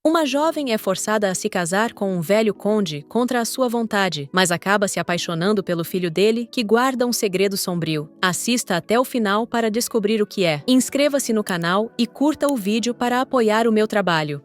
Uma jovem é forçada a se casar com um velho conde contra a sua vontade, mas acaba se apaixonando pelo filho dele, que guarda um segredo sombrio. Assista até o final para descobrir o que é. Inscreva-se no canal e curta o vídeo para apoiar o meu trabalho.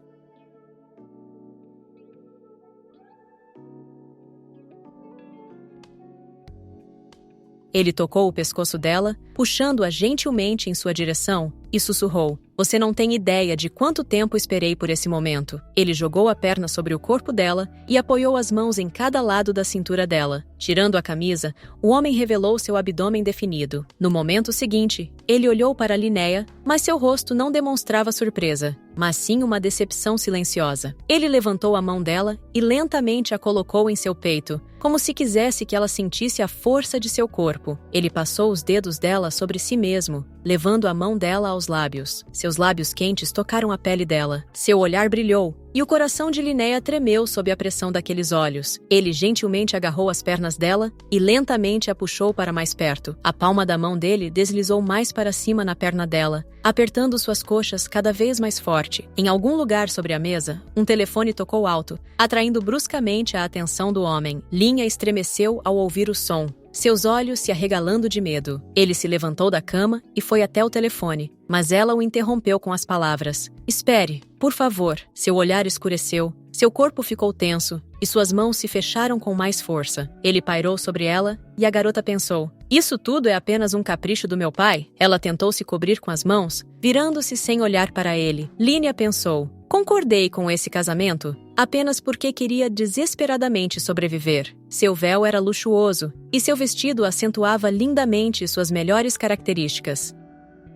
Ele tocou o pescoço dela, puxando-a gentilmente em sua direção, e sussurrou: "Você não tem ideia de quanto tempo esperei por esse momento." Ele jogou a perna sobre o corpo dela e apoiou as mãos em cada lado da cintura dela. Tirando a camisa, o homem revelou seu abdômen definido. No momento seguinte, ele olhou para Linnea, mas seu rosto não demonstrava surpresa, mas sim uma decepção silenciosa. Ele levantou a mão dela e lentamente a colocou em seu peito, como se quisesse que ela sentisse a força de seu corpo. Ele passou os dedos dela sobre si mesmo, levando a mão dela aos lábios. Seus lábios quentes tocaram a pele dela. Seu olhar brilhou, e o coração de Linnea tremeu sob a pressão daqueles olhos. Ele gentilmente agarrou as pernas dela e lentamente a puxou para mais perto. A palma da mão dele deslizou mais para cima na perna dela, apertando suas coxas cada vez mais forte. Em algum lugar sobre a mesa, um telefone tocou alto, atraindo bruscamente a atenção do homem. Linnea estremeceu ao ouvir o som, seus olhos se arregalando de medo. Ele se levantou da cama e foi até o telefone, mas ela o interrompeu com as palavras: "Espere, por favor." Seu olhar escureceu, seu corpo ficou tenso e suas mãos se fecharam com mais força. Ele pairou sobre ela e a garota pensou: "Isso tudo é apenas um capricho do meu pai?" Ela tentou se cobrir com as mãos, virando-se sem olhar para ele. Linnea pensou: "Concordei com esse casamento apenas porque queria desesperadamente sobreviver." Seu véu era luxuoso e seu vestido acentuava lindamente suas melhores características.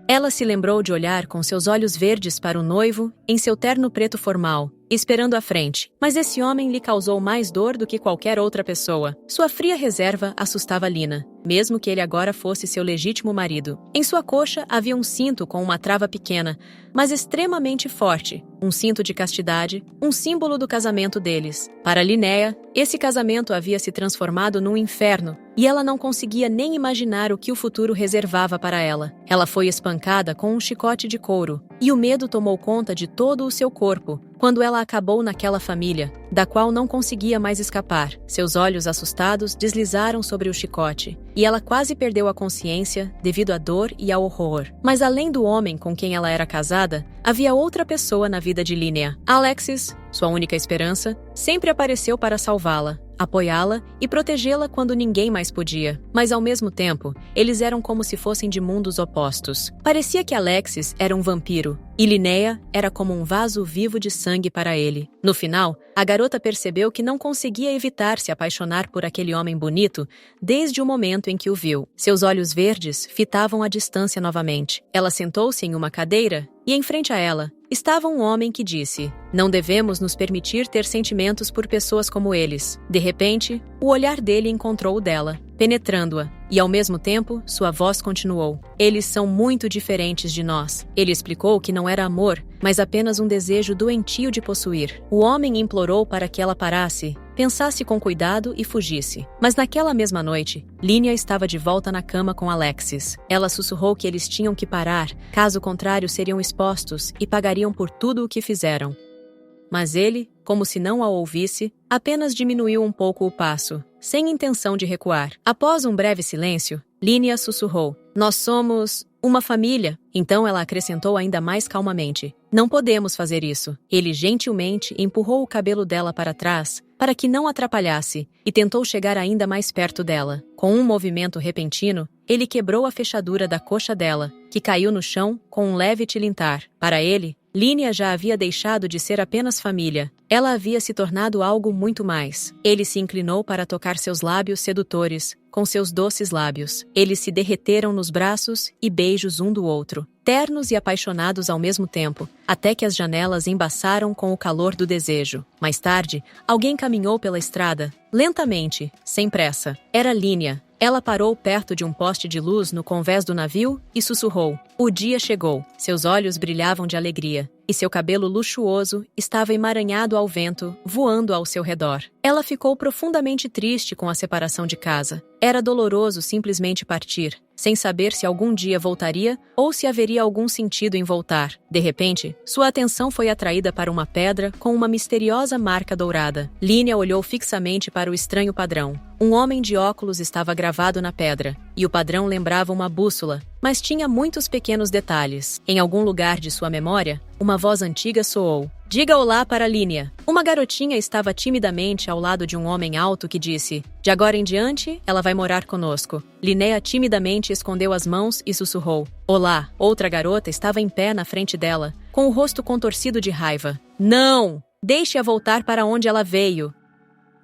Ela se lembrou de olhar com seus olhos verdes para o noivo em seu terno preto formal, esperando à frente. Mas esse homem lhe causou mais dor do que qualquer outra pessoa. Sua fria reserva assustava Lina, mesmo que ele agora fosse seu legítimo marido. Em sua coxa havia um cinto com uma trava pequena, mas extremamente forte, um cinto de castidade, um símbolo do casamento deles. Para Linnea, esse casamento havia se transformado num inferno, e ela não conseguia nem imaginar o que o futuro reservava para ela. Ela foi espancada com um chicote de couro, e o medo tomou conta de todo o seu corpo quando ela acabou naquela família, da qual não conseguia mais escapar. Seus olhos assustados deslizaram sobre o chicote, e ela quase perdeu a consciência devido à dor e ao horror. Mas além do homem com quem ela era casada, havia outra pessoa na vida de Linnea. Alexis, sua única esperança, sempre apareceu para salvá-la, apoiá-la e protegê-la quando ninguém mais podia. Mas ao mesmo tempo, eles eram como se fossem de mundos opostos. Parecia que Alexis era um vampiro, e Linnea era como um vaso vivo de sangue para ele. No final, a garota percebeu que não conseguia evitar se apaixonar por aquele homem bonito desde o momento em que o viu. Seus olhos verdes fitavam a distância novamente. Ela sentou-se em uma cadeira e, em frente a ela, estava um homem que disse: "Não devemos nos permitir ter sentimentos por pessoas como eles." De repente, o olhar dele encontrou o dela, penetrando-a, e ao mesmo tempo, sua voz continuou: "Eles são muito diferentes de nós." Ele explicou que não era amor, mas apenas um desejo doentio de possuir. O homem implorou para que ela parasse, pensasse com cuidado e fugisse. Mas naquela mesma noite, Linnea estava de volta na cama com Alexis. Ela sussurrou que eles tinham que parar, caso contrário seriam expostos e pagariam por tudo o que fizeram. Mas ele, como se não a ouvisse, apenas diminuiu um pouco o passo, sem intenção de recuar. Após um breve silêncio, Linnea sussurrou: "Nós somos uma família." Então ela acrescentou ainda mais calmamente: "Não podemos fazer isso." Ele gentilmente empurrou o cabelo dela para trás, para que não atrapalhasse, e tentou chegar ainda mais perto dela. Com um movimento repentino, ele quebrou a fechadura da coxa dela, que caiu no chão com um leve tilintar. Para ele, Linnea já havia deixado de ser apenas família. Ela havia se tornado algo muito mais. Ele se inclinou para tocar seus lábios sedutores, com seus doces lábios. Eles se derreteram nos braços e beijos um do outro, ternos e apaixonados ao mesmo tempo, até que as janelas embaçaram com o calor do desejo. Mais tarde, alguém caminhou pela estrada, lentamente, sem pressa. Era Linnea. Ela parou perto de um poste de luz no convés do navio e sussurrou: "O dia chegou." Seus olhos brilhavam de alegria, e seu cabelo luxuoso estava emaranhado ao vento, voando ao seu redor. Ela ficou profundamente triste com a separação de casa. Era doloroso simplesmente partir, sem saber se algum dia voltaria ou se haveria algum sentido em voltar. De repente, sua atenção foi atraída para uma pedra com uma misteriosa marca dourada. Línia olhou fixamente para o estranho padrão. Um homem de óculos estava gravado na pedra, e o padrão lembrava uma bússola, mas tinha muitos pequenos detalhes. Em algum lugar de sua memória, uma voz antiga soou. Diga olá para Línia. Uma garotinha estava timidamente ao lado de um homem alto que disse: de agora em diante, ela vai morar conosco. Linnea timidamente escondeu as mãos e sussurrou: olá. Outra garota estava em pé na frente dela, com o rosto contorcido de raiva. Não! Deixe-a voltar para onde ela veio.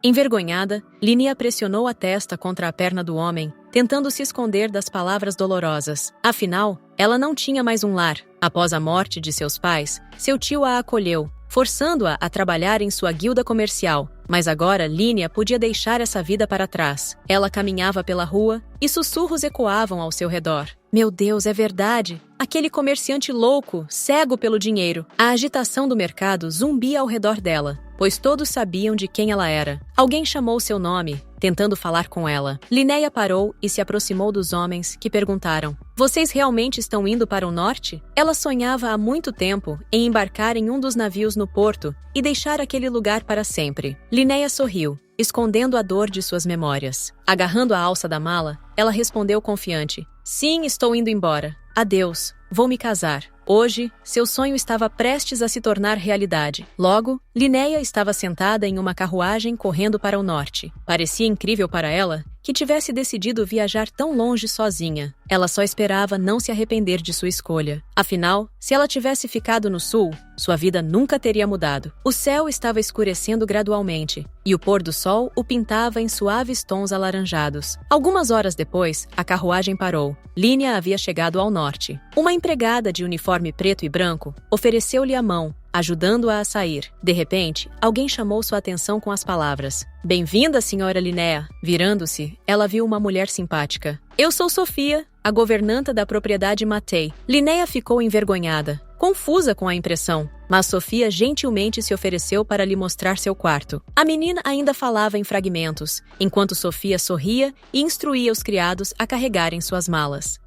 Envergonhada, Linnea pressionou a testa contra a perna do homem, tentando se esconder das palavras dolorosas. Afinal, ela não tinha mais um lar. Após a morte de seus pais, seu tio a acolheu, forçando-a a trabalhar em sua guilda comercial. Mas agora Linnea podia deixar essa vida para trás. Ela caminhava pela rua e sussurros ecoavam ao seu redor. Meu Deus, é verdade! Aquele comerciante louco, cego pelo dinheiro. A agitação do mercado zumbia ao redor dela, pois todos sabiam de quem ela era. Alguém chamou seu nome, tentando falar com ela. Linnea parou e se aproximou dos homens, que perguntaram: vocês realmente estão indo para o norte? Ela sonhava há muito tempo em embarcar em um dos navios no porto e deixar aquele lugar para sempre. Linnea sorriu, escondendo a dor de suas memórias. Agarrando a alça da mala, ela respondeu confiante: sim, estou indo embora. Adeus, vou me casar. Hoje, seu sonho estava prestes a se tornar realidade. Logo, Linnea estava sentada em uma carruagem correndo para o norte. Parecia incrível para ela que tivesse decidido viajar tão longe sozinha. Ela só esperava não se arrepender de sua escolha. Afinal, se ela tivesse ficado no sul, sua vida nunca teria mudado. O céu estava escurecendo gradualmente, e o pôr do sol o pintava em suaves tons alaranjados. Algumas horas depois, a carruagem parou. Linnea havia chegado ao norte. Uma empregada de uniforme preto e branco ofereceu-lhe a mão, ajudando-a a sair. De repente, alguém chamou sua atenção com as palavras: bem-vinda, senhora Linnea. Virando-se, ela viu uma mulher simpática. Eu sou Sofia, a governanta da propriedade Matei. Linnea ficou envergonhada, confusa com a impressão, mas Sofia gentilmente se ofereceu para lhe mostrar seu quarto. A menina ainda falava em fragmentos, enquanto Sofia sorria e instruía os criados a carregarem suas malas.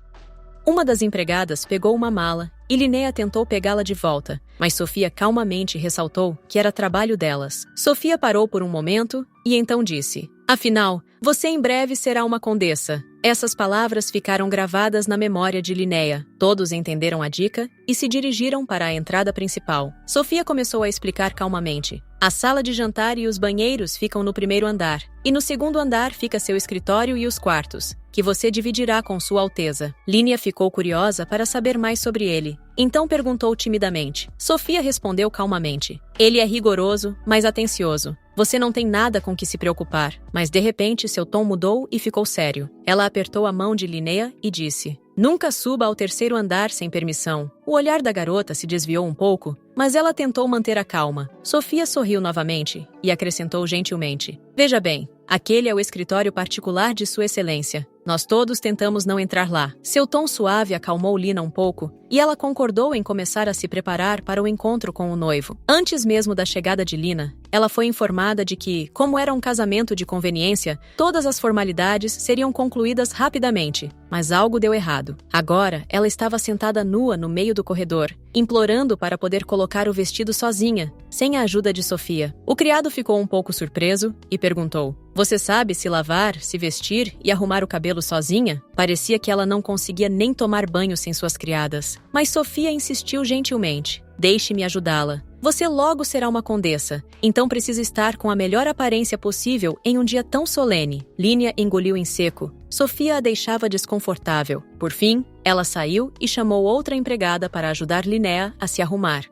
Uma das empregadas pegou uma mala e Linnea tentou pegá-la de volta, mas Sofia calmamente ressaltou que era trabalho delas. Sofia parou por um momento e então disse: afinal, você em breve será uma condessa. Essas palavras ficaram gravadas na memória de Linnea. Todos entenderam a dica e se dirigiram para a entrada principal. Sofia começou a explicar calmamente: a sala de jantar e os banheiros ficam no primeiro andar, e no segundo andar fica seu escritório e os quartos, que você dividirá com Sua Alteza. Linnea ficou curiosa para saber mais sobre ele, então perguntou timidamente. Sofia respondeu calmamente: ele é rigoroso, mas atencioso. Você não tem nada com que se preocupar. Mas de repente seu tom mudou e ficou sério. Ela apertou a mão de Linnea e disse: nunca suba ao terceiro andar sem permissão. O olhar da garota se desviou um pouco, mas ela tentou manter a calma. Sofia sorriu novamente e acrescentou gentilmente: veja bem, aquele é o escritório particular de Sua Excelência. Nós todos tentamos não entrar lá. Seu tom suave acalmou Lina um pouco, e ela concordou em começar a se preparar para o encontro com o noivo. Antes mesmo da chegada de Lina, ela foi informada de que, como era um casamento de conveniência, todas as formalidades seriam concluídas rapidamente. Mas algo deu errado. Agora, ela estava sentada nua no meio do corredor, implorando para poder colocar o vestido sozinha, sem a ajuda de Sofia. O criado ficou um pouco surpreso e perguntou: você sabe se lavar, se vestir e arrumar o cabelo sozinha? Parecia que ela não conseguia nem tomar banho sem suas criadas. Mas Sofia insistiu gentilmente: deixe-me ajudá-la. Você logo será uma condessa, então precisa estar com a melhor aparência possível em um dia tão solene. Linnea engoliu em seco. Sofia a deixava desconfortável. Por fim, ela saiu e chamou outra empregada para ajudar Linnea a se arrumar.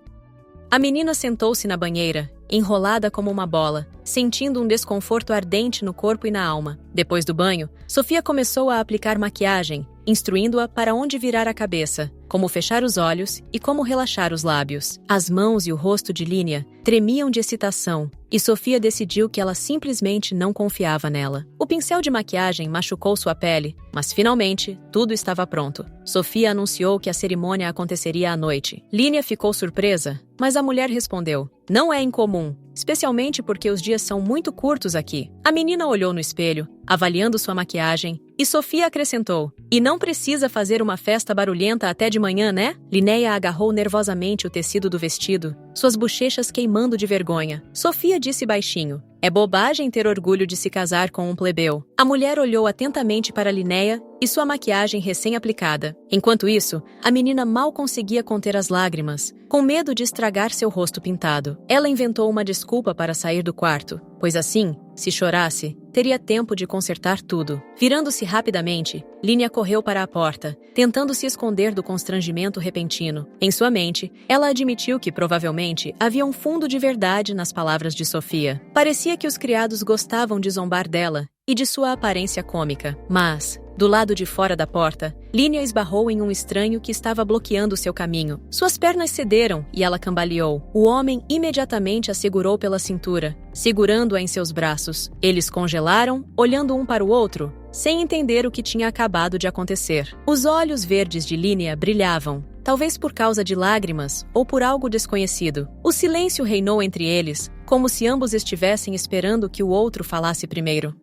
A menina sentou-se na banheira, enrolada como uma bola, sentindo um desconforto ardente no corpo e na alma. Depois do banho, Sofia começou a aplicar maquiagem, instruindo-a para onde virar a cabeça, como fechar os olhos e como relaxar os lábios. As mãos e o rosto de Linnea tremiam de excitação, e Sofia decidiu que ela simplesmente não confiava nela. O pincel de maquiagem machucou sua pele, mas finalmente tudo estava pronto. Sofia anunciou que a cerimônia aconteceria à noite. Linnea ficou surpresa, mas a mulher respondeu: não é incomum, especialmente porque os dias são muito curtos aqui. A menina olhou no espelho, avaliando sua maquiagem, e Sofia acrescentou: "E não precisa fazer uma festa barulhenta até de manhã, né?" Linéia agarrou nervosamente o tecido do vestido, suas bochechas queimando de vergonha. Sofia disse baixinho: "É bobagem ter orgulho de se casar com um plebeu." A mulher olhou atentamente para Linéia e sua maquiagem recém-aplicada. Enquanto isso, a menina mal conseguia conter as lágrimas, com medo de estragar seu rosto pintado. Ela inventou uma desculpa para sair do quarto, pois assim, se chorasse, teria tempo de consertar tudo. Virando-se rapidamente, Línia correu para a porta, tentando se esconder do constrangimento repentino. Em sua mente, ela admitiu que provavelmente havia um fundo de verdade nas palavras de Sofia. Parecia que os criados gostavam de zombar dela e de sua aparência cômica. Mas, do lado de fora da porta, Línia esbarrou em um estranho que estava bloqueando seu caminho. Suas pernas cederam e ela cambaleou. O homem imediatamente a segurou pela cintura, segurando-a em seus braços. Eles congelaram, olhando um para o outro, sem entender o que tinha acabado de acontecer. Os olhos verdes de Línia brilhavam, talvez por causa de lágrimas ou por algo desconhecido. O silêncio reinou entre eles, como se ambos estivessem esperando que o outro falasse primeiro.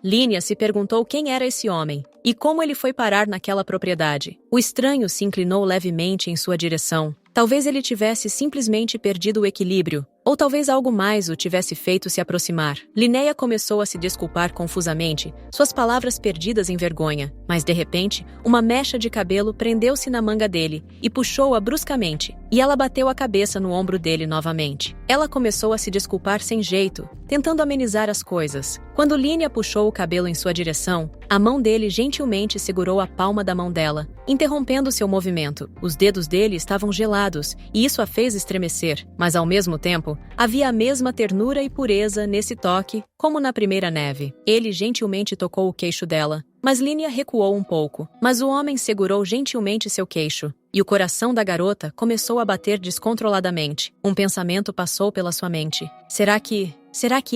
Línia se perguntou quem era esse homem e como ele foi parar naquela propriedade. O estranho se inclinou levemente em sua direção. Talvez ele tivesse simplesmente perdido o equilíbrio, ou talvez algo mais o tivesse feito se aproximar. Linéia começou a se desculpar confusamente, suas palavras perdidas em vergonha. Mas, de repente, uma mecha de cabelo prendeu-se na manga dele e puxou-a bruscamente, e ela bateu a cabeça no ombro dele novamente. Ela começou a se desculpar sem jeito, tentando amenizar as coisas. Quando Línia puxou o cabelo em sua direção, a mão dele gentilmente segurou a palma da mão dela, interrompendo seu movimento. Os dedos dele estavam gelados, e isso a fez estremecer, mas ao mesmo tempo, havia a mesma ternura e pureza nesse toque, como na primeira neve. Ele gentilmente tocou o queixo dela, mas Línia recuou um pouco. Mas o homem segurou gentilmente seu queixo, e o coração da garota começou a bater descontroladamente. Um pensamento passou pela sua mente. Será que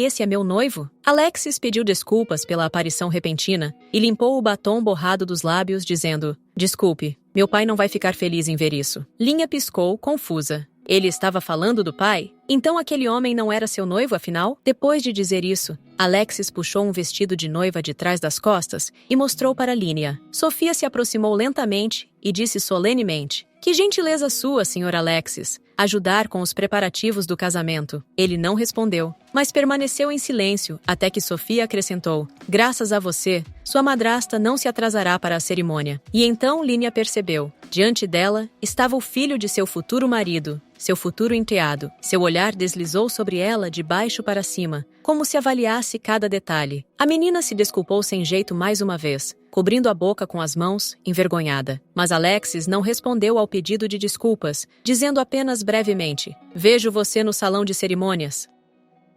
esse é meu noivo? Alexis pediu desculpas pela aparição repentina e limpou o batom borrado dos lábios, dizendo: "Desculpe, meu pai não vai ficar feliz em ver isso." Línia piscou, confusa. Ele estava falando do pai? Então aquele homem não era seu noivo, afinal? Depois de dizer isso, Alexis puxou um vestido de noiva de trás das costas e mostrou para Línia. Sofia se aproximou lentamente e disse solenemente: "Que gentileza sua, Sr. Alexis, ajudar com os preparativos do casamento." Ele não respondeu, mas permaneceu em silêncio até que Sofia acrescentou: "Graças a você, sua madrasta não se atrasará para a cerimônia." E então Línia percebeu. Diante dela estava o filho de seu futuro marido, seu futuro enteado. Seu olhar deslizou sobre ela de baixo para cima, como se avaliasse cada detalhe. A menina se desculpou sem jeito mais uma vez, cobrindo a boca com as mãos, envergonhada. Mas Alexis não respondeu ao pedido de desculpas, dizendo apenas brevemente: "Vejo você no salão de cerimônias."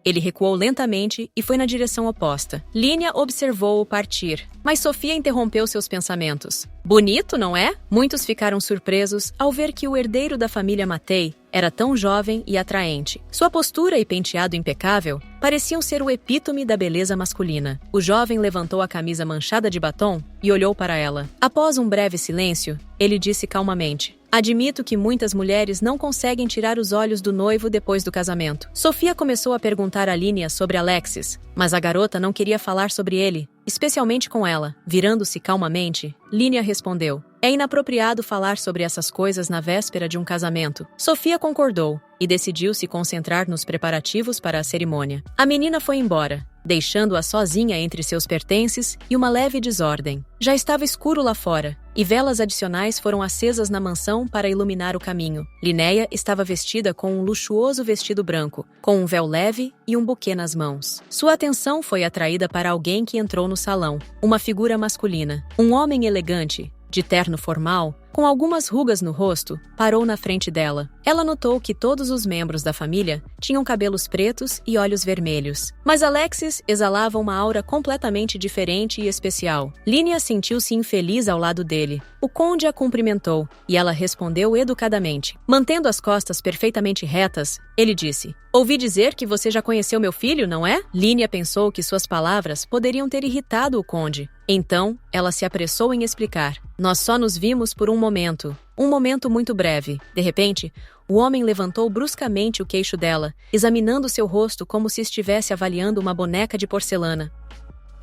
Ele recuou lentamente e foi na direção oposta. Línia observou-o partir, mas Sofia interrompeu seus pensamentos. Bonito, não é? Muitos ficaram surpresos ao ver que o herdeiro da família Matei era tão jovem e atraente. Sua postura e penteado impecável pareciam ser o epítome da beleza masculina. O jovem levantou a camisa manchada de batom e olhou para ela. Após um breve silêncio, ele disse calmamente: "Admito que muitas mulheres não conseguem tirar os olhos do noivo depois do casamento." Sofia começou a perguntar a Línia sobre Alexis, mas a garota não queria falar sobre ele, especialmente com ela. Virando-se calmamente, Línia respondeu: "É inapropriado falar sobre essas coisas na véspera de um casamento." Sofia concordou e decidiu se concentrar nos preparativos para a cerimônia. A menina foi embora, deixando-a sozinha entre seus pertences e uma leve desordem. Já estava escuro lá fora, e velas adicionais foram acesas na mansão para iluminar o caminho. Linéia estava vestida com um luxuoso vestido branco, com um véu leve e um buquê nas mãos. Sua atenção foi atraída para alguém que entrou no salão, uma figura masculina. Um homem elegante, de terno formal, com algumas rugas no rosto, parou na frente dela. Ela notou que todos os membros da família tinham cabelos pretos e olhos vermelhos. Mas Alexis exalava uma aura completamente diferente e especial. Línia sentiu-se infeliz ao lado dele. O conde a cumprimentou, e ela respondeu educadamente. Mantendo as costas perfeitamente retas, ele disse: "Ouvi dizer que você já conheceu meu filho, não é?" Línia pensou que suas palavras poderiam ter irritado o conde. Então, ela se apressou em explicar: "Nós só nos vimos por um momento muito breve." De repente, o homem levantou bruscamente o queixo dela, examinando seu rosto como se estivesse avaliando uma boneca de porcelana.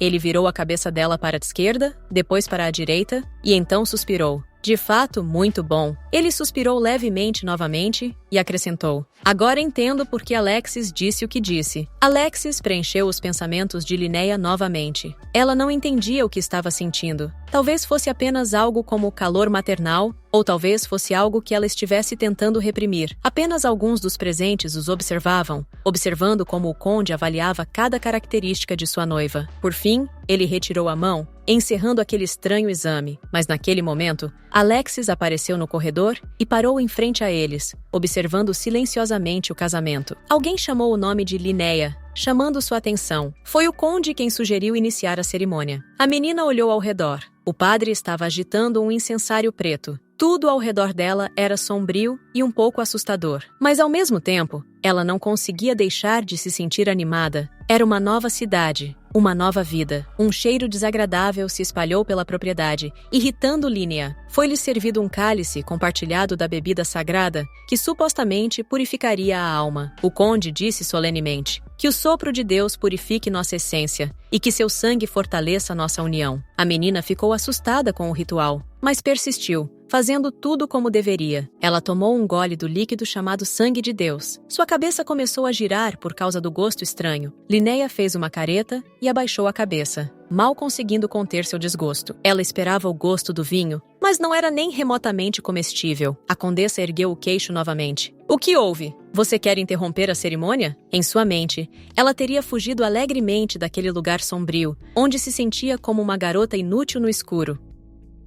Ele virou a cabeça dela para a esquerda, depois para a direita, e então suspirou. De fato, muito bom. Ele suspirou levemente novamente e acrescentou: agora entendo por que Alexis disse o que disse. Alexis preencheu os pensamentos de Linnea novamente. Ela não entendia o que estava sentindo. Talvez fosse apenas algo como o calor maternal, ou talvez fosse algo que ela estivesse tentando reprimir. Apenas alguns dos presentes os observavam, observando como o conde avaliava cada característica de sua noiva. Por fim, ele retirou a mão, encerrando aquele estranho exame. Mas naquele momento, Alexis apareceu no corredor e parou em frente a eles, observando silenciosamente o casamento. Alguém chamou o nome de Linnea, chamando sua atenção. Foi o conde quem sugeriu iniciar a cerimônia. A menina olhou ao redor. O padre estava agitando um incensário preto. Tudo ao redor dela era sombrio e um pouco assustador. Mas ao mesmo tempo, ela não conseguia deixar de se sentir animada. Era uma nova cidade, uma nova vida. Um cheiro desagradável se espalhou pela propriedade, irritando Linnea. Foi-lhe servido um cálice compartilhado da bebida sagrada que supostamente purificaria a alma. O conde disse solenemente: que o sopro de Deus purifique nossa essência e que seu sangue fortaleça nossa união. A menina ficou assustada com o ritual, mas persistiu, fazendo tudo como deveria. Ela tomou um gole do líquido chamado sangue de Deus. Sua cabeça começou a girar por causa do gosto estranho. Linnea fez uma careta e abaixou a cabeça, mal conseguindo conter seu desgosto. Ela esperava o gosto do vinho, mas não era nem remotamente comestível. A condessa ergueu o queixo novamente. O que houve? Você quer interromper a cerimônia? Em sua mente, ela teria fugido alegremente daquele lugar sombrio, onde se sentia como uma garota inútil no escuro.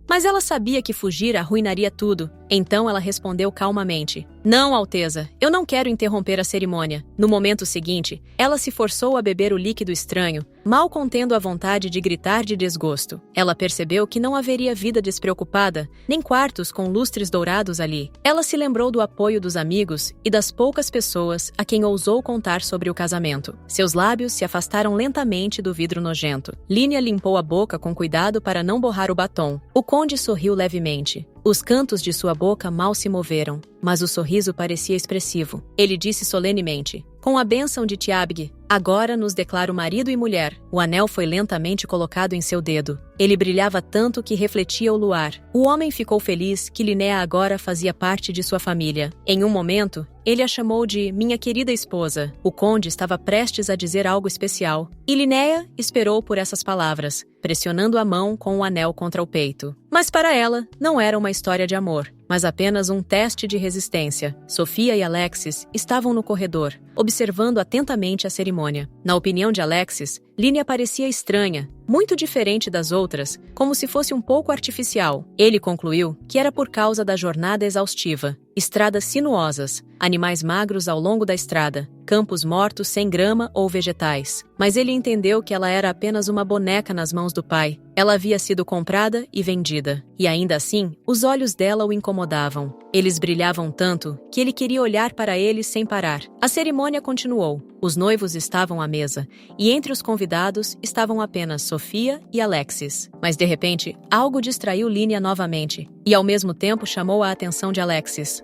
Mas ela sabia que fugir arruinaria tudo, então ela respondeu calmamente: não, Alteza, eu não quero interromper a cerimônia. No momento seguinte, ela se forçou a beber o líquido estranho, mal contendo a vontade de gritar de desgosto. Ela percebeu que não haveria vida despreocupada, nem quartos com lustres dourados ali. Ela se lembrou do apoio dos amigos e das poucas pessoas a quem ousou contar sobre o casamento. Seus lábios se afastaram lentamente do vidro nojento. Linnea limpou a boca com cuidado para não borrar o batom. O conde sorriu levemente. Os cantos de sua boca mal se moveram, mas o sorriso parecia expressivo. Ele disse solenemente: com a bênção de Tiabg, agora nos declaro marido e mulher. O anel foi lentamente colocado em seu dedo. Ele brilhava tanto que refletia o luar. O homem ficou feliz que Linnea agora fazia parte de sua família. Em um momento, ele a chamou de minha querida esposa. O conde estava prestes a dizer algo especial, e Linnea esperou por essas palavras, pressionando a mão com o anel contra o peito. Mas para ela, não era uma história de amor, mas apenas um teste de resistência. Sofia e Alexis estavam no corredor, observando atentamente a cerimônia. Na opinião de Alexis, Linnea parecia estranha, muito diferente das outras, como se fosse um pouco artificial. Ele concluiu que era por causa da jornada exaustiva. Estradas sinuosas, animais magros ao longo da estrada, campos mortos sem grama ou vegetais. Mas ele entendeu que ela era apenas uma boneca nas mãos do pai. Ela havia sido comprada e vendida. E ainda assim, os olhos dela o incomodavam. Eles brilhavam tanto que ele queria olhar para eles sem parar. A cerimônia continuou. Os noivos estavam à mesa, e entre os convidados estavam apenas Sofia e Alexis. Mas de repente, algo distraiu Linnea novamente, e ao mesmo tempo chamou a atenção de Alexis.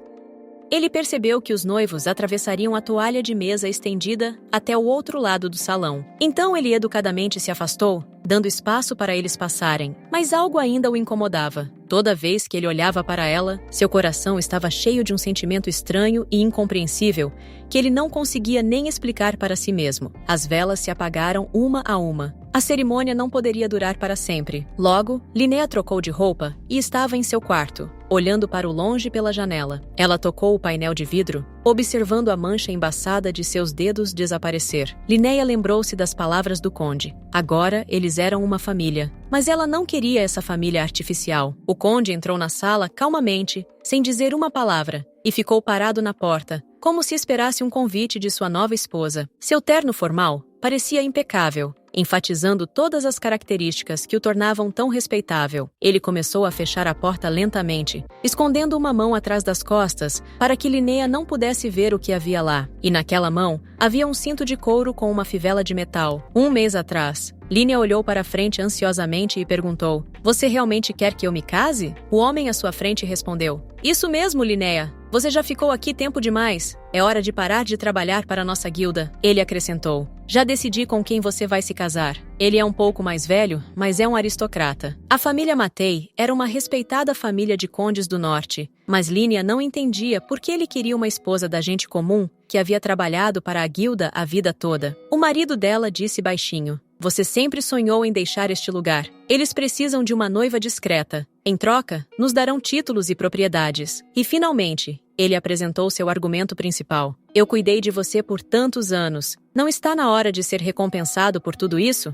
Ele percebeu que os noivos atravessariam a toalha de mesa estendida até o outro lado do salão. Então ele educadamente se afastou, dando espaço para eles passarem. Mas algo ainda o incomodava. Toda vez que ele olhava para ela, seu coração estava cheio de um sentimento estranho e incompreensível que ele não conseguia nem explicar para si mesmo. As velas se apagaram uma a uma. A cerimônia não poderia durar para sempre. Logo, Linnea trocou de roupa e estava em seu quarto, olhando para o longe pela janela. Ela tocou o painel de vidro, observando a mancha embaçada de seus dedos desaparecer. Linnea lembrou-se das palavras do conde. Agora, eles eram uma família. Mas ela não queria essa família artificial. O conde entrou na sala calmamente, sem dizer uma palavra, e ficou parado na porta, como se esperasse um convite de sua nova esposa. Seu terno formal parecia impecável, enfatizando todas as características que o tornavam tão respeitável. Ele começou a fechar a porta lentamente, escondendo uma mão atrás das costas para que Linnea não pudesse ver o que havia lá. E naquela mão havia um cinto de couro com uma fivela de metal. Um mês atrás, Línia olhou para a frente ansiosamente e perguntou: Você realmente quer que eu me case? O homem à sua frente respondeu: Isso mesmo, Linnea. Você já ficou aqui tempo demais. É hora de parar de trabalhar para nossa guilda. Ele acrescentou: Já decidi com quem você vai se casar. Ele é um pouco mais velho, mas é um aristocrata. A família Matei era uma respeitada família de condes do norte, mas Línia não entendia por que ele queria uma esposa da gente comum que havia trabalhado para a guilda a vida toda. O marido dela disse baixinho: Você sempre sonhou em deixar este lugar. Eles precisam de uma noiva discreta. Em troca, nos darão títulos e propriedades. E finalmente, ele apresentou seu argumento principal. Eu cuidei de você por tantos anos. Não está na hora de ser recompensado por tudo isso?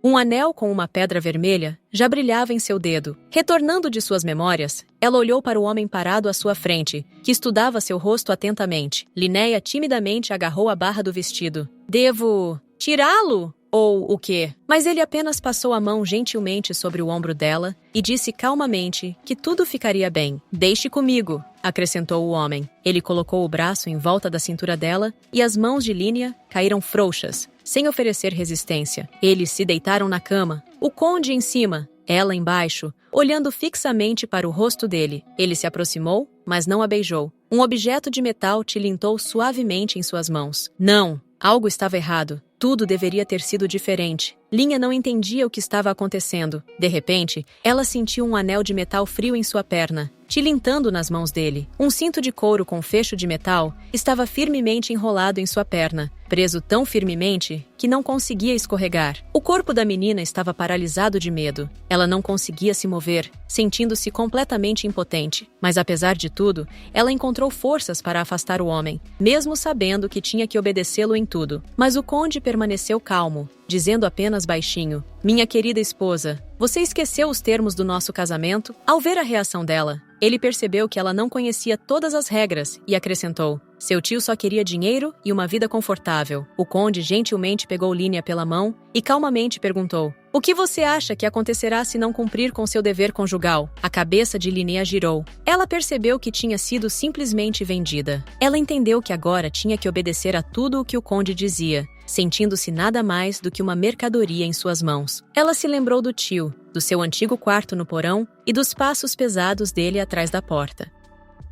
Um anel com uma pedra vermelha já brilhava em seu dedo. Retornando de suas memórias, ela olhou para o homem parado à sua frente, que estudava seu rosto atentamente. Linnea timidamente agarrou a barra do vestido. Devo tirá-lo? Ou o quê? Mas ele apenas passou a mão gentilmente sobre o ombro dela e disse calmamente que tudo ficaria bem. Deixe comigo, acrescentou o homem. Ele colocou o braço em volta da cintura dela e as mãos de Línia caíram frouxas, sem oferecer resistência. Eles se deitaram na cama, o conde em cima, ela embaixo, olhando fixamente para o rosto dele. Ele se aproximou, mas não a beijou. Um objeto de metal tilintou suavemente em suas mãos. Não, algo estava errado. Tudo deveria ter sido diferente. Línia não entendia o que estava acontecendo. De repente, ela sentiu um anel de metal frio em sua perna, tilintando nas mãos dele. Um cinto de couro com fecho de metal estava firmemente enrolado em sua perna, preso tão firmemente que não conseguia escorregar. O corpo da menina estava paralisado de medo. Ela não conseguia se mover, sentindo-se completamente impotente. Mas apesar de tudo, ela encontrou forças para afastar o homem, mesmo sabendo que tinha que obedecê-lo em tudo. Mas o conde permaneceu calmo, dizendo apenas baixinho: Minha querida esposa, você esqueceu os termos do nosso casamento? Ao ver a reação dela, ele percebeu que ela não conhecia todas as regras e acrescentou: Seu tio só queria dinheiro e uma vida confortável. O conde gentilmente pegou Línia pela mão e calmamente perguntou: O que você acha que acontecerá se não cumprir com seu dever conjugal? A cabeça de Linnea girou. Ela percebeu que tinha sido simplesmente vendida. Ela entendeu que agora tinha que obedecer a tudo o que o conde dizia, sentindo-se nada mais do que uma mercadoria em suas mãos. Ela se lembrou do tio, do seu antigo quarto no porão e dos passos pesados dele atrás da porta.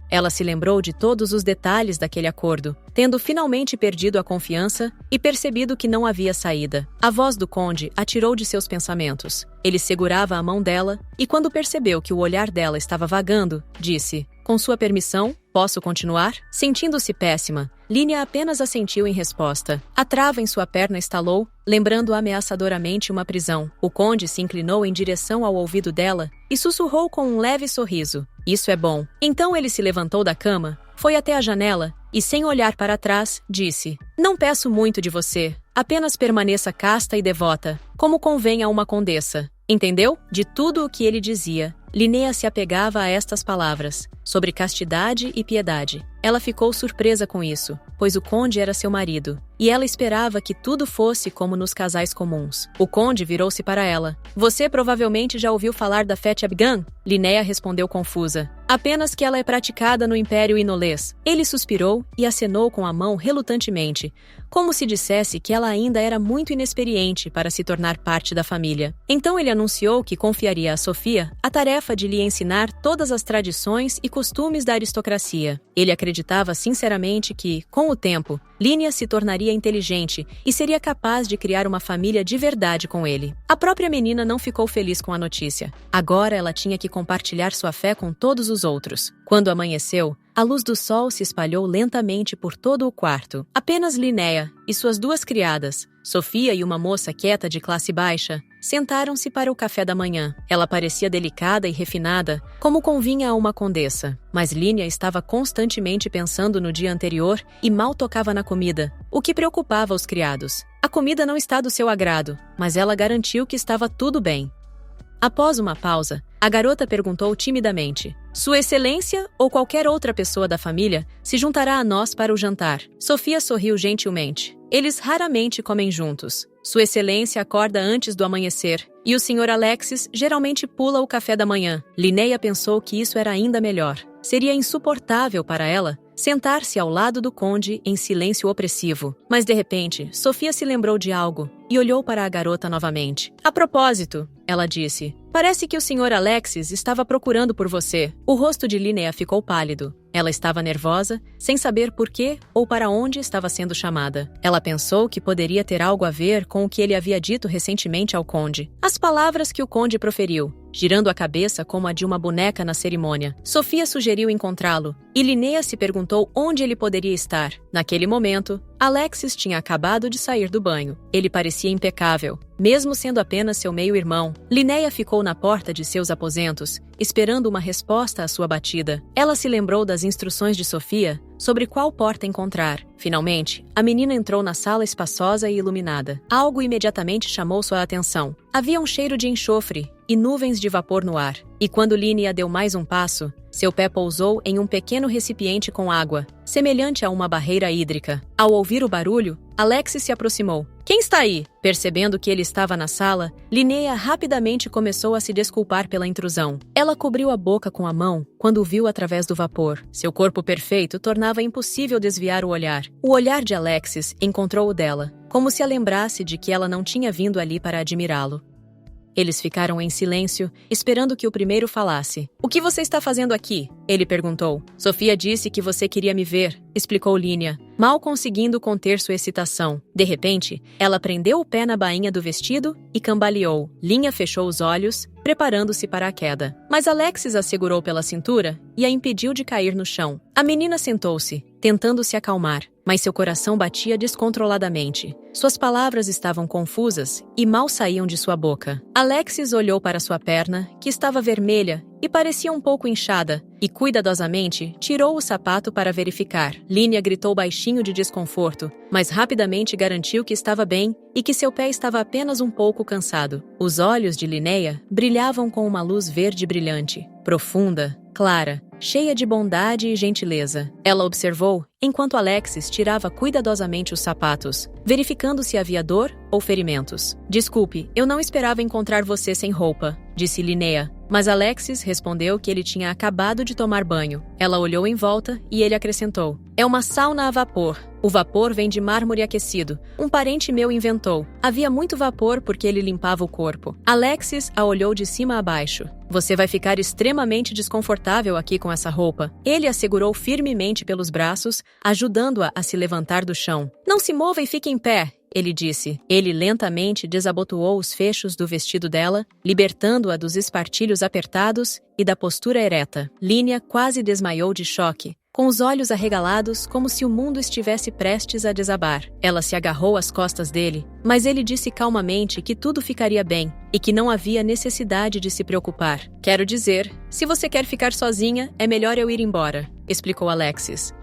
Ela se lembrou de todos os detalhes daquele acordo, tendo finalmente perdido a confiança e percebido que não havia saída. A voz do conde a tirou de seus pensamentos. Ele segurava a mão dela e, quando percebeu que o olhar dela estava vagando, disse: Com sua permissão, posso continuar? Sentindo-se péssima, Línia apenas assentiu em resposta. A trava em sua perna estalou, lembrando ameaçadoramente uma prisão. O conde se inclinou em direção ao ouvido dela e sussurrou com um leve sorriso: Isso é bom. Então ele se levantou da cama, foi até a janela e, sem olhar para trás, disse: Não peço muito de você. Apenas permaneça casta e devota, como convém a uma condessa. Entendeu? De tudo o que ele dizia, Linnea se apegava a estas palavras, sobre castidade e piedade. Ela ficou surpresa com isso, pois o conde era seu marido, e ela esperava que tudo fosse como nos casais comuns. O conde virou-se para ela. Você provavelmente já ouviu falar da Fête Abgan? Linnea respondeu confusa. Apenas que ela é praticada no Império Inolês. Ele suspirou e acenou com a mão relutantemente, como se dissesse que ela ainda era muito inexperiente para se tornar parte da família. Então ele anunciou que confiaria a Sofia a tarefa de lhe ensinar todas as tradições e costumes da aristocracia. Ele acreditava sinceramente que, com o tempo, Línia se tornaria inteligente e seria capaz de criar uma família de verdade com ele. A própria menina não ficou feliz com a notícia. Agora ela tinha que compartilhar sua fé com todos os outros. Quando amanheceu, a luz do sol se espalhou lentamente por todo o quarto. Apenas Linnea e suas duas criadas, Sofia e uma moça quieta de classe baixa, sentaram-se para o café da manhã. Ela parecia delicada e refinada, como convinha a uma condessa. Mas Línia estava constantemente pensando no dia anterior e mal tocava na comida, o que preocupava os criados. A comida não está do seu agrado, mas ela garantiu que estava tudo bem. Após uma pausa, a garota perguntou timidamente: Sua Excelência ou qualquer outra pessoa da família se juntará a nós para o jantar? Sofia sorriu gentilmente. Eles raramente comem juntos. Sua Excelência acorda antes do amanhecer e o Sr. Alexis geralmente pula o café da manhã. Linnea pensou que isso era ainda melhor. Seria insuportável para ela sentar-se ao lado do conde em silêncio opressivo. Mas de repente, Sofia se lembrou de algo e olhou para a garota novamente. A propósito, ela disse, parece que o Sr. Alexis estava procurando por você. O rosto de Linnea ficou pálido. Ela estava nervosa, sem saber por quê ou para onde estava sendo chamada. Ela pensou que poderia ter algo a ver com o que ele havia dito recentemente ao conde. As palavras que o conde proferiu, girando a cabeça como a de uma boneca na cerimônia. Sofia sugeriu encontrá-lo, e Linnea se perguntou onde ele poderia estar. Naquele momento, Alexis tinha acabado de sair do banho. Ele parecia impecável, mesmo sendo apenas seu meio-irmão. Linnea ficou na porta de seus aposentos, esperando uma resposta à sua batida. Ela se lembrou das instruções de Sofia sobre qual porta encontrar. Finalmente, a menina entrou na sala espaçosa e iluminada. Algo imediatamente chamou sua atenção. Havia um cheiro de enxofre e nuvens de vapor no ar. E quando Linnea deu mais um passo, seu pé pousou em um pequeno recipiente com água, semelhante a uma barreira hídrica. Ao ouvir o barulho, Alexis se aproximou. Quem está aí? Percebendo que ele estava na sala, Linnea rapidamente começou a se desculpar pela intrusão. Ela cobriu a boca com a mão quando o viu através do vapor. Seu corpo perfeito tornava impossível desviar o olhar. O olhar de Alexis encontrou o dela, como se a lembrasse de que ela não tinha vindo ali para admirá-lo. Eles ficaram em silêncio, esperando que o primeiro falasse. O que você está fazendo aqui? Ele perguntou. Sofia disse que você queria me ver, explicou Linnea, mal conseguindo conter sua excitação. De repente, ela prendeu o pé na bainha do vestido e cambaleou. Linnea fechou os olhos, preparando-se para a queda. Mas Alexis a segurou pela cintura e a impediu de cair no chão. A menina sentou-se, tentando se acalmar, mas seu coração batia descontroladamente. Suas palavras estavam confusas e mal saíam de sua boca. Alexis olhou para sua perna, que estava vermelha e parecia um pouco inchada, e cuidadosamente tirou o sapato para verificar. Linnea gritou baixinho de desconforto, mas rapidamente garantiu que estava bem e que seu pé estava apenas um pouco cansado. Os olhos de Linnea brilhavam com uma luz verde brilhante, profunda, clara, cheia de bondade e gentileza. Ela observou enquanto Alexis tirava cuidadosamente os sapatos, verificando se havia dor ou ferimentos. Desculpe, eu não esperava encontrar você sem roupa, disse Linnea, mas Alexis respondeu que ele tinha acabado de tomar banho. Ela olhou em volta e ele acrescentou: é uma sauna a vapor. O vapor vem de mármore aquecido. Um parente meu inventou. Havia muito vapor porque ele limpava o corpo. Alexis a olhou de cima a baixo. Você vai ficar extremamente desconfortável aqui com essa roupa. Ele a segurou firmemente pelos braços, ajudando-a a se levantar do chão. Não se mova e fique em pé, ele disse. Ele lentamente desabotoou os fechos do vestido dela, libertando-a dos espartilhos apertados e da postura ereta. Linnea quase desmaiou de choque, com os olhos arregalados como se o mundo estivesse prestes a desabar. Ela se agarrou às costas dele, mas ele disse calmamente que tudo ficaria bem e que não havia necessidade de se preocupar. Quero dizer, se você quer ficar sozinha, é melhor eu ir embora, explicou Alexis.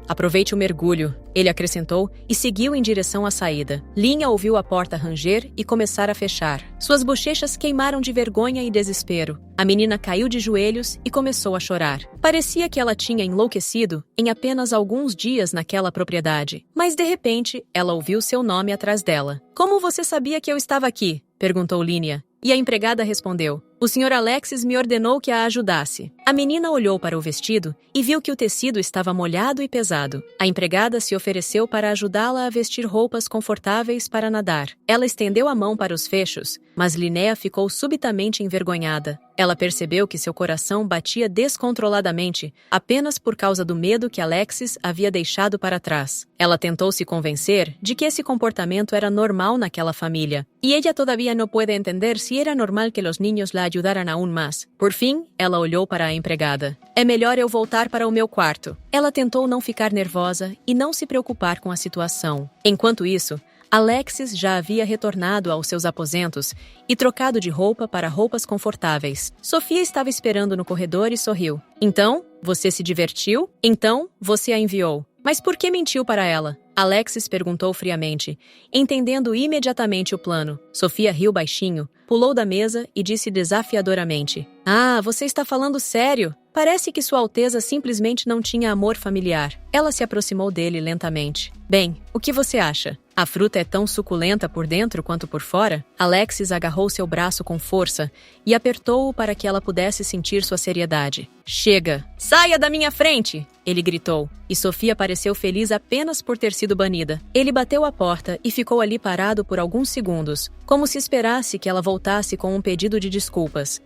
Aproveite o mergulho, ele acrescentou e seguiu em direção à saída. Linnea ouviu a porta ranger e começar a fechar. Suas bochechas queimaram de vergonha e desespero. A menina caiu de joelhos e começou a chorar. Parecia que ela tinha enlouquecido em apenas alguns dias naquela propriedade. Mas de repente, ela ouviu seu nome atrás dela. Como você sabia que eu estava aqui? Perguntou Linnea. E a empregada respondeu: o Sr. Alexis me ordenou que a ajudasse. A menina olhou para o vestido e viu que o tecido estava molhado e pesado. A empregada se ofereceu para ajudá-la a vestir roupas confortáveis para nadar. Ela estendeu a mão para os fechos, mas Linnea ficou subitamente envergonhada. Ela percebeu que seu coração batia descontroladamente apenas por causa do medo que Alexis havia deixado para trás. Ela tentou se convencer de que esse comportamento era normal naquela família. E ella todavía no puede entender si era normal que los niños la ayudaran aún más. Por fim, ela olhou para a empregada. É melhor eu voltar para o meu quarto. Ela tentou não ficar nervosa e não se preocupar com a situação. Enquanto isso, Alexis já havia retornado aos seus aposentos e trocado de roupa para roupas confortáveis. Sofia estava esperando no corredor e sorriu. Então, você se divertiu? Então, você a enviou. Mas por que mentiu para ela? Alexis perguntou friamente, entendendo imediatamente o plano. Sofia riu baixinho, pulou da mesa e disse desafiadoramente: "Ah, você está falando sério? Parece que Sua Alteza simplesmente não tinha amor familiar." Ela se aproximou dele lentamente. "Bem, o que você acha? A fruta é tão suculenta por dentro quanto por fora?" Alexis agarrou seu braço com força e apertou-o para que ela pudesse sentir sua seriedade. "Chega! Saia da minha frente!" ele gritou, e Sofia pareceu feliz apenas por ter sido banida. Ele bateu a porta e ficou ali parado por alguns segundos, como se esperasse que ela voltasse com um pedido de desculpas.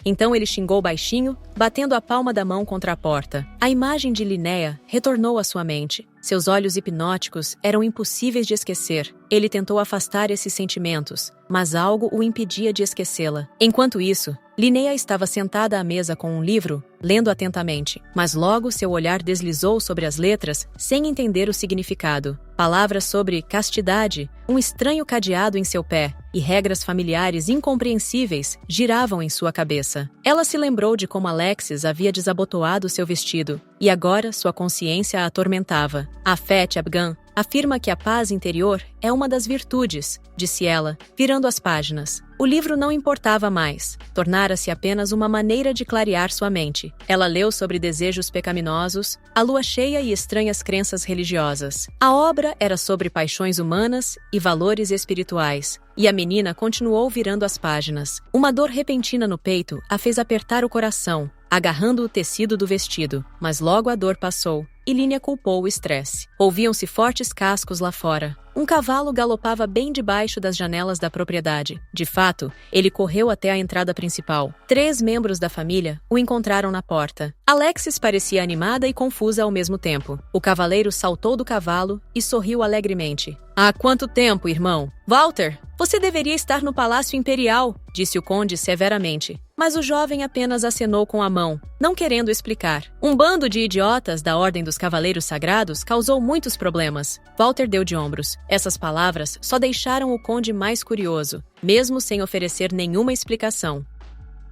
Então ele xingou baixinho, batendo a palma da mão contra a porta. A imagem de Linnea retornou à sua mente. Seus olhos hipnóticos eram impossíveis de esquecer. Ele tentou afastar esses sentimentos, mas algo o impedia de esquecê-la. Enquanto isso, Linnea estava sentada à mesa com um livro, lendo atentamente. Mas logo seu olhar deslizou sobre as letras, sem entender o significado. Palavras sobre castidade, um estranho cadeado em seu pé e regras familiares incompreensíveis giravam em sua cabeça. Ela se lembrou de como Alexis havia desabotoado seu vestido, e agora sua consciência a atormentava. Afet Abgan afirma que a paz interior é uma das virtudes, disse ela, virando as páginas. O livro não importava mais, tornara-se apenas uma maneira de clarear sua mente. Ela leu sobre desejos pecaminosos, a lua cheia e estranhas crenças religiosas. A obra era sobre paixões humanas e valores espirituais. E a menina continuou virando as páginas. Uma dor repentina no peito a fez apertar o coração, agarrando o tecido do vestido. Mas logo a dor passou, e Linnea culpou o estresse. Ouviam-se fortes cascos lá fora. Um cavalo galopava bem debaixo das janelas da propriedade. De fato, ele correu até a entrada principal. 3 membros da família o encontraram na porta. Alexis parecia animada e confusa ao mesmo tempo. O cavaleiro saltou do cavalo e sorriu alegremente. "Há quanto tempo, irmão?" "Walter, você deveria estar no Palácio Imperial", disse o conde severamente. Mas o jovem apenas acenou com a mão, não querendo explicar. Um bando de idiotas da Ordem dos Cavaleiros Sagrados causou muitos problemas. Walter deu de ombros. Essas palavras só deixaram o conde mais curioso, mesmo sem oferecer nenhuma explicação.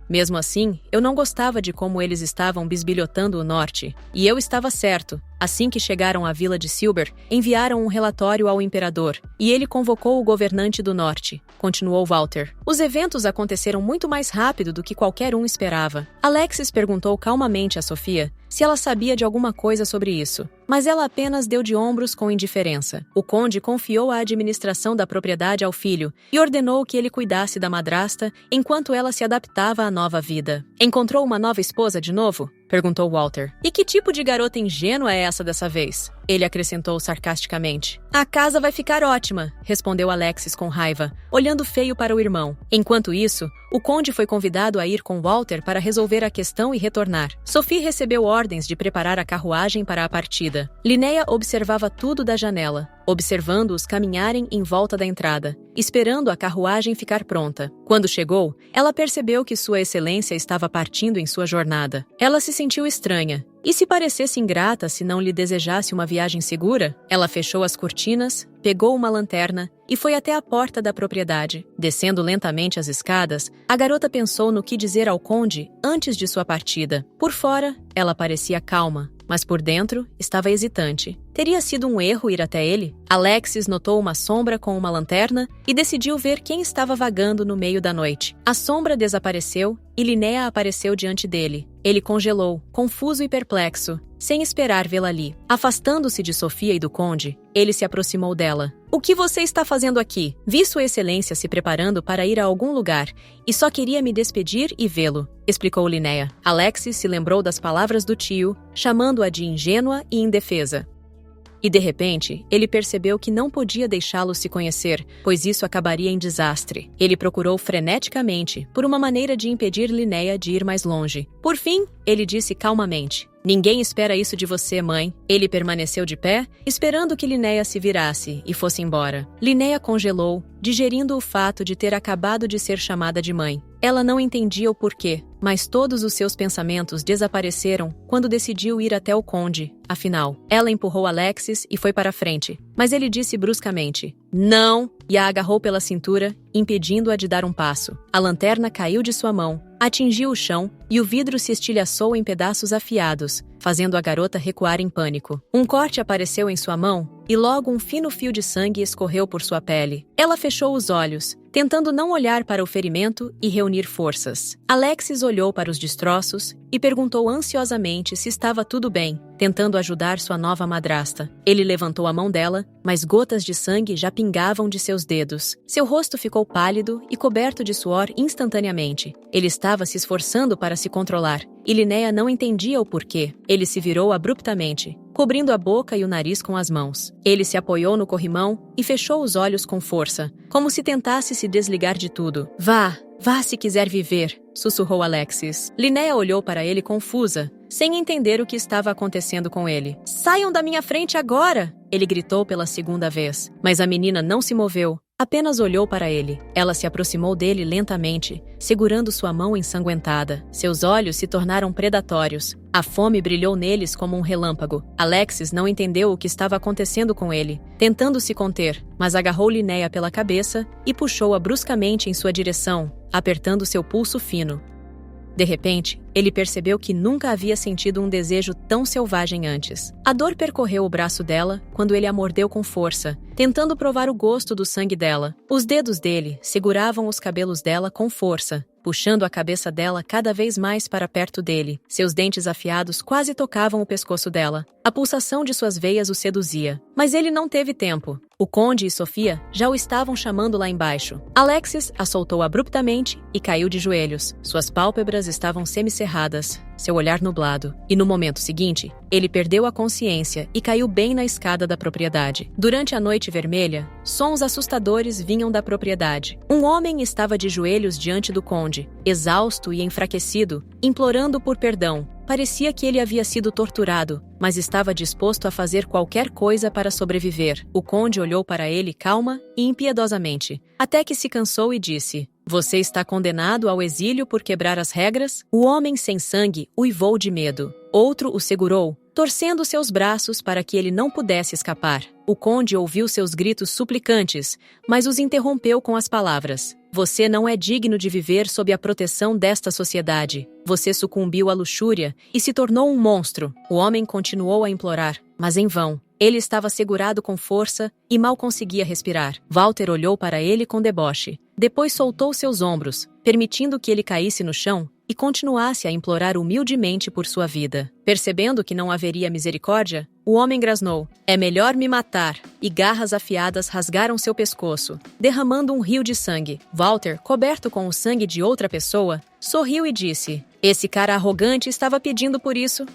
Mesmo assim, eu não gostava de como eles estavam bisbilhotando o norte. E eu estava certo. Assim que chegaram à vila de Silber, enviaram um relatório ao imperador, e ele convocou o governante do norte, continuou Walter. Os eventos aconteceram muito mais rápido do que qualquer um esperava. Alexis perguntou calmamente a Sofia se ela sabia de alguma coisa sobre isso, mas ela apenas deu de ombros com indiferença. O conde confiou a administração da propriedade ao filho e ordenou que ele cuidasse da madrasta enquanto ela se adaptava à nova vida. "Encontrou uma nova esposa de novo?" perguntou Walter. "E que tipo de garota ingênua é essa dessa vez?" Ele acrescentou sarcasticamente. "A casa vai ficar ótima", respondeu Alexis com raiva, olhando feio para o irmão. Enquanto isso, o conde foi convidado a ir com Walter para resolver a questão e retornar. Sophie recebeu ordens de preparar a carruagem para a partida. Linnea observava tudo da janela, observando-os caminharem em volta da entrada, esperando a carruagem ficar pronta. Quando chegou, ela percebeu que Sua Excelência estava partindo em sua jornada. Ela se sentiu estranha. E se parecesse ingrata se não lhe desejasse uma viagem segura? Ela fechou as cortinas, pegou uma lanterna e foi até a porta da propriedade. Descendo lentamente as escadas, a garota pensou no que dizer ao conde antes de sua partida. Por fora, ela parecia calma, mas por dentro estava hesitante. Teria sido um erro ir até ele? Alexis notou uma sombra com uma lanterna e decidiu ver quem estava vagando no meio da noite. A sombra desapareceu e Linnea apareceu diante dele. Ele congelou, confuso e perplexo, sem esperar vê-la ali. Afastando-se de Sofia e do conde, ele se aproximou dela. "O que você está fazendo aqui? Vi Sua Excelência se preparando para ir a algum lugar e só queria me despedir e vê-lo", explicou Linnea. Alexis se lembrou das palavras do tio, chamando-a de ingênua e indefesa. E de repente, ele percebeu que não podia deixá-lo se conhecer, pois isso acabaria em desastre. Ele procurou freneticamente por uma maneira de impedir Linnea de ir mais longe. Por fim, ele disse calmamente: "Ninguém espera isso de você, mãe." Ele permaneceu de pé, esperando que Linnea se virasse e fosse embora. Linnea congelou, digerindo o fato de ter acabado de ser chamada de mãe. Ela não entendia o porquê, mas todos os seus pensamentos desapareceram quando decidiu ir até o conde. Afinal, ela empurrou Alexis e foi para a frente, mas ele disse bruscamente: "Não!" e a agarrou pela cintura, impedindo-a de dar um passo. A lanterna caiu de sua mão, atingiu o chão e o vidro se estilhaçou em pedaços afiados, fazendo a garota recuar em pânico. Um corte apareceu em sua mão e logo um fino fio de sangue escorreu por sua pele. Ela fechou os olhos, tentando não olhar para o ferimento e reunir forças. Alexis olhou para os destroços e perguntou ansiosamente se estava tudo bem, tentando ajudar sua nova madrasta. Ele levantou a mão dela, mas gotas de sangue já pingavam de seus dedos. Seu rosto ficou pálido e coberto de suor instantaneamente. Ele estava se esforçando para se controlar, e Linnea não entendia o porquê. Ele se virou abruptamente, cobrindo a boca e o nariz com as mãos. Ele se apoiou no corrimão e fechou os olhos com força, como se tentasse se desligar de tudo. Vá se quiser viver, sussurrou Alexis. Linnea olhou para ele confusa, sem entender o que estava acontecendo com ele. Saiam da minha frente agora! Ele gritou pela segunda vez, mas a menina não se moveu. Apenas olhou para ele. Ela se aproximou dele lentamente, segurando sua mão ensanguentada. Seus olhos se tornaram predatórios. A fome brilhou neles como um relâmpago. Alexis não entendeu o que estava acontecendo com ele, tentando se conter, mas agarrou Linnea pela cabeça e puxou-a bruscamente em sua direção, apertando seu pulso fino. De repente, ele percebeu que nunca havia sentido um desejo tão selvagem antes. A dor percorreu o braço dela quando ele a mordeu com força, tentando provar o gosto do sangue dela. Os dedos dele seguravam os cabelos dela com força, puxando a cabeça dela cada vez mais para perto dele. Seus dentes afiados quase tocavam o pescoço dela. A pulsação de suas veias o seduzia. Mas ele não teve tempo. O conde e Sofia já o estavam chamando lá embaixo. Alexis a soltou abruptamente e caiu de joelhos. Suas pálpebras estavam semicerradas, seu olhar nublado. E no momento seguinte, ele perdeu a consciência e caiu bem na escada da propriedade. Durante a noite vermelha, sons assustadores vinham da propriedade. Um homem estava de joelhos diante do conde, exausto e enfraquecido, implorando por perdão. Parecia que ele havia sido torturado, mas estava disposto a fazer qualquer coisa para sobreviver. O conde olhou para ele calma e impiedosamente, até que se cansou e disse: "Você está condenado ao exílio por quebrar as regras?" O homem sem sangue uivou de medo. Outro o segurou, torcendo seus braços para que ele não pudesse escapar. O conde ouviu seus gritos suplicantes, mas os interrompeu com as palavras: "Você não é digno de viver sob a proteção desta sociedade. Você sucumbiu à luxúria e se tornou um monstro." O homem continuou a implorar, mas em vão. Ele estava segurado com força e mal conseguia respirar. Walter olhou para ele com deboche. Depois soltou seus ombros, permitindo que ele caísse no chão e continuasse a implorar humildemente por sua vida. Percebendo que não haveria misericórdia, o homem grasnou: "É melhor me matar." E garras afiadas rasgaram seu pescoço, derramando um rio de sangue. Walter, coberto com o sangue de outra pessoa, sorriu e disse: "Esse cara arrogante estava pedindo por isso."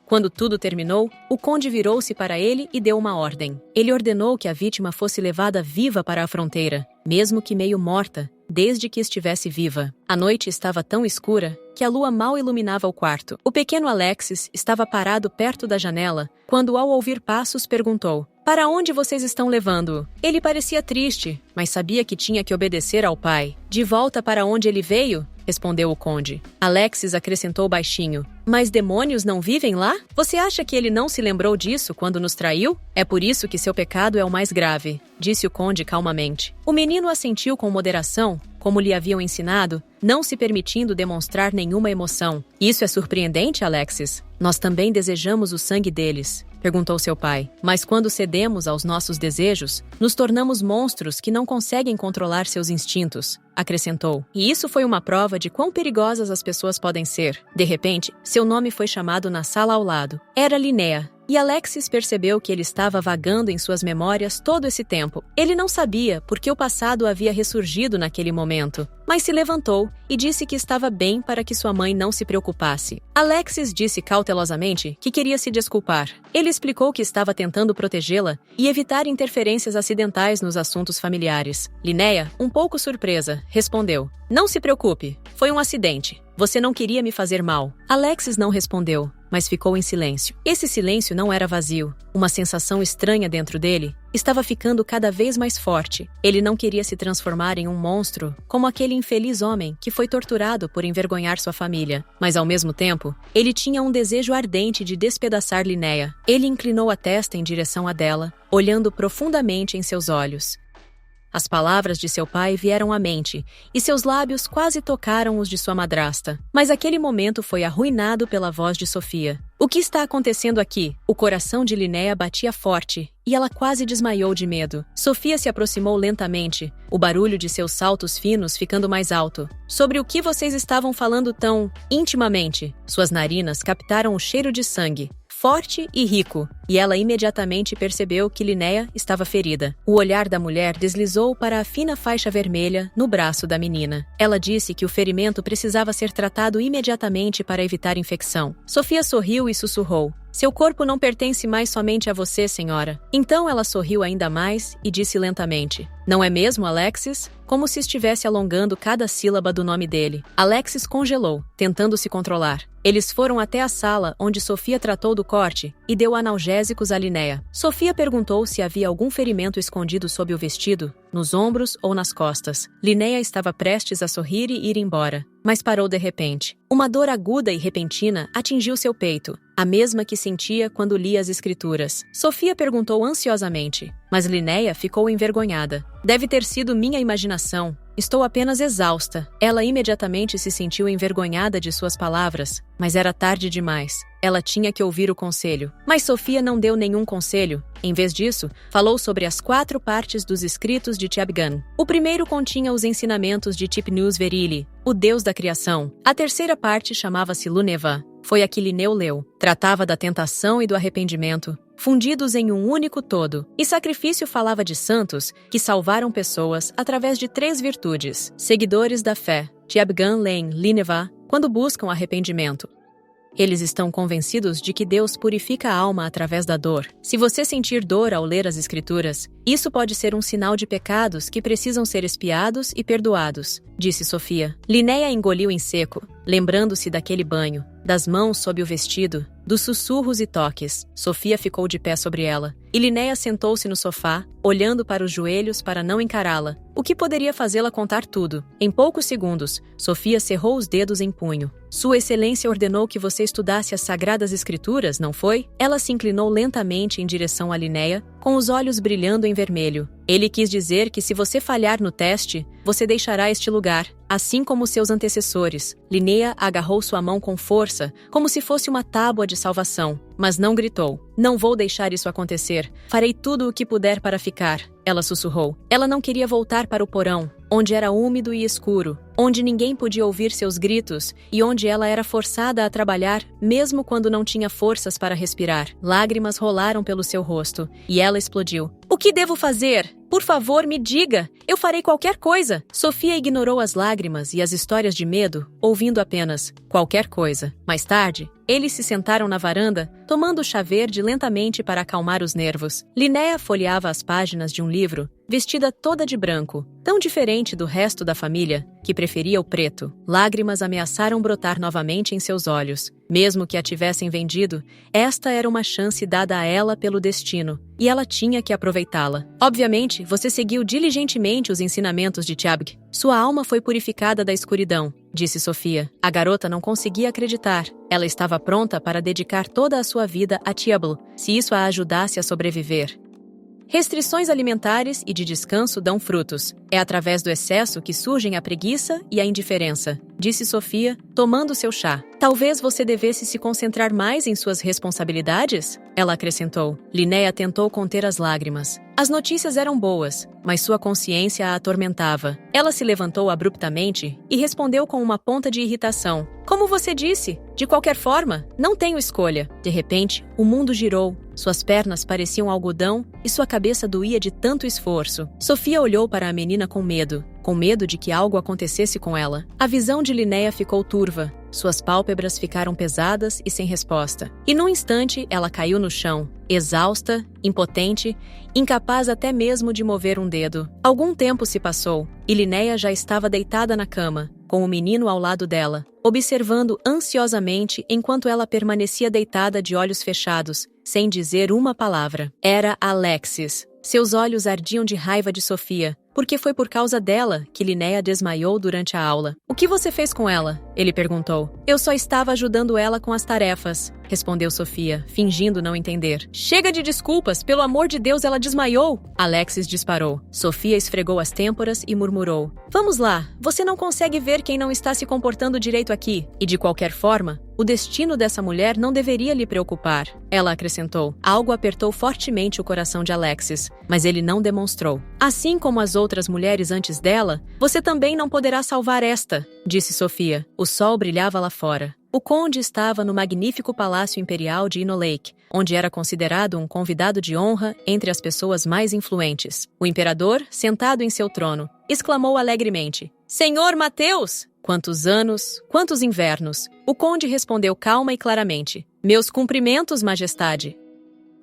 Quando tudo terminou, o conde virou-se para ele e deu uma ordem. Ele ordenou que a vítima fosse levada viva para a fronteira, mesmo que meio morta, desde que estivesse viva. A noite estava tão escura que a lua mal iluminava o quarto. O pequeno Alexis estava parado perto da janela, quando, ao ouvir passos, perguntou: "Para onde vocês estão levando-o?" Ele parecia triste, mas sabia que tinha que obedecer ao pai. "De volta para onde ele veio?" respondeu o conde. Alexis acrescentou baixinho: "Mas demônios não vivem lá? Você acha que ele não se lembrou disso quando nos traiu? É por isso que seu pecado é o mais grave", disse o conde calmamente. O menino assentiu com moderação, como lhe haviam ensinado, não se permitindo demonstrar nenhuma emoção. "Isso é surpreendente, Alexis. Nós também desejamos o sangue deles", perguntou seu pai. "Mas quando cedemos aos nossos desejos, nos tornamos monstros que não conseguem controlar seus instintos", acrescentou. E isso foi uma prova de quão perigosas as pessoas podem ser. De repente, seu nome foi chamado na sala ao lado. Era Linnea. E Alexis percebeu que ele estava vagando em suas memórias todo esse tempo. Ele não sabia por que o passado havia ressurgido naquele momento, mas se levantou e disse que estava bem para que sua mãe não se preocupasse. Alexis disse cautelosamente que queria se desculpar. Ele explicou que estava tentando protegê-la e evitar interferências acidentais nos assuntos familiares. Linnea, um pouco surpresa, respondeu: "Não se preocupe, foi um acidente. Você não queria me fazer mal." Alexis não respondeu, mas ficou em silêncio. Esse silêncio não era vazio. Uma sensação estranha dentro dele estava ficando cada vez mais forte. Ele não queria se transformar em um monstro, como aquele infeliz homem que foi torturado por envergonhar sua família. Mas, ao mesmo tempo, ele tinha um desejo ardente de despedaçar Linnea. Ele inclinou a testa em direção a dela, olhando profundamente em seus olhos. As palavras de seu pai vieram à mente, e seus lábios quase tocaram os de sua madrasta. Mas aquele momento foi arruinado pela voz de Sofia. O que está acontecendo aqui? O coração de Linnea batia forte, e ela quase desmaiou de medo. Sofia se aproximou lentamente, o barulho de seus saltos finos ficando mais alto. Sobre o que vocês estavam falando tão intimamente? Suas narinas captaram o cheiro de sangue, forte e rico, e ela imediatamente percebeu que Linnea estava ferida. O olhar da mulher deslizou para a fina faixa vermelha no braço da menina. Ela disse que o ferimento precisava ser tratado imediatamente para evitar infecção. Sofia sorriu e sussurrou: "Seu corpo não pertence mais somente a você, senhora." Então ela sorriu ainda mais e disse lentamente: "Não é mesmo, Alexis?" Como se estivesse alongando cada sílaba do nome dele. Alexis congelou, tentando se controlar. Eles foram até a sala onde Sofia tratou do corte e deu analgésicos a Linnea. Sofia perguntou se havia algum ferimento escondido sob o vestido, nos ombros ou nas costas. Linnea estava prestes a sorrir e ir embora, mas parou de repente. Uma dor aguda e repentina atingiu seu peito, a mesma que sentia quando lia as escrituras. Sofia perguntou ansiosamente, mas Linnea ficou envergonhada. "Deve ter sido minha imaginação. Estou apenas exausta." Ela imediatamente se sentiu envergonhada de suas palavras, mas era tarde demais. Ela tinha que ouvir o conselho. Mas Sofia não deu nenhum conselho. Em vez disso, falou sobre as 4 partes dos escritos de Tiabgan. O primeiro continha os ensinamentos de Tipnus Verili, o deus da criação. A terceira parte chamava-se Luneva. Foi a que Linneu leu. Tratava da tentação e do arrependimento, fundidos em um único todo. E sacrifício falava de santos que salvaram pessoas através de 3 virtudes. Seguidores da fé, Tiabgan leem Linevah quando buscam arrependimento. Eles estão convencidos de que Deus purifica a alma através da dor. Se você sentir dor ao ler as Escrituras, isso pode ser um sinal de pecados que precisam ser expiados e perdoados, disse Sofia. Linnea engoliu em seco, lembrando-se daquele banho, das mãos sob o vestido, dos sussurros e toques. Sofia ficou de pé sobre ela, e Linnea sentou-se no sofá, olhando para os joelhos para não encará-la, o que poderia fazê-la contar tudo. Em poucos segundos, Sofia cerrou os dedos em punho. Sua Excelência ordenou que você estudasse as Sagradas Escrituras, não foi? Ela se inclinou lentamente em direção a Linnea, com os olhos brilhando em vermelho. Ele quis dizer que se você falhar no teste, você deixará este lugar, assim como seus antecessores. Linnea agarrou sua mão com força, como se fosse uma tábua de salvação, mas não gritou. "Não vou deixar isso acontecer. Farei tudo o que puder para ficar." Ela sussurrou. Ela não queria voltar para o porão, onde era úmido e escuro, onde ninguém podia ouvir seus gritos e onde ela era forçada a trabalhar mesmo quando não tinha forças para respirar. Lágrimas rolaram pelo seu rosto e ela explodiu. "O que devo fazer? Por favor, me diga! Eu farei qualquer coisa!" Sofia ignorou as lágrimas e as histórias de medo, ouvindo apenas "qualquer coisa." Mais tarde, eles se sentaram na varanda, tomando chá verde lentamente para acalmar os nervos. Linnea folheava as páginas de um livro, vestida toda de branco, tão diferente do resto da família, que preferia o preto. Lágrimas ameaçaram brotar novamente em seus olhos. Mesmo que a tivessem vendido, esta era uma chance dada a ela pelo destino, e ela tinha que aproveitá-la. "Obviamente, você seguiu diligentemente os ensinamentos de Tiabg. Sua alma foi purificada da escuridão", disse Sofia. A garota não conseguia acreditar. Ela estava pronta para dedicar toda a sua vida a Tiabl, se isso a ajudasse a sobreviver. Restrições alimentares e de descanso dão frutos. É através do excesso que surgem a preguiça e a indiferença, disse Sofia, tomando seu chá. "Talvez você devesse se concentrar mais em suas responsabilidades?" Ela acrescentou. Linnea tentou conter as lágrimas. As notícias eram boas, mas sua consciência a atormentava. Ela se levantou abruptamente e respondeu com uma ponta de irritação. "Como você disse, de qualquer forma, não tenho escolha." De repente, o mundo girou. Suas pernas pareciam algodão e sua cabeça doía de tanto esforço. Sofia olhou para a menina com medo de que algo acontecesse com ela. A visão de Linnea ficou turva. Suas pálpebras ficaram pesadas e sem resposta. E num instante, ela caiu no chão, exausta, impotente, incapaz até mesmo de mover um dedo. Algum tempo se passou, e Linnea já estava deitada na cama, com o menino ao lado dela, observando ansiosamente enquanto ela permanecia deitada de olhos fechados, sem dizer uma palavra. Era Alexis. Seus olhos ardiam de raiva de Sofia, porque foi por causa dela que Linnea desmaiou durante a aula. "O que você fez com ela?" ele perguntou. "Eu só estava ajudando ela com as tarefas." respondeu Sofia, fingindo não entender. Chega de desculpas, pelo amor de Deus, ela desmaiou! Alexis disparou. Sofia esfregou as têmporas e murmurou. Vamos lá, você não consegue ver quem não está se comportando direito aqui. E de qualquer forma, o destino dessa mulher não deveria lhe preocupar. Ela acrescentou. Algo apertou fortemente o coração de Alexis, mas ele não demonstrou. Assim como as outras mulheres antes dela, você também não poderá salvar esta, disse Sofia. O sol brilhava lá fora. O conde estava no magnífico palácio imperial de Inolake, onde era considerado um convidado de honra entre as pessoas mais influentes. O imperador, sentado em seu trono, exclamou alegremente: Senhor Mateus! Quantos anos, quantos invernos! O conde respondeu calma e claramente: Meus cumprimentos, majestade.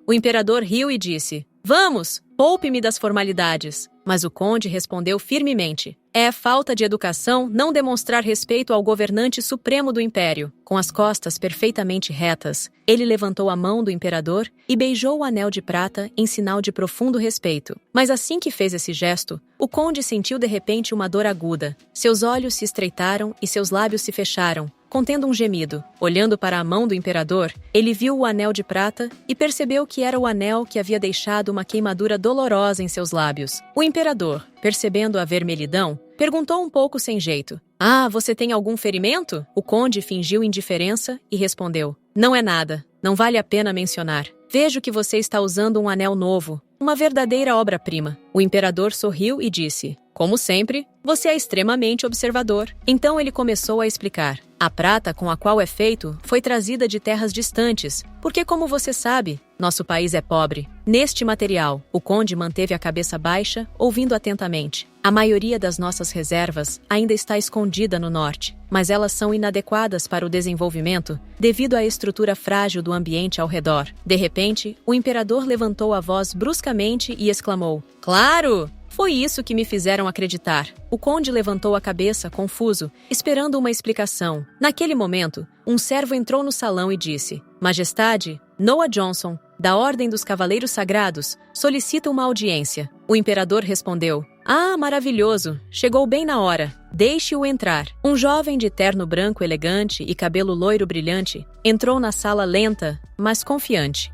O imperador riu e disse: Vamos, poupe-me das formalidades. Mas o conde respondeu firmemente: É falta de educação não demonstrar respeito ao governante supremo do império. Com as costas perfeitamente retas, ele levantou a mão do imperador e beijou o anel de prata em sinal de profundo respeito. Mas assim que fez esse gesto, o conde sentiu de repente uma dor aguda. Seus olhos se estreitaram e seus lábios se fecharam, contendo um gemido. Olhando para a mão do imperador, ele viu o anel de prata e percebeu que era o anel que havia deixado uma queimadura dolorosa em seus lábios. O imperador, percebendo a vermelhidão, perguntou um pouco sem jeito: Ah, você tem algum ferimento? O conde fingiu indiferença e respondeu: Não é nada, não vale a pena mencionar. Vejo que você está usando um anel novo, uma verdadeira obra-prima. O imperador sorriu e disse: Como sempre, você é extremamente observador. Então ele começou a explicar. A prata com a qual é feito foi trazida de terras distantes, porque, como você sabe, nosso país é pobre. Neste material, o conde manteve a cabeça baixa, ouvindo atentamente. A maioria das nossas reservas ainda está escondida no norte, mas elas são inadequadas para o desenvolvimento devido à estrutura frágil do ambiente ao redor. De repente, o imperador levantou a voz bruscamente e exclamou: Claro! Foi isso que me fizeram acreditar. O conde levantou a cabeça, confuso, esperando uma explicação. Naquele momento, um servo entrou no salão e disse: Majestade, Noah Johnson, da Ordem dos Cavaleiros Sagrados, solicita uma audiência. O imperador respondeu: Ah, maravilhoso! Chegou bem na hora. Deixe-o entrar. Um jovem de terno branco elegante e cabelo loiro brilhante entrou na sala lenta, mas confiante.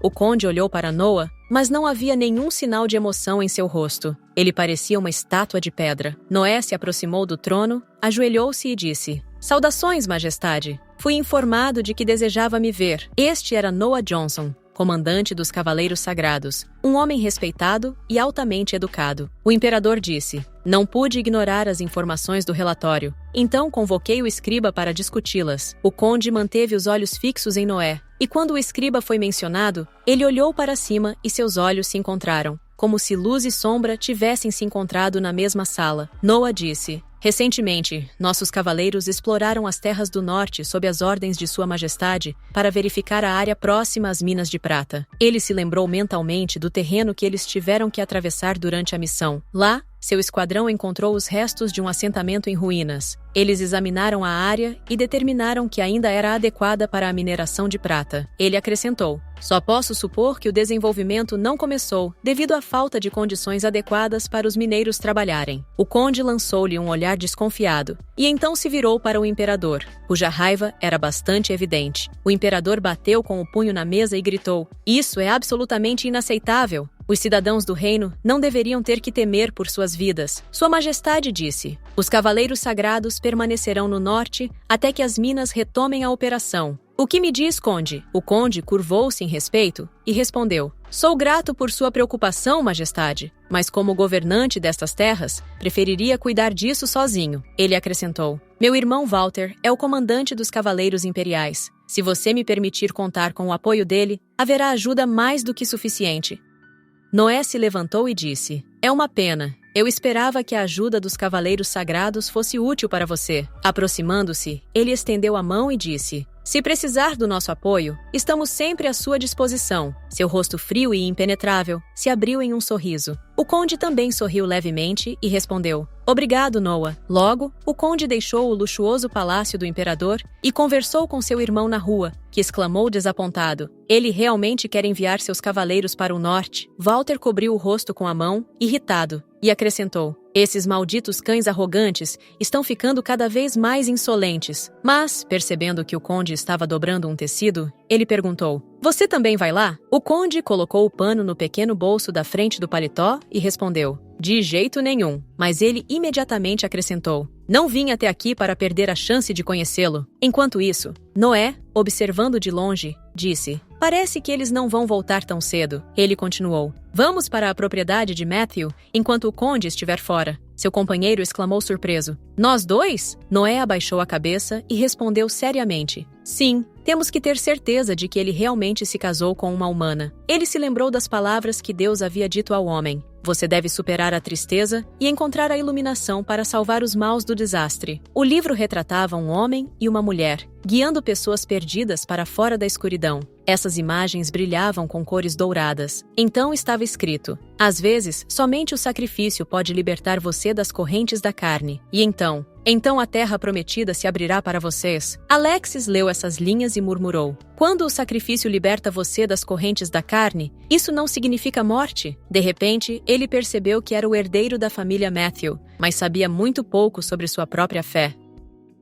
O conde olhou para Noah, mas não havia nenhum sinal de emoção em seu rosto. Ele parecia uma estátua de pedra. Noé se aproximou do trono, ajoelhou-se e disse: Saudações, majestade. Fui informado de que desejava me ver. Este era Noah Johnson, comandante dos Cavaleiros Sagrados, um homem respeitado e altamente educado. O imperador disse: Não pude ignorar as informações do relatório. Então convoquei o escriba para discuti-las. O conde manteve os olhos fixos em Noé, e quando o escriba foi mencionado, ele olhou para cima e seus olhos se encontraram, como se luz e sombra tivessem se encontrado na mesma sala. Noah disse: Recentemente, nossos cavaleiros exploraram as terras do norte sob as ordens de Sua Majestade para verificar a área próxima às minas de prata. Ele se lembrou mentalmente do terreno que eles tiveram que atravessar durante a missão. Lá, seu esquadrão encontrou os restos de um assentamento em ruínas. Eles examinaram a área e determinaram que ainda era adequada para a mineração de prata. Ele acrescentou: Só posso supor que o desenvolvimento não começou devido à falta de condições adequadas para os mineiros trabalharem. O conde lançou-lhe um olhar desconfiado e então se virou para o imperador, cuja raiva era bastante evidente. O imperador bateu com o punho na mesa e gritou: Isso é absolutamente inaceitável! Os cidadãos do reino não deveriam ter que temer por suas vidas. Sua Majestade disse: Os cavaleiros sagrados permanecerão no norte até que as minas retomem a operação. O que me diz, conde? O conde curvou-se em respeito e respondeu: Sou grato por sua preocupação, majestade, mas como governante destas terras, preferiria cuidar disso sozinho. Ele acrescentou: Meu irmão Walter é o comandante dos cavaleiros imperiais. Se você me permitir contar com o apoio dele, haverá ajuda mais do que suficiente. Noé se levantou e disse: É uma pena. Eu esperava que a ajuda dos cavaleiros sagrados fosse útil para você. Aproximando-se, ele estendeu a mão e disse: Se precisar do nosso apoio, estamos sempre à sua disposição. Seu rosto frio e impenetrável se abriu em um sorriso. O conde também sorriu levemente e respondeu: Obrigado, Noah. Logo, o conde deixou o luxuoso palácio do imperador e conversou com seu irmão na rua, que exclamou desapontado: Ele realmente quer enviar seus cavaleiros para o norte? Walter cobriu o rosto com a mão, irritado. e acrescentou: esses malditos cães arrogantes estão ficando cada vez mais insolentes. Mas, percebendo que o conde estava dobrando um tecido, ele perguntou: você também vai lá? O conde colocou o pano no pequeno bolso da frente do paletó e respondeu: de jeito nenhum. Mas ele imediatamente acrescentou: não vim até aqui para perder a chance de conhecê-lo. Enquanto isso, Noé, observando de longe, disse: parece que eles não vão voltar tão cedo. Ele continuou: vamos para a propriedade de Matthew enquanto o conde estiver fora. Seu companheiro exclamou surpreso: nós dois? Noé abaixou a cabeça e respondeu seriamente: sim, temos que ter certeza de que ele realmente se casou com uma humana. Ele se lembrou das palavras que Deus havia dito ao homem: você deve superar a tristeza e encontrar a iluminação para salvar os maus do desastre. O livro retratava um homem e uma mulher, guiando pessoas perdidas para fora da escuridão. Essas imagens brilhavam com cores douradas. Então estava escrito: às vezes, somente o sacrifício pode libertar você das correntes da carne. E então a terra prometida se abrirá para vocês. Alexis leu essas linhas e murmurou: quando o sacrifício liberta você das correntes da carne, isso não significa morte? De repente, ele percebeu que era o herdeiro da família Matthew, mas sabia muito pouco sobre sua própria fé.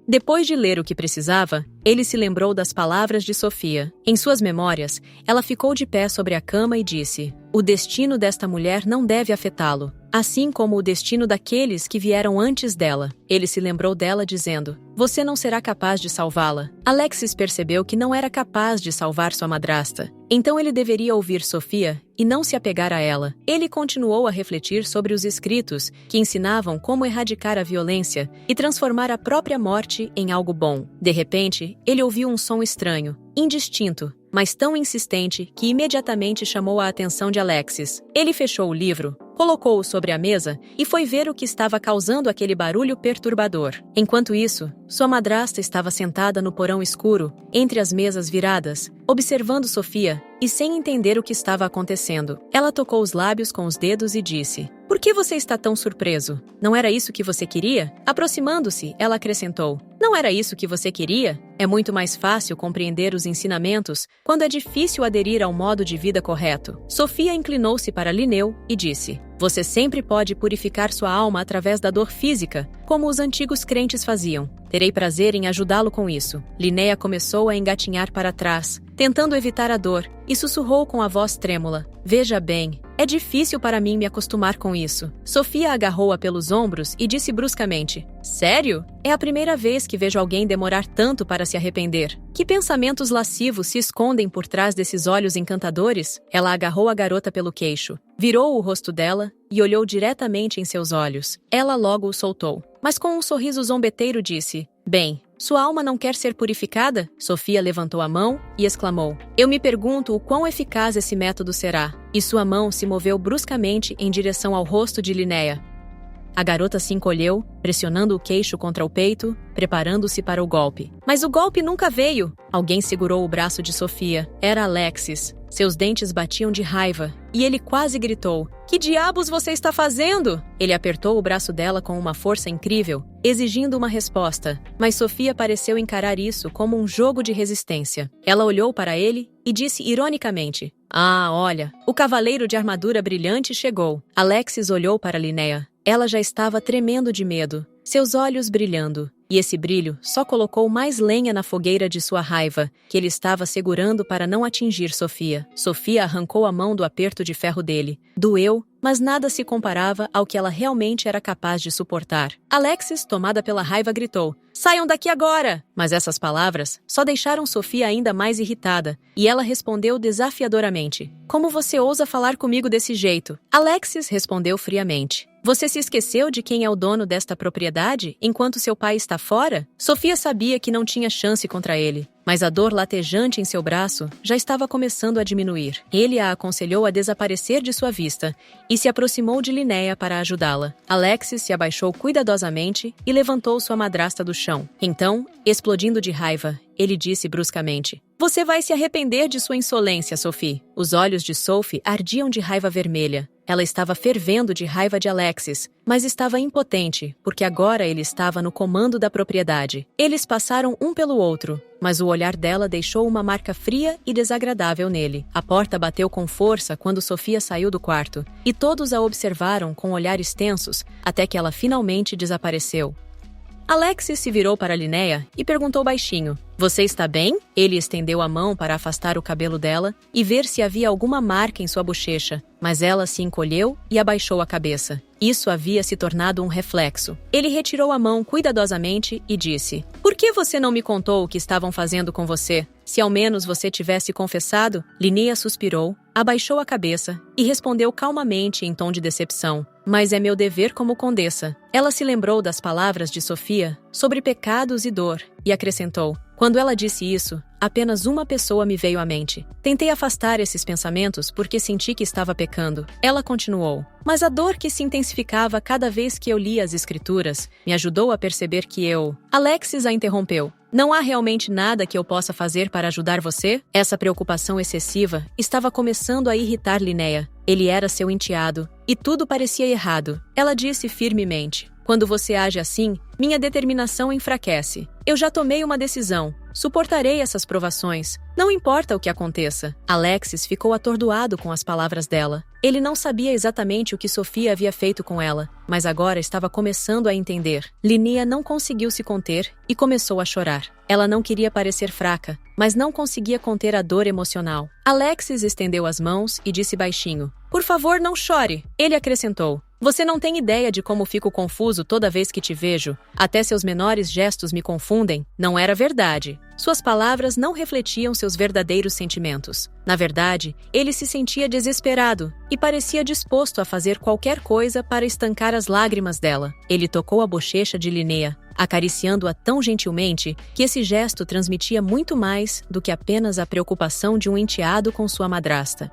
Depois de ler o que precisava, ele se lembrou das palavras de Sofia. Em suas memórias, ela ficou de pé sobre a cama e disse: o destino desta mulher não deve afetá-lo, assim como o destino daqueles que vieram antes dela. Ele se lembrou dela dizendo: você não será capaz de salvá-la. Alexis percebeu que não era capaz de salvar sua madrasta. Então ele deveria ouvir Sofia e não se apegar a ela. Ele continuou a refletir sobre os escritos que ensinavam como erradicar a violência e transformar a própria morte em algo bom. De repente, ele ouviu um som estranho, indistinto, mas tão insistente que imediatamente chamou a atenção de Alexis. Ele fechou o livro, colocou-o sobre a mesa e foi ver o que estava causando aquele barulho perturbador. Enquanto isso, sua madrasta estava sentada no porão escuro, entre as mesas viradas, observando Sofia e sem entender o que estava acontecendo. Ela tocou os lábios com os dedos e disse: por que você está tão surpreso? Não era isso que você queria? Aproximando-se, ela acrescentou: não era isso que você queria? É muito mais fácil compreender os ensinamentos quando é difícil aderir ao modo de vida correto. Sofia inclinou-se para Linneu e disse: você sempre pode purificar sua alma através da dor física, como os antigos crentes faziam. Terei prazer em ajudá-lo com isso. Linnea começou a engatinhar para trás, tentando evitar a dor, e sussurrou com a voz trêmula: veja bem, é difícil para mim me acostumar com isso. Sofia agarrou-a pelos ombros e disse bruscamente: sério? É a primeira vez que vejo alguém demorar tanto para se arrepender. Que pensamentos lascivos se escondem por trás desses olhos encantadores? Ela agarrou a garota pelo queixo, virou o rosto dela e olhou diretamente em seus olhos. Ela logo o soltou, mas com um sorriso zombeteiro disse: bem, sua alma não quer ser purificada? Sofia levantou a mão e exclamou: eu me pergunto o quão eficaz esse método será. E sua mão se moveu bruscamente em direção ao rosto de Linnea. A garota se encolheu, pressionando o queixo contra o peito, preparando-se para o golpe. Mas o golpe nunca veio! Alguém segurou o braço de Sofia. Era Alexis. Seus dentes batiam de raiva, e ele quase gritou: que diabos você está fazendo? Ele apertou o braço dela com uma força incrível, exigindo uma resposta, mas Sofia pareceu encarar isso como um jogo de resistência. Ela olhou para ele e disse ironicamente: ah, olha, o cavaleiro de armadura brilhante chegou. Alexis olhou para Linnea. Ela já estava tremendo de medo, seus olhos brilhando. E esse brilho só colocou mais lenha na fogueira de sua raiva, que ele estava segurando para não atingir Sofia. Sofia arrancou a mão do aperto de ferro dele. Doeu, mas nada se comparava ao que ela realmente era capaz de suportar. Alexis, tomada pela raiva, gritou: saiam daqui agora! Mas essas palavras só deixaram Sofia ainda mais irritada, e ela respondeu desafiadoramente: como você ousa falar comigo desse jeito? Alexis respondeu friamente: você se esqueceu de quem é o dono desta propriedade enquanto seu pai está fora? Sofia sabia que não tinha chance contra ele, mas a dor latejante em seu braço já estava começando a diminuir. Ele a aconselhou a desaparecer de sua vista e se aproximou de Linnea para ajudá-la. Alexis se abaixou cuidadosamente e levantou sua madrasta do chão. Então, explodindo de raiva, ele disse bruscamente: Você vai se arrepender de sua insolência, Sophie. Os olhos de Sophie ardiam de raiva vermelha. Ela estava fervendo de raiva de Alexis, mas estava impotente, porque agora ele estava no comando da propriedade. Eles passaram um pelo outro, mas o olhar dela deixou uma marca fria e desagradável nele. A porta bateu com força quando Sofia saiu do quarto, e todos a observaram com olhares tensos, até que ela finalmente desapareceu. Alexis se virou para Linnea e perguntou baixinho: "Você está bem?" Ele estendeu a mão para afastar o cabelo dela e ver se havia alguma marca em sua bochecha, mas ela se encolheu e abaixou a cabeça. Isso havia se tornado um reflexo. Ele retirou a mão cuidadosamente e disse: "Por que você não me contou o que estavam fazendo com você? Se ao menos você tivesse confessado." Linnea suspirou, abaixou a cabeça e respondeu calmamente em tom de decepção: "Mas é meu dever como condessa." Ela se lembrou das palavras de Sofia sobre pecados e dor e acrescentou: "Quando ela disse isso, apenas uma pessoa me veio à mente. Tentei afastar esses pensamentos porque senti que estava pecando." Ela continuou: "Mas a dor que se intensificava cada vez que eu lia as escrituras me ajudou a perceber que eu..." Alexis a interrompeu: "Não há realmente nada que eu possa fazer para ajudar você?" Essa preocupação excessiva estava começando a irritar Linnea. Ele era seu enteado, e tudo parecia errado. Ela disse firmemente: "Quando você age assim, minha determinação enfraquece. Eu já tomei uma decisão. Suportarei essas provações. Não importa o que aconteça." Alexis ficou atordoado com as palavras dela. Ele não sabia exatamente o que Sofia havia feito com ela, mas agora estava começando a entender. Linnea não conseguiu se conter e começou a chorar. Ela não queria parecer fraca, mas não conseguia conter a dor emocional. Alexis estendeu as mãos e disse baixinho: "Por favor, não chore." Ele acrescentou: "Você não tem ideia de como fico confuso toda vez que te vejo. Até seus menores gestos me confundem." Não era verdade. Suas palavras não refletiam seus verdadeiros sentimentos. Na verdade, ele se sentia desesperado e parecia disposto a fazer qualquer coisa para estancar as lágrimas dela. Ele tocou a bochecha de Linnea, acariciando-a tão gentilmente que esse gesto transmitia muito mais do que apenas a preocupação de um enteado com sua madrasta.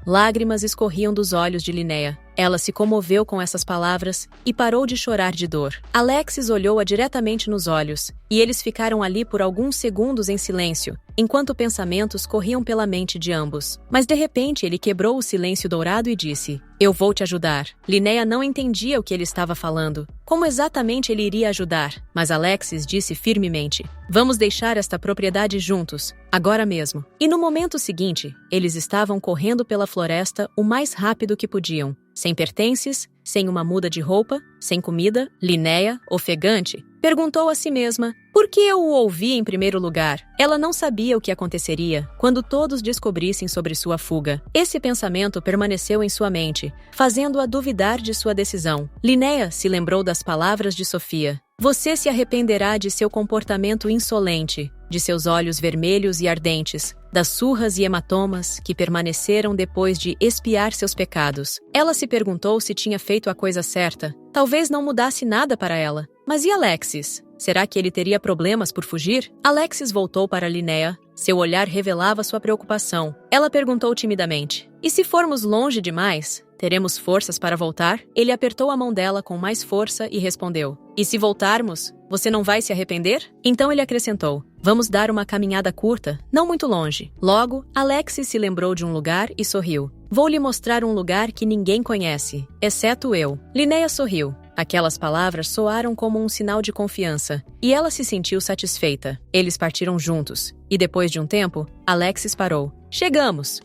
Lágrimas escorriam dos olhos de Linnea. Ela se comoveu com essas palavras e parou de chorar de dor. Alexis olhou-a diretamente nos olhos, e eles ficaram ali por alguns segundos em silêncio, enquanto pensamentos corriam pela mente de ambos. Mas de repente ele quebrou o silêncio dourado e disse: "Eu vou te ajudar." Linnea não entendia o que ele estava falando. Como exatamente ele iria ajudar? Mas Alexis disse firmemente: "Vamos deixar esta propriedade juntos, agora mesmo." E no momento seguinte, eles estavam correndo pela floresta o mais rápido que podiam. Sem pertences, sem uma muda de roupa, sem comida, Linnea, ofegante, perguntou a si mesma: por que eu o ouvi em primeiro lugar? Ela não sabia o que aconteceria quando todos descobrissem sobre sua fuga. Esse pensamento permaneceu em sua mente, fazendo-a duvidar de sua decisão. Linnea se lembrou das palavras de Sofia: "Você se arrependerá de seu comportamento insolente, de seus olhos vermelhos e ardentes, das surras e hematomas que permaneceram depois de expiar seus pecados." Ela se perguntou se tinha feito a coisa certa. Talvez não mudasse nada para ela. Mas e Alexis? Será que ele teria problemas por fugir? Alexis voltou para Linnea. Seu olhar revelava sua preocupação. Ela perguntou timidamente: "E se formos longe demais? Teremos forças para voltar?" Ele apertou a mão dela com mais força e respondeu: "E se voltarmos, você não vai se arrepender?" Então ele acrescentou: "Vamos dar uma caminhada curta, não muito longe." Logo, Alexis se lembrou de um lugar e sorriu. "Vou lhe mostrar um lugar que ninguém conhece, exceto eu." Linnea sorriu. Aquelas palavras soaram como um sinal de confiança, e ela se sentiu satisfeita. Eles partiram juntos, e depois de um tempo, Alexis parou. "Chegamos!"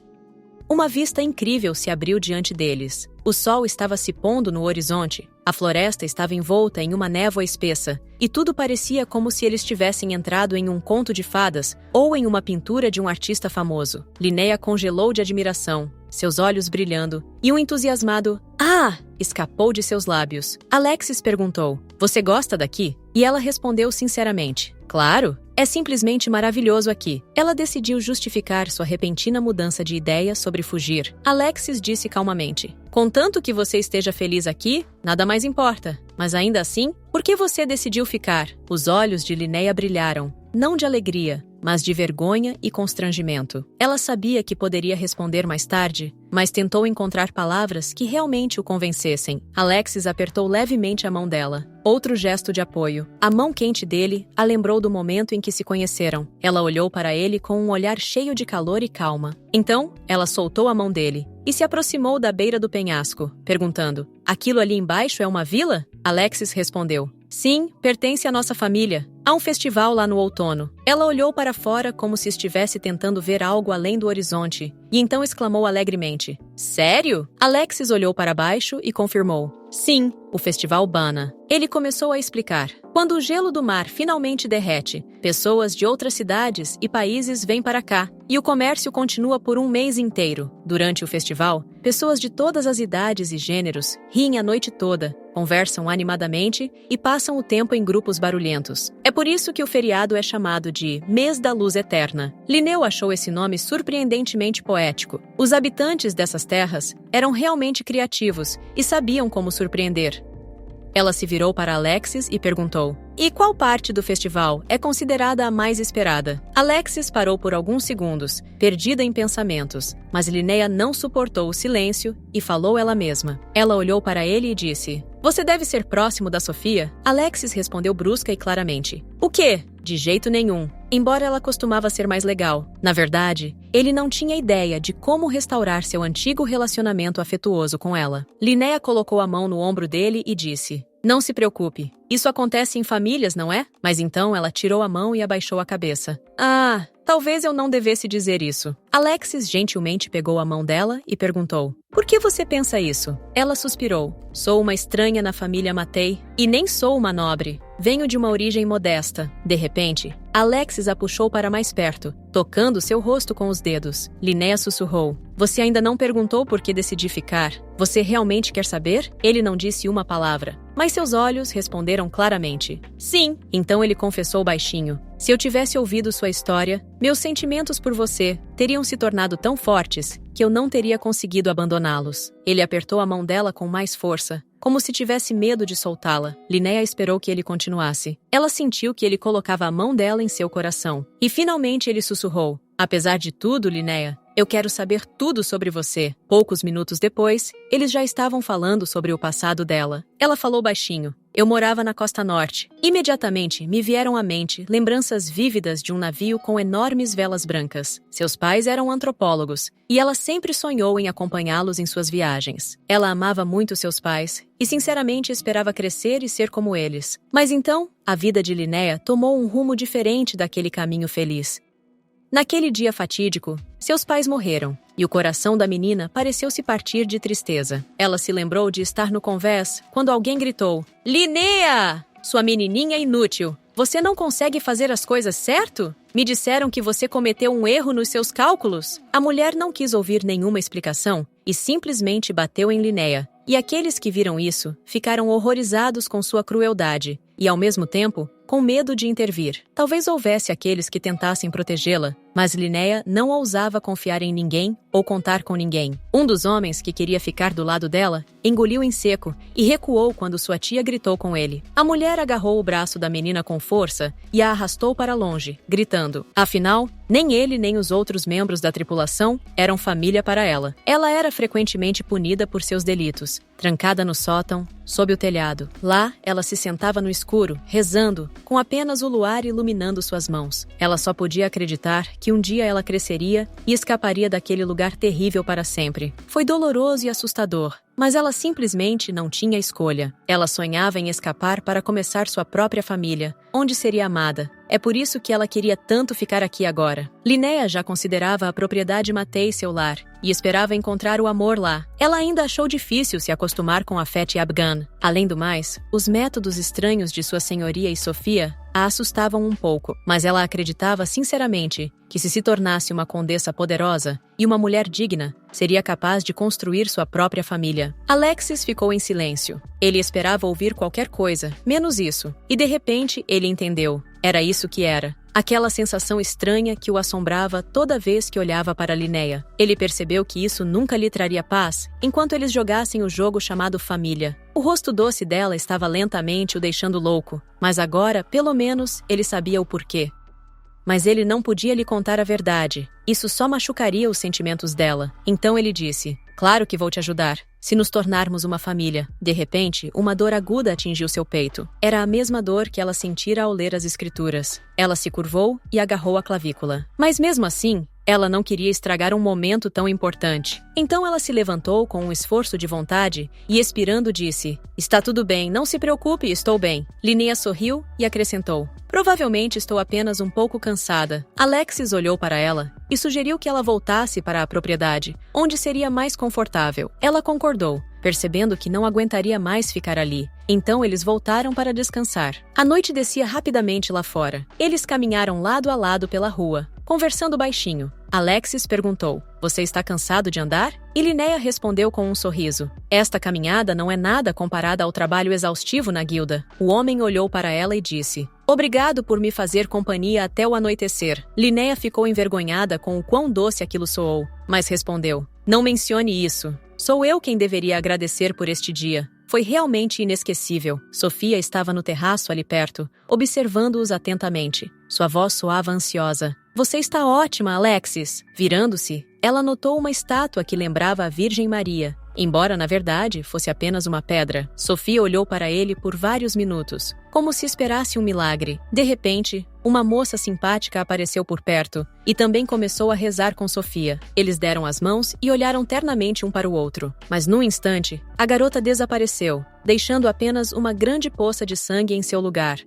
Uma vista incrível se abriu diante deles. O sol estava se pondo no horizonte, a floresta estava envolta em uma névoa espessa, e tudo parecia como se eles tivessem entrado em um conto de fadas ou em uma pintura de um artista famoso. Linnea congelou de admiração, seus olhos brilhando, e um entusiasmado "Ah!" escapou de seus lábios. Alexis perguntou: "Você gosta daqui?" E ela respondeu sinceramente: "Claro! É simplesmente maravilhoso aqui." Ela decidiu justificar sua repentina mudança de ideia sobre fugir. Alexis disse calmamente: "Contanto que você esteja feliz aqui, nada mais importa. Mas ainda assim, por que você decidiu ficar?" Os olhos de Linnea brilharam, não de alegria, mas de vergonha e constrangimento. Ela sabia que poderia responder mais tarde, mas tentou encontrar palavras que realmente o convencessem. Alexis apertou levemente a mão dela. Outro gesto de apoio. A mão quente dele a lembrou do momento em que se conheceram. Ela olhou para ele com um olhar cheio de calor e calma. Então, ela soltou a mão dele e se aproximou da beira do penhasco, perguntando: "Aquilo ali embaixo é uma vila?" Alexis respondeu: "Sim, pertence à nossa família. Há um festival lá no outono." Ela olhou para fora como se estivesse tentando ver algo além do horizonte, e então exclamou alegremente: "Sério?" Alexis olhou para baixo e confirmou: "Sim, o Festival Bana." Ele começou a explicar. Quando o gelo do mar finalmente derrete, pessoas de outras cidades e países vêm para cá, e o comércio continua por um mês inteiro. Durante o festival, pessoas de todas as idades e gêneros riem a noite toda, conversam animadamente e passam o tempo em grupos barulhentos. É por isso que o feriado é chamado de Mês da Luz Eterna. Linneu achou esse nome surpreendentemente poético. Os habitantes dessas terras eram realmente criativos e sabiam como surpreender. Ela se virou para Alexis e perguntou: "E qual parte do festival é considerada a mais esperada?" Alexis parou por alguns segundos, perdida em pensamentos, mas Linnea não suportou o silêncio e falou ela mesma. Ela olhou para ele e disse: "Você deve ser próximo da Sofia?" Alexis respondeu brusca e claramente: "O quê?" "De jeito nenhum." Embora ela costumava ser mais legal. Na verdade, ele não tinha ideia de como restaurar seu antigo relacionamento afetuoso com ela. Linnea colocou a mão no ombro dele e disse: "Não se preocupe. Isso acontece em famílias, não é?" Mas então ela tirou a mão e abaixou a cabeça. "Ah, talvez eu não devesse dizer isso." Alexis gentilmente pegou a mão dela e perguntou: "Por que você pensa isso?" Ela suspirou. "Sou uma estranha na família Matei e nem sou uma nobre. Venho de uma origem modesta." De repente, Alexis a puxou para mais perto, tocando seu rosto com os dedos. Linnea sussurrou: "Você ainda não perguntou por que decidi ficar? Você realmente quer saber?" Ele não disse uma palavra, mas seus olhos responderam claramente: "Sim." Então ele confessou baixinho: "Se eu tivesse ouvido sua história, meus sentimentos por você teriam se tornado tão fortes que eu não teria conseguido abandoná-los." Ele apertou a mão dela com mais força, como se tivesse medo de soltá-la. Linnea esperou que ele continuasse. Ela sentiu que ele colocava a mão dela em seu coração. E finalmente ele sussurrou: "Apesar de tudo, Linnea, eu quero saber tudo sobre você." Poucos minutos depois, eles já estavam falando sobre o passado dela. Ela falou baixinho: "Eu morava na costa norte. Imediatamente me vieram à mente lembranças vívidas de um navio com enormes velas brancas. Seus pais eram antropólogos, e ela sempre sonhou em acompanhá-los em suas viagens. Ela amava muito seus pais e sinceramente esperava crescer e ser como eles. Mas então, a vida de Linnea tomou um rumo diferente daquele caminho feliz. Naquele dia fatídico, seus pais morreram, e o coração da menina pareceu se partir de tristeza. Ela se lembrou de estar no convés quando alguém gritou: "Linnea! Sua menininha inútil! Você não consegue fazer as coisas certo? Me disseram que você cometeu um erro nos seus cálculos." A mulher não quis ouvir nenhuma explicação e simplesmente bateu em Linnea. E aqueles que viram isso ficaram horrorizados com sua crueldade e, ao mesmo tempo, com medo de intervir. Talvez houvesse aqueles que tentassem protegê-la, mas Linnea não ousava confiar em ninguém ou contar com ninguém. Um dos homens que queria ficar do lado dela engoliu em seco e recuou quando sua tia gritou com ele. A mulher agarrou o braço da menina com força e a arrastou para longe, gritando. Afinal, nem ele nem os outros membros da tripulação eram família para ela. Ela era frequentemente punida por seus delitos, trancada no sótão, sob o telhado. Lá, ela se sentava no escuro, rezando, com apenas o luar iluminando suas mãos. Ela só podia acreditar que um dia ela cresceria e escaparia daquele lugar terrível para sempre. Foi doloroso e assustador, mas ela simplesmente não tinha escolha. Ela sonhava em escapar para começar sua própria família, onde seria amada. É por isso que ela queria tanto ficar aqui agora. Linnea já considerava a propriedade Matei seu lar e esperava encontrar o amor lá. Ela ainda achou difícil se acostumar com a Fete Abgan. Além do mais, os métodos estranhos de sua senhoria e Sofia a assustavam um pouco, mas ela acreditava sinceramente que se tornasse uma condessa poderosa e uma mulher digna, seria capaz de construir sua própria família. Alexis ficou em silêncio. Ele esperava ouvir qualquer coisa, menos isso. E de repente, ele entendeu. Era isso que era. Aquela sensação estranha que o assombrava toda vez que olhava para Linnea. Ele percebeu que isso nunca lhe traria paz enquanto eles jogassem o jogo chamado família. O rosto doce dela estava lentamente o deixando louco, mas agora, pelo menos, ele sabia o porquê. mas ele não podia lhe contar a verdade. Isso só machucaria os sentimentos dela. Então ele disse: claro que vou te ajudar, se nos tornarmos uma família. De repente, uma dor aguda atingiu seu peito. Era a mesma dor que ela sentira ao ler as escrituras. Ela se curvou e agarrou a clavícula. Mas mesmo assim, ela não queria estragar um momento tão importante. Então ela se levantou com um esforço de vontade e, expirando, disse: está tudo bem, não se preocupe, estou bem. Linnea sorriu e acrescentou: provavelmente estou apenas um pouco cansada. Alexis olhou para ela e sugeriu que ela voltasse para a propriedade, onde seria mais confortável. Ela concordou, percebendo que não aguentaria mais ficar ali. Então eles voltaram para descansar. A noite descia rapidamente lá fora. Eles caminharam lado a lado pela rua, conversando baixinho. Alexis perguntou: você está cansado de andar? E Linnea respondeu com um sorriso: esta caminhada não é nada comparada ao trabalho exaustivo na guilda. O homem olhou para ela e disse: obrigado por me fazer companhia até o anoitecer. Linnea ficou envergonhada com o quão doce aquilo soou, mas respondeu: não mencione isso. Sou eu quem deveria agradecer por este dia. Foi realmente inesquecível. Sofia estava no terraço ali perto, observando-os atentamente. Sua voz soava ansiosa. Você está ótima, Alexis. Virando-se, ela notou uma estátua que lembrava a Virgem Maria, embora na verdade fosse apenas uma pedra. Sofia olhou para ele por vários minutos, como se esperasse um milagre. De repente, uma moça simpática apareceu por perto e também começou a rezar com Sofia. Eles deram as mãos e olharam ternamente um para o outro. Mas num instante, a garota desapareceu, deixando apenas uma grande poça de sangue em seu lugar.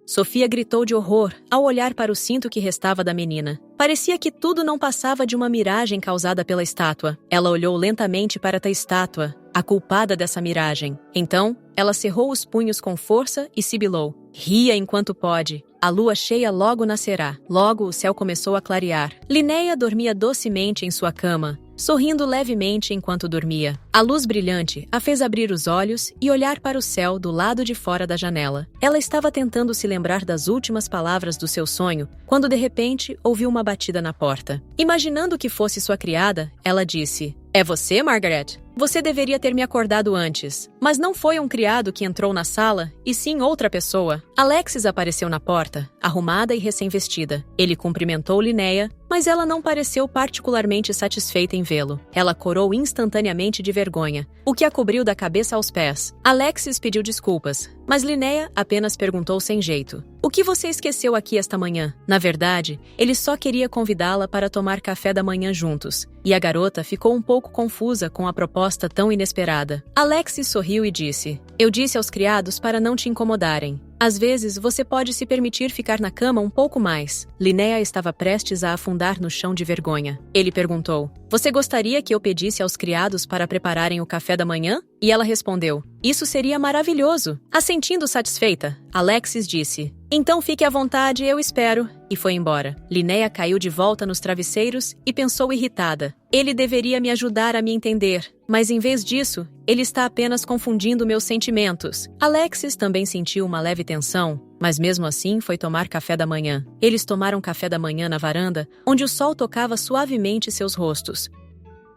Sofia gritou de horror ao olhar para o cinto que restava da menina. Parecia que tudo não passava de uma miragem causada pela estátua. Ela olhou lentamente para a estátua, a culpada dessa miragem. Então, ela cerrou os punhos com força e sibilou: ria enquanto pode. A lua cheia logo nascerá. Logo o céu começou a clarear. Linnea dormia docemente em sua cama, sorrindo levemente enquanto dormia. A luz brilhante a fez abrir os olhos e olhar para o céu do lado de fora da janela. Ela estava tentando se lembrar das últimas palavras do seu sonho, quando de repente ouviu uma batida na porta. Imaginando que fosse sua criada, ela disse: é você, Margaret? Você deveria ter me acordado antes. Mas não foi um criado que entrou na sala, e sim outra pessoa. Alexis apareceu na porta, arrumada e recém-vestida. Ele cumprimentou Linnea, mas ela não pareceu particularmente satisfeita em vê-lo. Ela corou instantaneamente de vergonha, o que a cobriu da cabeça aos pés. Alexis pediu desculpas, mas Linnea apenas perguntou sem jeito: o que você esqueceu aqui esta manhã? Na verdade, ele só queria convidá-la para tomar café da manhã juntos, e a garota ficou um pouco confusa com a proposta tão inesperada. Alexis sorriu e disse: eu disse aos criados para não te incomodarem. Às vezes, você pode se permitir ficar na cama um pouco mais. Linnea estava prestes a afundar no chão de vergonha. Ele perguntou: você gostaria que eu pedisse aos criados para prepararem o café da manhã? E ela respondeu: isso seria maravilhoso. Assentindo satisfeita, Alexis disse: então fique à vontade, eu espero. E foi embora. Linnea caiu de volta nos travesseiros e pensou irritada: ele deveria me ajudar a me entender, mas em vez disso, ele está apenas confundindo meus sentimentos. Alexis também sentiu uma leve tensão, mas mesmo assim foi tomar café da manhã. Eles tomaram café da manhã na varanda, onde o sol tocava suavemente seus rostos.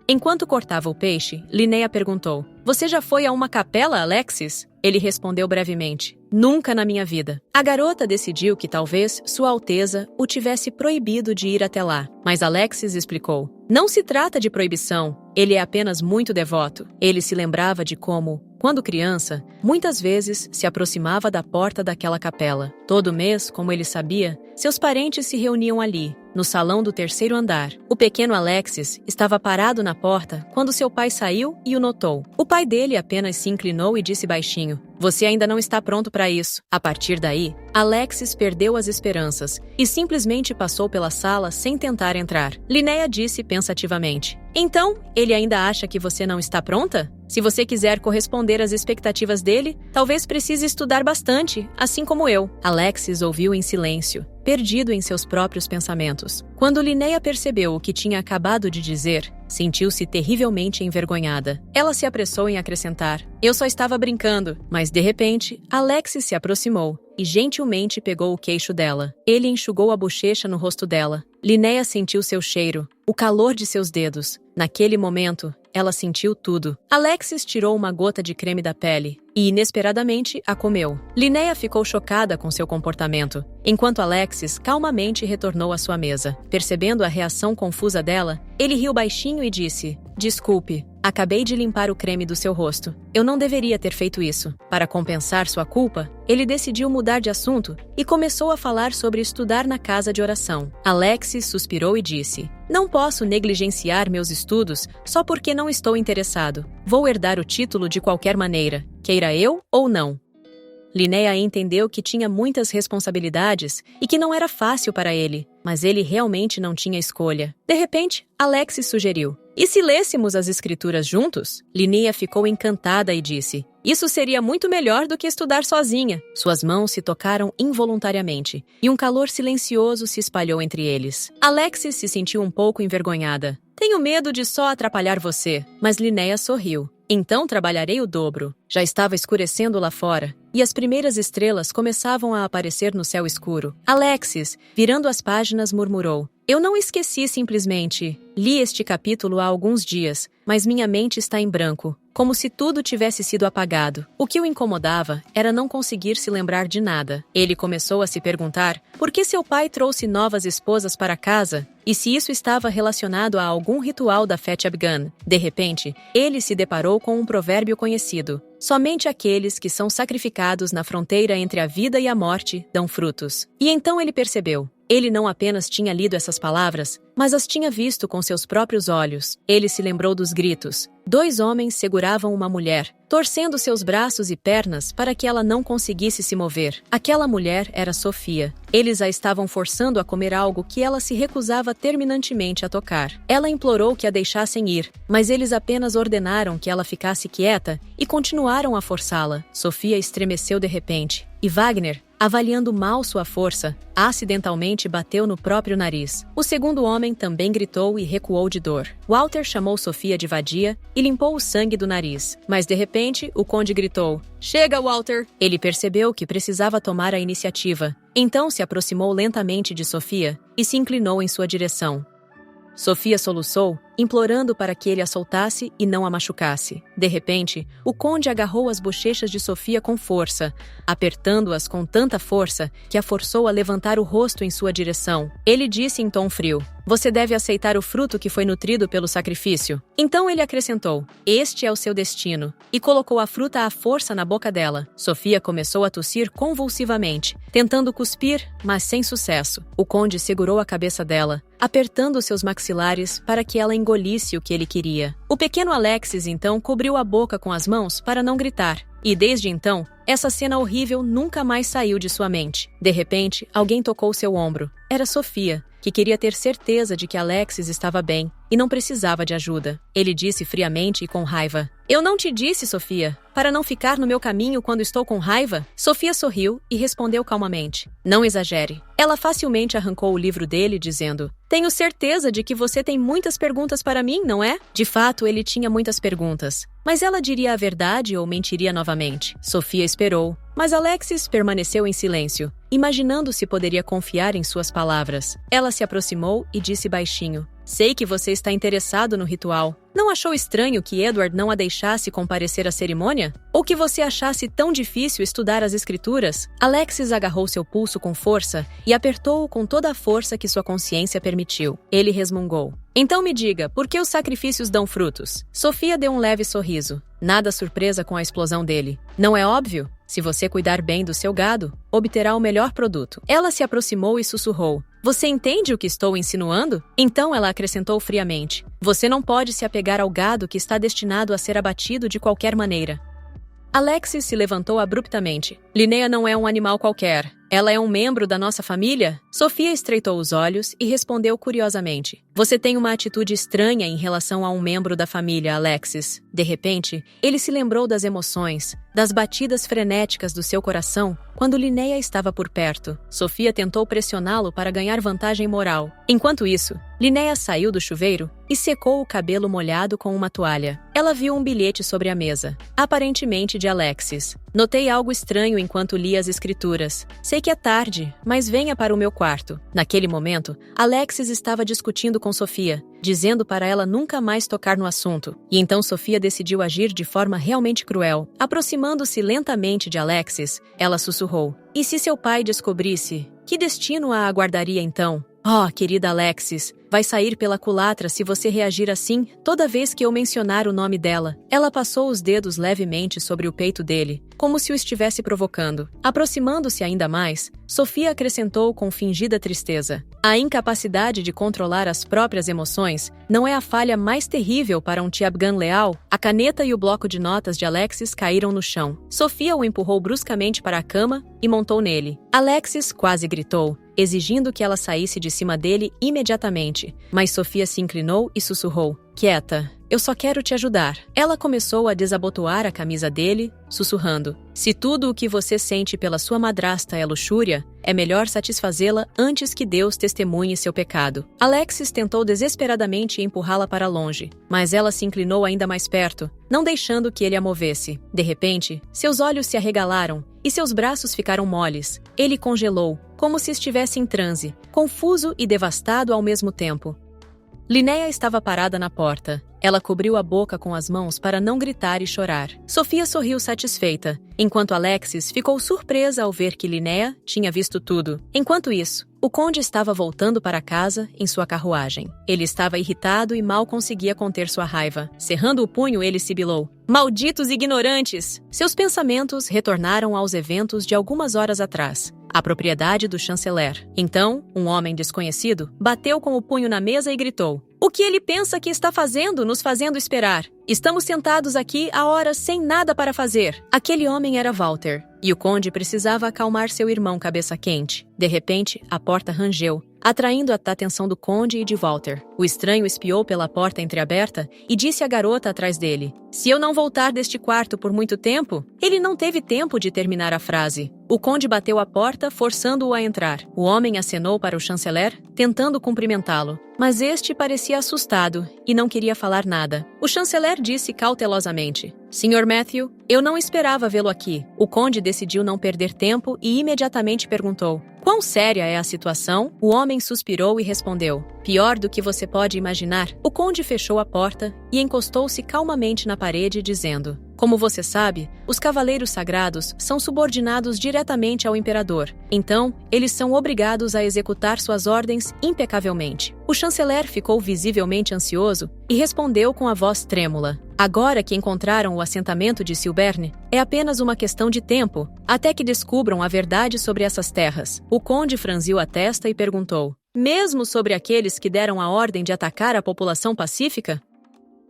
Enquanto cortava o peixe, Linnea perguntou: você já foi a uma capela, Alexis? Ele respondeu brevemente: nunca na minha vida. A garota decidiu que talvez Sua Alteza o tivesse proibido de ir até lá, mas Alexis explicou: não se trata de proibição, ele é apenas muito devoto. Ele se lembrava de como, quando criança, muitas vezes se aproximava da porta daquela capela. Todo mês, como ele sabia, seus parentes se reuniam ali, no salão do terceiro andar. O pequeno Alexis estava parado na porta quando seu pai saiu e o notou. O pai dele apenas se inclinou e disse baixinho: você ainda não está pronto para isso. A partir daí, Alexis perdeu as esperanças e simplesmente passou pela sala sem tentar entrar. Linnea disse pensativamente: então, ele ainda acha que você não está pronta? Se você quiser corresponder às expectativas dele, talvez precise estudar bastante, assim como eu. Alexis ouviu em silêncio, perdido em seus próprios pensamentos. Quando Linnea percebeu o que tinha acabado de dizer, sentiu-se terrivelmente envergonhada. Ela se apressou em acrescentar: eu só estava brincando. Mas de repente, Alexis se aproximou e gentilmente pegou o queixo dela. Ele enxugou a bochecha no rosto dela. Linnea sentiu seu cheiro, o calor de seus dedos, Naquele momento, ela sentiu tudo. Alexis tirou uma gota de creme da pele e, inesperadamente, a comeu. Linnea ficou chocada com seu comportamento, enquanto Alexis calmamente retornou à sua mesa. Percebendo a reação confusa dela, ele riu baixinho e disse: "Desculpe, acabei de limpar o creme do seu rosto. Eu não deveria ter feito isso." Para compensar sua culpa, ele decidiu mudar de assunto e começou a falar sobre estudar na casa de oração. Alexis suspirou e disse: "Não posso negligenciar meus estudos só porque não estou interessado. Vou herdar o título de qualquer maneira, queira eu ou não." Linnea entendeu que tinha muitas responsabilidades e que não era fácil para ele, mas ele realmente não tinha escolha. De repente, Alexis sugeriu: "E se lêssemos as escrituras juntos?" Linnea ficou encantada e disse: "Isso seria muito melhor do que estudar sozinha." Suas mãos se tocaram involuntariamente, e um calor silencioso se espalhou entre eles. Alexis se sentiu um pouco envergonhada. "Tenho medo de só atrapalhar você." Mas Linnea sorriu. "Então trabalharei o dobro." Já estava escurecendo lá fora, e as primeiras estrelas começavam a aparecer no céu escuro. Alexis, virando as páginas, murmurou: "Eu não esqueci simplesmente. Li este capítulo há alguns dias, mas minha mente está em branco, como se tudo tivesse sido apagado." O que o incomodava era não conseguir se lembrar de nada. Ele começou a se perguntar por que seu pai trouxe novas esposas para casa e se isso estava relacionado a algum ritual da Fete Abgan. De repente, ele se deparou com um provérbio conhecido: "Somente aqueles que são sacrificados na fronteira entre a vida e a morte dão frutos." E então ele percebeu. Ele não apenas tinha lido essas palavras, mas as tinha visto com seus próprios olhos. Ele se lembrou dos gritos. 2 homens seguravam uma mulher, torcendo seus braços e pernas para que ela não conseguisse se mover. Aquela mulher era Sofia. Eles a estavam forçando a comer algo que ela se recusava terminantemente a tocar. Ela implorou que a deixassem ir, mas eles apenas ordenaram que ela ficasse quieta e continuaram a forçá-la. Sofia estremeceu de repente, e Wagner, avaliando mal sua força, acidentalmente bateu no próprio nariz. O segundo homem também gritou e recuou de dor. Walter chamou Sofia de vadia e limpou o sangue do nariz. Mas de repente, o conde gritou: "Chega, Walter!" Ele percebeu que precisava tomar a iniciativa. Então se aproximou lentamente de Sofia e se inclinou em sua direção. Sofia soluçou, implorando para que ele a soltasse e não a machucasse. De repente, o conde agarrou as bochechas de Sofia com força, apertando-as com tanta força que a forçou a levantar o rosto em sua direção. Ele disse em tom frio: "Você deve aceitar o fruto que foi nutrido pelo sacrifício." Então ele acrescentou: "Este é o seu destino," e colocou a fruta à força na boca dela. Sofia começou a tossir convulsivamente, tentando cuspir, mas sem sucesso. O conde segurou a cabeça dela, apertando seus maxilares para que ela engolisse o que ele queria. O pequeno Alexis então cobriu a boca com as mãos para não gritar. E desde então, essa cena horrível nunca mais saiu de sua mente. De repente, alguém tocou seu ombro. Era Sofia, que queria ter certeza de que Alexis estava bem e não precisava de ajuda. Ele disse friamente e com raiva: "Eu não te disse, Sofia, para não ficar no meu caminho quando estou com raiva?" Sofia sorriu e respondeu calmamente: "Não exagere." Ela facilmente arrancou o livro dele, dizendo: "Tenho certeza de que você tem muitas perguntas para mim, não é?" De fato, ele tinha muitas perguntas. Mas ela diria a verdade ou mentiria novamente? Sofia esperou, mas Alexis permaneceu em silêncio, imaginando se poderia confiar em suas palavras. Ela se aproximou e disse baixinho: "Sei que você está interessado no ritual. Não achou estranho que Edward não a deixasse comparecer à cerimônia? Ou que você achasse tão difícil estudar as escrituras?" Alexis agarrou seu pulso com força e apertou-o com toda a força que sua consciência permitiu. Ele resmungou: "Então me diga, por que os sacrifícios dão frutos?" Sofia deu um leve sorriso, nada surpresa com a explosão dele. "Não é óbvio? Se você cuidar bem do seu gado, obterá o melhor produto." Ela se aproximou e sussurrou: "Você entende o que estou insinuando?" Então ela acrescentou friamente: "Você não pode se apegar ao gado que está destinado a ser abatido de qualquer maneira." Alexis se levantou abruptamente. "Linnea não é um animal qualquer. Ela é um membro da nossa família?" Sofia estreitou os olhos e respondeu curiosamente: "Você tem uma atitude estranha em relação a um membro da família, Alexis." De repente, ele se lembrou das emoções, das batidas frenéticas do seu coração quando Linnea estava por perto. Sofia tentou pressioná-lo para ganhar vantagem moral. Enquanto isso, Linnea saiu do chuveiro e secou o cabelo molhado com uma toalha. Ela viu um bilhete sobre a mesa, aparentemente de Alexis. "Notei algo estranho enquanto li as escrituras. Sei que é tarde, mas venha para o meu quarto." Naquele momento, Alexis estava discutindo com Sofia, dizendo para ela nunca mais tocar no assunto. E então Sofia decidiu agir de forma realmente cruel. Aproximando-se lentamente de Alexis, ela sussurrou: "E se seu pai descobrisse? Que destino a aguardaria então? Oh, querida Alexis, vai sair pela culatra se você reagir assim toda vez que eu mencionar o nome dela." Ela passou os dedos levemente sobre o peito dele, como se o estivesse provocando. Aproximando-se ainda mais, Sofia acrescentou com fingida tristeza: "A incapacidade de controlar as próprias emoções não é a falha mais terrível para um Tiabgan leal?" A caneta e o bloco de notas de Alexis caíram no chão. Sofia o empurrou bruscamente para a cama e montou nele. Alexis quase gritou, exigindo que ela saísse de cima dele imediatamente, mas Sofia se inclinou e sussurrou: "Quieta, eu só quero te ajudar." Ela começou a desabotoar a camisa dele, sussurrando: "Se tudo o que você sente pela sua madrasta é luxúria, é melhor satisfazê-la antes que Deus testemunhe seu pecado." Alexis tentou desesperadamente empurrá-la para longe, mas ela se inclinou ainda mais perto, não deixando que ele a movesse. De repente, seus olhos se arregalaram e seus braços ficaram moles. Ele congelou, como se estivesse em transe, confuso e devastado ao mesmo tempo. Linnea estava parada na porta. Ela cobriu a boca com as mãos para não gritar e chorar. Sofia sorriu satisfeita, enquanto Alexis ficou surpresa ao ver que Linnea tinha visto tudo. Enquanto isso, o conde estava voltando para casa em sua carruagem. Ele estava irritado e mal conseguia conter sua raiva. Cerrando o punho, ele sibilou: "Malditos ignorantes!" Seus pensamentos retornaram aos eventos de algumas horas atrás. A propriedade do chanceler. Então, um homem desconhecido bateu com o punho na mesa e gritou: "O que ele pensa que está fazendo, nos fazendo esperar? Estamos sentados aqui há horas sem nada para fazer." Aquele homem era Walter, e o conde precisava acalmar seu irmão cabeça quente. De repente, a porta rangeu, atraindo a atenção do conde e de Walter. O estranho espiou pela porta entreaberta e disse à garota atrás dele: "Se eu não voltar deste quarto por muito tempo..." Ele não teve tempo de terminar a frase. O conde bateu à porta, forçando-o a entrar. O homem acenou para o chanceler, tentando cumprimentá-lo, mas este parecia assustado e não queria falar nada. O chanceler disse cautelosamente: "Sr. Matthew, eu não esperava vê-lo aqui." O conde decidiu não perder tempo e imediatamente perguntou: "Quão séria é a situação?" O homem suspirou e respondeu: "Pior do que você pode imaginar." O conde fechou a porta e encostou-se calmamente na parede, dizendo: "Como você sabe, os cavaleiros sagrados são subordinados diretamente ao imperador. Então, eles são obrigados a executar suas ordens impecavelmente." O chanceler ficou visivelmente ansioso e respondeu com a voz trêmula: "Agora que encontraram o assentamento de Silberne, é apenas uma questão de tempo, até que descubram a verdade sobre essas terras." O conde franziu a testa e perguntou: "Mesmo sobre aqueles que deram a ordem de atacar a população pacífica?"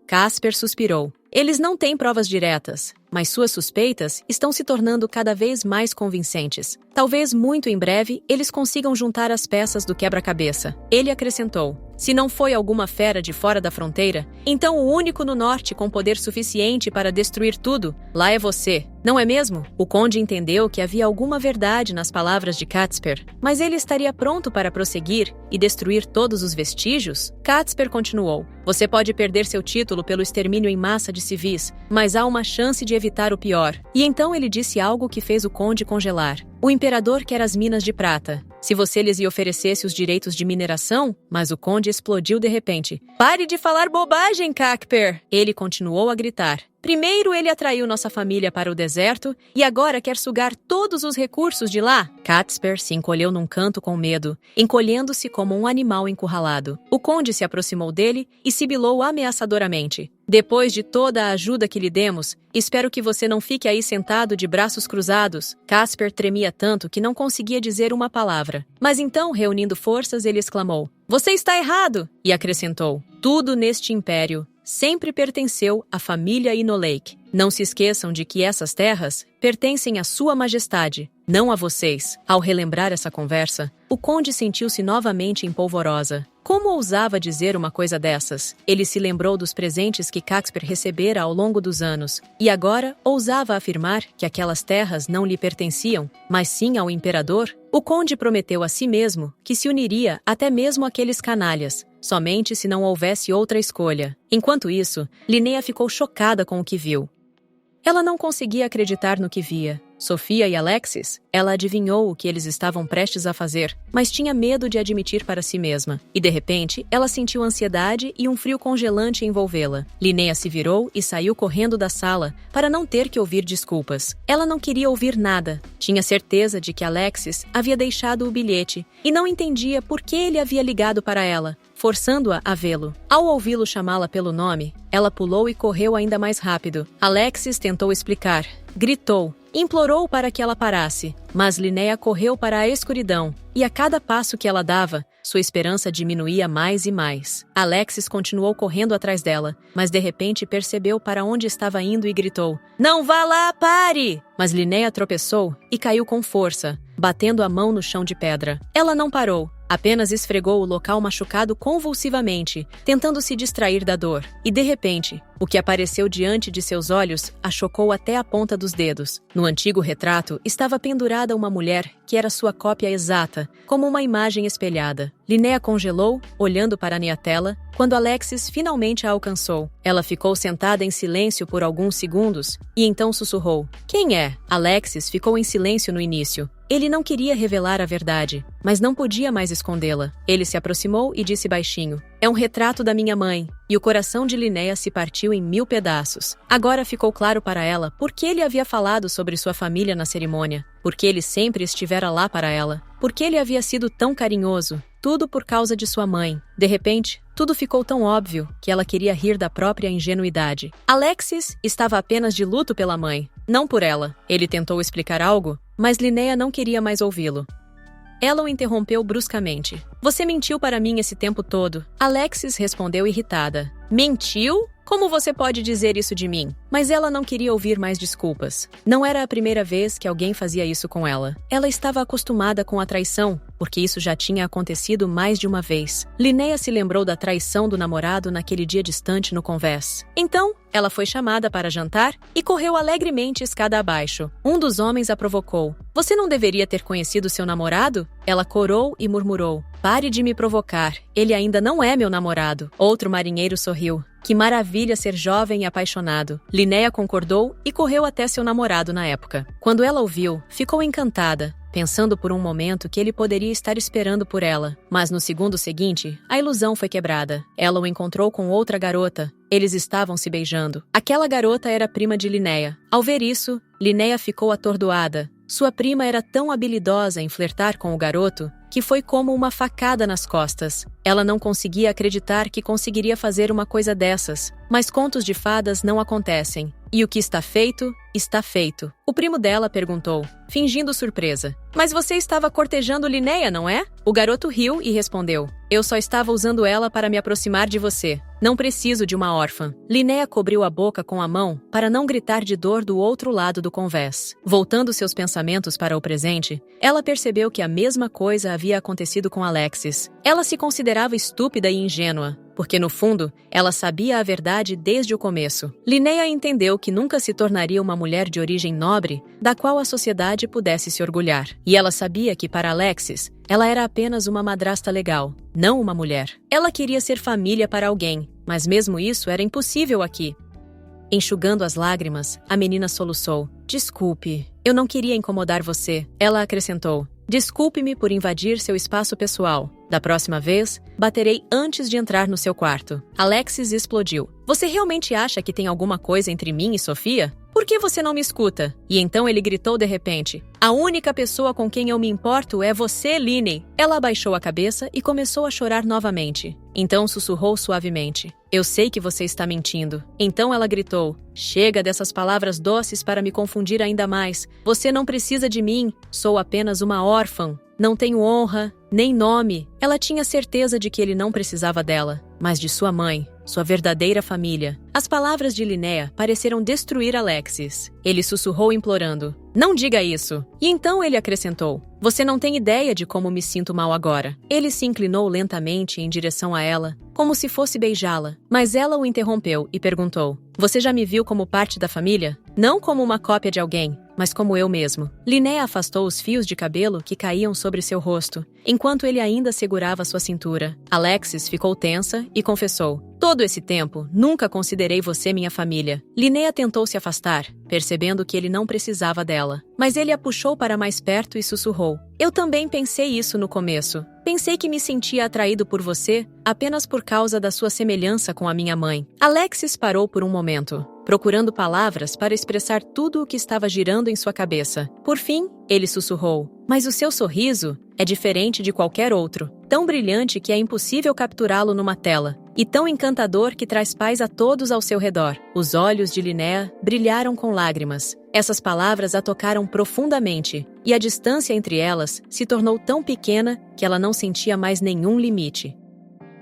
Casper suspirou. Eles não têm provas diretas, mas suas suspeitas estão se tornando cada vez mais convincentes. Talvez muito em breve eles consigam juntar as peças do quebra-cabeça. Ele acrescentou: "Se não foi alguma fera de fora da fronteira, então o único no norte com poder suficiente para destruir tudo, lá é você, não é mesmo?" O conde entendeu que havia alguma verdade nas palavras de Catsper, mas ele estaria pronto para prosseguir e destruir todos os vestígios? Catsper continuou: "Você pode perder seu título pelo extermínio em massa de civis, mas há uma chance de evitar o pior." E então ele disse algo que fez o conde congelar: "O imperador quer as minas de prata. Se você lhes oferecesse os direitos de mineração..." Mas o conde explodiu de repente: "Pare de falar bobagem, Casper!" Ele continuou a gritar: "Primeiro ele atraiu nossa família para o deserto e agora quer sugar todos os recursos de lá." Catsper se encolheu num canto com medo, encolhendo-se como um animal encurralado. O conde se aproximou dele e sibilou ameaçadoramente: "Depois de toda a ajuda que lhe demos, espero que você não fique aí sentado de braços cruzados." Casper tremia tanto que não conseguia dizer uma palavra. Mas então, reunindo forças, ele exclamou: "Você está errado!" E acrescentou: "Tudo neste império sempre pertenceu à família Inolake. Não se esqueçam de que essas terras pertencem à sua majestade, não a vocês." Ao relembrar essa conversa, o conde sentiu-se novamente em polvorosa. Como ousava dizer uma coisa dessas? Ele se lembrou dos presentes que Casper recebera ao longo dos anos, e agora ousava afirmar que aquelas terras não lhe pertenciam, mas sim ao imperador? O conde prometeu a si mesmo que se uniria até mesmo àqueles canalhas, somente se não houvesse outra escolha. Enquanto isso, Linnea ficou chocada com o que viu. Ela não conseguia acreditar no que via. Sofia e Alexis? Ela adivinhou o que eles estavam prestes a fazer, mas tinha medo de admitir para si mesma. E de repente, ela sentiu ansiedade e um frio congelante envolvê-la. Linnea se virou e saiu correndo da sala para não ter que ouvir desculpas. Ela não queria ouvir nada. Tinha certeza de que Alexis havia deixado o bilhete e não entendia por que ele havia ligado para ela, forçando-a a vê-lo. Ao ouvi-lo chamá-la pelo nome, ela pulou e correu ainda mais rápido. Alexis tentou explicar. Gritou. Implorou para que ela parasse, mas Linnea correu para a escuridão, e a cada passo que ela dava, sua esperança diminuía mais e mais. Alexis continuou correndo atrás dela, mas de repente percebeu para onde estava indo e gritou: "Não vá lá, pare!" Mas Linnea tropeçou e caiu com força, batendo a mão no chão de pedra. Ela não parou. Apenas esfregou o local machucado convulsivamente, tentando se distrair da dor. E de repente, o que apareceu diante de seus olhos a chocou até a ponta dos dedos. No antigo retrato estava pendurada uma mulher que era sua cópia exata, como uma imagem espelhada. Linnea congelou, olhando para Niatella, quando Alexis finalmente a alcançou. Ela ficou sentada em silêncio por alguns segundos e então sussurrou: "Quem é?" Alexis ficou em silêncio no início. Ele não queria revelar a verdade, mas não podia mais escondê-la. Ele se aproximou e disse baixinho: "É um retrato da minha mãe." E o coração de Linnea se partiu em 1000 pedaços. Agora ficou claro para ela por que ele havia falado sobre sua família na cerimônia, por que ele sempre estivera lá para ela, por que ele havia sido tão carinhoso. Tudo por causa de sua mãe. De repente, tudo ficou tão óbvio que ela queria rir da própria ingenuidade. Alexis estava apenas de luto pela mãe, não por ela. Ele tentou explicar algo, mas Linnea não queria mais ouvi-lo. Ela o interrompeu bruscamente. "Você mentiu para mim esse tempo todo." Alexis respondeu irritada. "Mentiu? Como você pode dizer isso de mim?" Mas ela não queria ouvir mais desculpas. Não era a primeira vez que alguém fazia isso com ela. Ela estava acostumada com a traição, porque isso já tinha acontecido mais de uma vez. Linnea se lembrou da traição do namorado naquele dia distante no convés. Então, ela foi chamada para jantar e correu alegremente escada abaixo. Um dos homens a provocou. "Você não deveria ter conhecido seu namorado?" Ela corou e murmurou: "Pare de me provocar, ele ainda não é meu namorado." Outro marinheiro sorriu. "Que maravilha ser jovem e apaixonado." Linnea concordou e correu até seu namorado na época. Quando ela o viu, ficou encantada, pensando por um momento que ele poderia estar esperando por ela. Mas no segundo seguinte, a ilusão foi quebrada. Ela o encontrou com outra garota. Eles estavam se beijando. Aquela garota era prima de Linnea. Ao ver isso, Linnea ficou atordoada. Sua prima era tão habilidosa em flertar com o garoto que foi como uma facada nas costas. Ela não conseguia acreditar que conseguiria fazer uma coisa dessas. Mas contos de fadas não acontecem. E o que está feito, está feito. O primo dela perguntou, fingindo surpresa: "Mas você estava cortejando Linnea, não é?" O garoto riu e respondeu: "Eu só estava usando ela para me aproximar de você. Não preciso de uma órfã." Linnea cobriu a boca com a mão para não gritar de dor do outro lado do convés. Voltando seus pensamentos para o presente, ela percebeu que a mesma coisa havia acontecido com Alexis. Ela se considerava estúpida e ingênua, porque no fundo, ela sabia a verdade desde o começo. Linnea entendeu que nunca se tornaria uma mulher de origem nobre, da qual a sociedade pudesse se orgulhar. E ela sabia que para Alexis, ela era apenas uma madrasta legal, não uma mulher. Ela queria ser família para alguém, mas mesmo isso era impossível aqui. Enxugando as lágrimas, a menina soluçou: "Desculpe, eu não queria incomodar você." Ela acrescentou: "Desculpe-me por invadir seu espaço pessoal. Da próxima vez, baterei antes de entrar no seu quarto." Alexis explodiu. "Você realmente acha que tem alguma coisa entre mim e Sofia? Por que você não me escuta?" E então ele gritou de repente: "A única pessoa com quem eu me importo é você, Linnea." Ela abaixou a cabeça e começou a chorar novamente. Então sussurrou suavemente: "Eu sei que você está mentindo." Então ela gritou: "Chega dessas palavras doces para me confundir ainda mais. Você não precisa de mim. Sou apenas uma órfã. Não tenho honra, nem nome." Ela tinha certeza de que ele não precisava dela, mas de sua mãe, sua verdadeira família. As palavras de Linnea pareceram destruir Alexis. Ele sussurrou implorando: "Não diga isso." E então ele acrescentou: "Você não tem ideia de como me sinto mal agora." Ele se inclinou lentamente em direção a ela, como se fosse beijá-la, mas ela o interrompeu e perguntou: "Você já me viu como parte da família? Não como uma cópia de alguém, mas como eu mesmo." Linnea afastou os fios de cabelo que caíam sobre seu rosto enquanto ele ainda segurava sua cintura. Alexis ficou tensa e confessou: "Todo esse tempo, nunca considerei você minha família." Linnea tentou se afastar, percebendo que ele não precisava dela. Mas ele a puxou para mais perto e sussurrou: "Eu também pensei isso no começo. Pensei que me sentia atraído por você apenas por causa da sua semelhança com a minha mãe." Alexis parou por um momento, procurando palavras para expressar tudo o que estava girando em sua cabeça. Por fim, ele sussurrou: "Mas o seu sorriso é diferente de qualquer outro. Tão brilhante que é impossível capturá-lo numa tela. E tão encantador que traz paz a todos ao seu redor." Os olhos de Linnea brilharam com lágrimas. Essas palavras a tocaram profundamente, e a distância entre elas se tornou tão pequena que ela não sentia mais nenhum limite.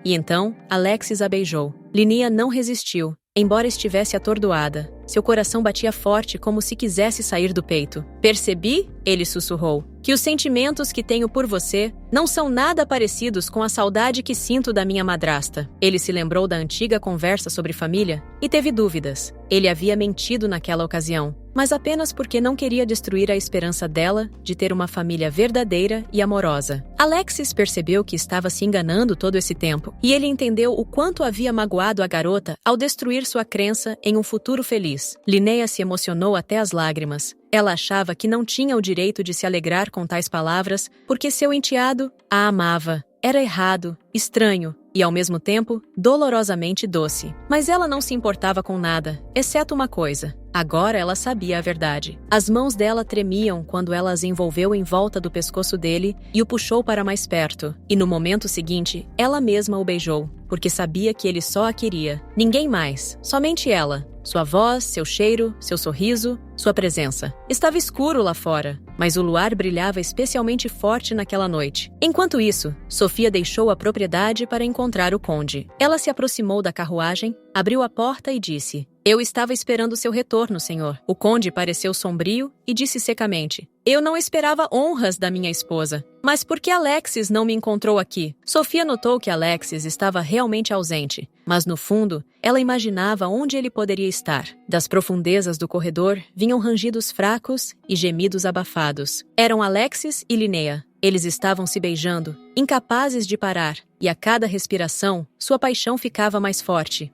E então, Alexis a beijou. Linnea não resistiu, embora estivesse atordoada. Seu coração batia forte como se quisesse sair do peito. "Percebi", ele sussurrou, "que os sentimentos que tenho por você não são nada parecidos com a saudade que sinto da minha madrasta." Ele se lembrou da antiga conversa sobre família e teve dúvidas. Ele havia mentido naquela ocasião, mas apenas porque não queria destruir a esperança dela de ter uma família verdadeira e amorosa. Alexis percebeu que estava se enganando todo esse tempo, e ele entendeu o quanto havia magoado a garota ao destruir sua crença em um futuro feliz. Linnea se emocionou até as lágrimas. Ela achava que não tinha o direito de se alegrar com tais palavras porque seu enteado a amava. Era errado, estranho e, ao mesmo tempo, dolorosamente doce. Mas ela não se importava com nada, exceto uma coisa. Agora ela sabia a verdade. As mãos dela tremiam quando ela as envolveu em volta do pescoço dele e o puxou para mais perto. E no momento seguinte, ela mesma o beijou, porque sabia que ele só a queria. Ninguém mais, somente ela. Sua voz, seu cheiro, seu sorriso, sua presença. Estava escuro lá fora, mas o luar brilhava especialmente forte naquela noite. Enquanto isso, Sofia deixou a propriedade para encontrar o conde. Ela se aproximou da carruagem, abriu a porta e disse: "Eu estava esperando seu retorno, senhor." O conde pareceu sombrio e disse secamente: "Eu não esperava honras da minha esposa. Mas por que Alexis não me encontrou aqui?" Sofia notou que Alexis estava realmente ausente, mas no fundo, ela imaginava onde ele poderia estar. Das profundezas do corredor vinham rangidos fracos e gemidos abafados. Eram Alexis e Linnea. Eles estavam se beijando, incapazes de parar, e a cada respiração, sua paixão ficava mais forte.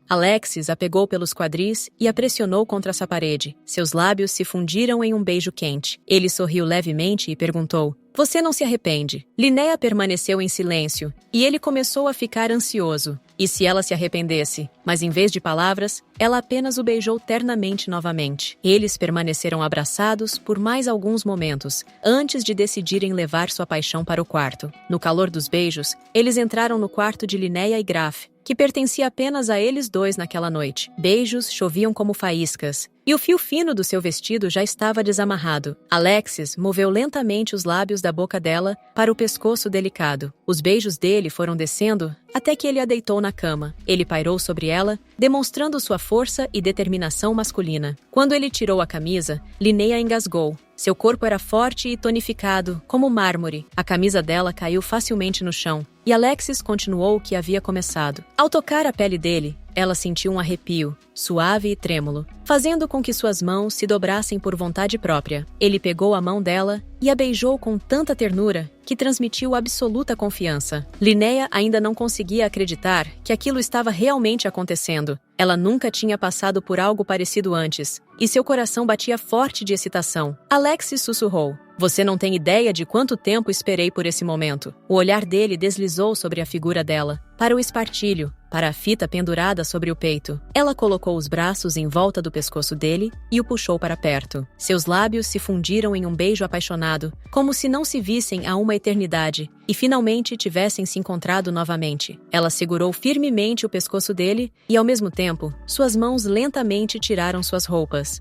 Alexis a pegou pelos quadris e a pressionou contra essa parede. Seus lábios se fundiram em um beijo quente. Ele sorriu levemente e perguntou: "Você não se arrepende?" Linnea permaneceu em silêncio, e ele começou a ficar ansioso. E se ela se arrependesse? Mas em vez de palavras, ela apenas o beijou ternamente novamente. Eles permaneceram abraçados por mais alguns momentos, antes de decidirem levar sua paixão para o quarto. No calor dos beijos, eles entraram no quarto de Linnea e Graf, que pertencia apenas a eles dois naquela noite. Beijos choviam como faíscas, e o fio fino do seu vestido já estava desamarrado. Alexis moveu lentamente os lábios da boca dela para o pescoço delicado. Os beijos dele foram descendo até que ele a deitou na cama. Ele pairou sobre ela, demonstrando sua força e determinação masculina. Quando ele tirou a camisa, Linnea engasgou. Seu corpo era forte e tonificado, como mármore. A camisa dela caiu facilmente no chão, e Alexis continuou o que havia começado. Ao tocar a pele dele, ela sentiu um arrepio, suave e trêmulo, fazendo com que suas mãos se dobrassem por vontade própria. Ele pegou a mão dela e a beijou com tanta ternura que transmitiu absoluta confiança. Linnea ainda não conseguia acreditar que aquilo estava realmente acontecendo. Ela nunca tinha passado por algo parecido antes, e seu coração batia forte de excitação. Alexis sussurrou: "Você não tem ideia de quanto tempo esperei por esse momento." O olhar dele deslizou sobre a figura dela, para o espartilho, para a fita pendurada sobre o peito. Ela colocou os braços em volta do pescoço dele e o puxou para perto. Seus lábios se fundiram em um beijo apaixonado, como se não se vissem há uma eternidade, e finalmente tivessem se encontrado novamente. Ela segurou firmemente o pescoço dele e, ao mesmo tempo, suas mãos lentamente tiraram suas roupas.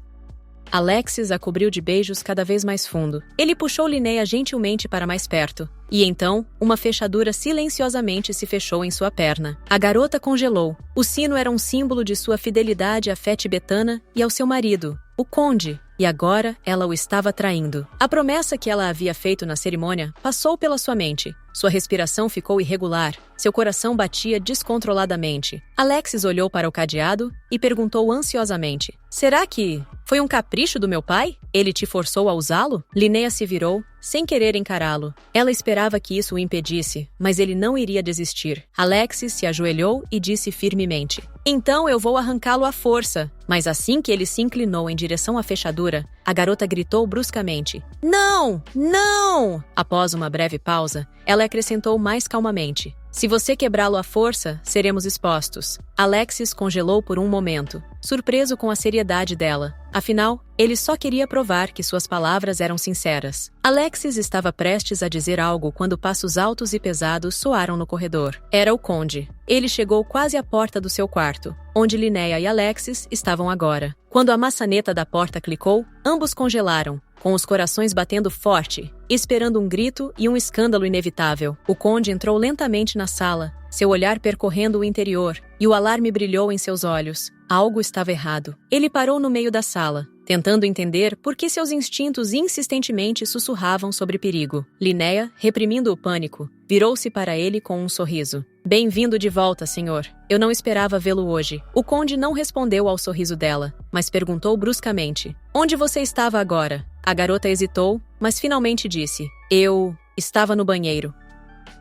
Alexis a cobriu de beijos cada vez mais fundo. Ele puxou Linnea gentilmente para mais perto. E então, uma fechadura silenciosamente se fechou em sua perna. A garota congelou. O sino era um símbolo de sua fidelidade à fé tibetana e ao seu marido, o conde. E agora ela o estava traindo. A promessa que ela havia feito na cerimônia passou pela sua mente, Sua respiração ficou irregular. Seu coração batia descontroladamente. Alexis olhou para o cadeado e perguntou ansiosamente: será que foi um capricho do meu pai? Ele te forçou a usá-lo? Linnea se virou, sem querer encará-lo. Ela esperava que isso o impedisse, mas ele não iria desistir. Alexis se ajoelhou e disse firmemente: então eu vou arrancá-lo à força. Mas assim que ele se inclinou em direção à fechadura, a garota gritou bruscamente: não! Não! Após uma breve pausa, ela acrescentou mais calmamente: se você quebrá-lo à força, seremos expostos. Alexis congelou por um momento, surpreso com a seriedade dela. Afinal, ele só queria provar que suas palavras eram sinceras. Alexis estava prestes a dizer algo quando passos altos e pesados soaram no corredor. Era o conde. Ele chegou quase à porta do seu quarto, onde Linnea e Alexis estavam agora. Quando a maçaneta da porta clicou, ambos congelaram, com os corações batendo forte, esperando um grito e um escândalo inevitável. O conde entrou lentamente na sala, seu olhar percorrendo o interior, e o alarme brilhou em seus olhos. Algo estava errado. Ele parou no meio da sala, tentando entender por que seus instintos insistentemente sussurravam sobre perigo. Linnea, reprimindo o pânico, virou-se para ele com um sorriso. Bem-vindo de volta, senhor. Eu não esperava vê-lo hoje. O conde não respondeu ao sorriso dela, mas perguntou bruscamente: onde você estava agora? A garota hesitou, mas finalmente disse: eu estava no banheiro.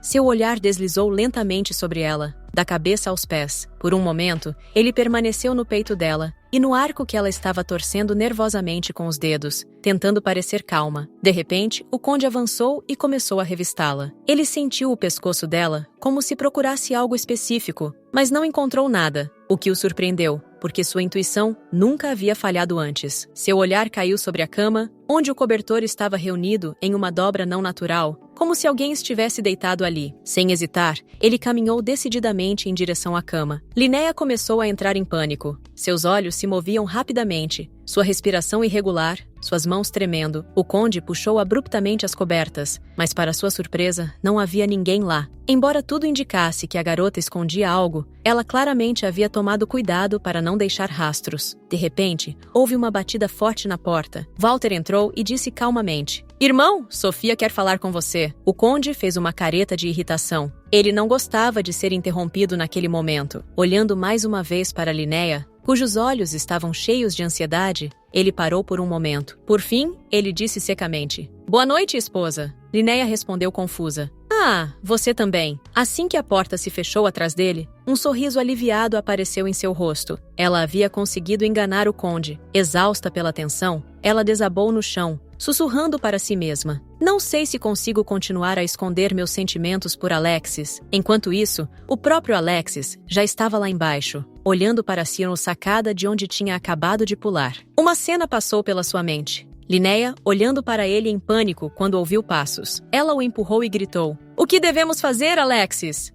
Seu olhar deslizou lentamente sobre ela, da cabeça aos pés. Por um momento, ele permaneceu no peito dela e no arco que ela estava torcendo nervosamente com os dedos, tentando parecer calma. De repente, o conde avançou e começou a revistá-la. Ele sentiu o pescoço dela como se procurasse algo específico, mas não encontrou nada, o que o surpreendeu, porque sua intuição nunca havia falhado antes. Seu olhar caiu sobre a cama, onde o cobertor estava reunido em uma dobra não natural, como se alguém estivesse deitado ali. Sem hesitar, ele caminhou decididamente em direção à cama. Linnea começou a entrar em pânico. Seus olhos se moviam rapidamente, sua respiração irregular, suas mãos tremendo. O conde puxou abruptamente as cobertas, mas para sua surpresa, não havia ninguém lá. Embora tudo indicasse que a garota escondia algo, ela claramente havia tomado cuidado para não deixar rastros. De repente, houve uma batida forte na porta. Walter entrou e disse calmamente: irmão, Sofia quer falar com você. O conde fez uma careta de irritação. Ele não gostava de ser interrompido naquele momento. Olhando mais uma vez para Linnea, cujos olhos estavam cheios de ansiedade, ele parou por um momento. Por fim, ele disse secamente: boa noite, esposa. Linnea respondeu confusa: ah, você também. Assim que a porta se fechou atrás dele, um sorriso aliviado apareceu em seu rosto. Ela havia conseguido enganar o conde. Exausta pela tensão, ela desabou no chão, sussurrando para si mesma: não sei se consigo continuar a esconder meus sentimentos por Alexis. Enquanto isso, o próprio Alexis já estava lá embaixo, olhando para si na sacada de onde tinha acabado de pular. Uma cena passou pela sua mente. Linnea, olhando para ele em pânico quando ouviu passos. Ela o empurrou e gritou: o que devemos fazer, Alexis?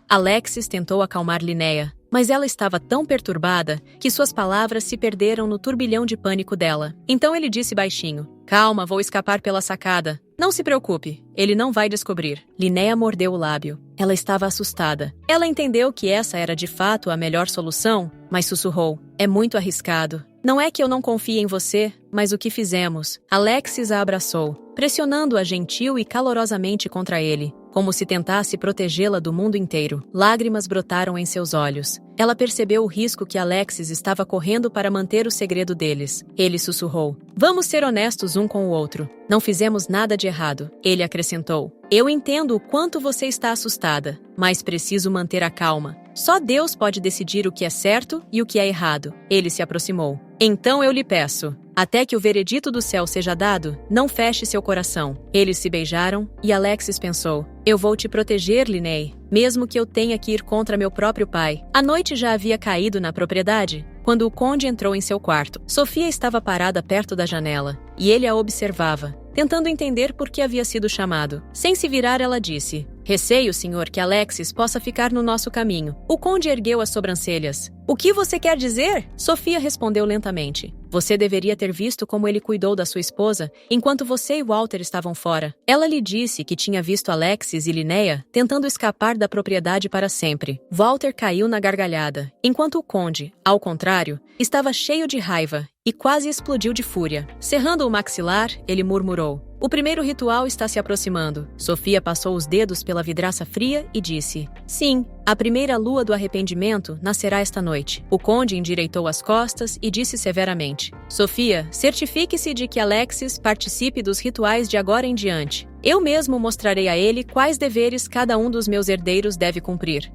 Alexis tentou acalmar Linnea, mas ela estava tão perturbada que suas palavras se perderam no turbilhão de pânico dela. Então ele disse baixinho: calma, vou escapar pela sacada. Não se preocupe, ele não vai descobrir. Linnea mordeu o lábio. Ela estava assustada. Ela entendeu que essa era de fato a melhor solução, mas sussurrou: é muito arriscado. Não é que eu não confie em você, mas o que fizemos? Alexis a abraçou, pressionando-a gentil e calorosamente contra ele, como se tentasse protegê-la do mundo inteiro. Lágrimas brotaram em seus olhos. Ela percebeu o risco que Alexis estava correndo para manter o segredo deles. Ele sussurrou: vamos ser honestos um com o outro. Não fizemos nada de errado. Ele acrescentou: eu entendo o quanto você está assustada, mas preciso manter a calma. Só Deus pode decidir o que é certo e o que é errado. Ele se aproximou. Então eu lhe peço, até que o veredito do céu seja dado, não feche seu coração. Eles se beijaram e Alexis pensou: eu vou te proteger, Linnea, mesmo que eu tenha que ir contra meu próprio pai. A noite já havia caído na propriedade quando o conde entrou em seu quarto. Sofia estava parada perto da janela e ele a observava, tentando entender por que havia sido chamado. Sem se virar, ela disse: receio, senhor, que Alexis possa ficar no nosso caminho. O conde ergueu as sobrancelhas. O que você quer dizer? Sofia respondeu lentamente: você deveria ter visto como ele cuidou da sua esposa enquanto você e Walter estavam fora. Ela lhe disse que tinha visto Alexis e Linnea tentando escapar da propriedade para sempre. Walter caiu na gargalhada, enquanto o conde, ao contrário, estava cheio de raiva e quase explodiu de fúria. Cerrando o maxilar, ele murmurou: O primeiro ritual está se aproximando. Sofia passou os dedos pela vidraça fria e disse: sim, a primeira lua do arrependimento nascerá esta noite. O conde endireitou as costas e disse severamente: Sofia, certifique-se de que Alexis participe dos rituais de agora em diante. Eu mesmo mostrarei a ele quais deveres cada um dos meus herdeiros deve cumprir.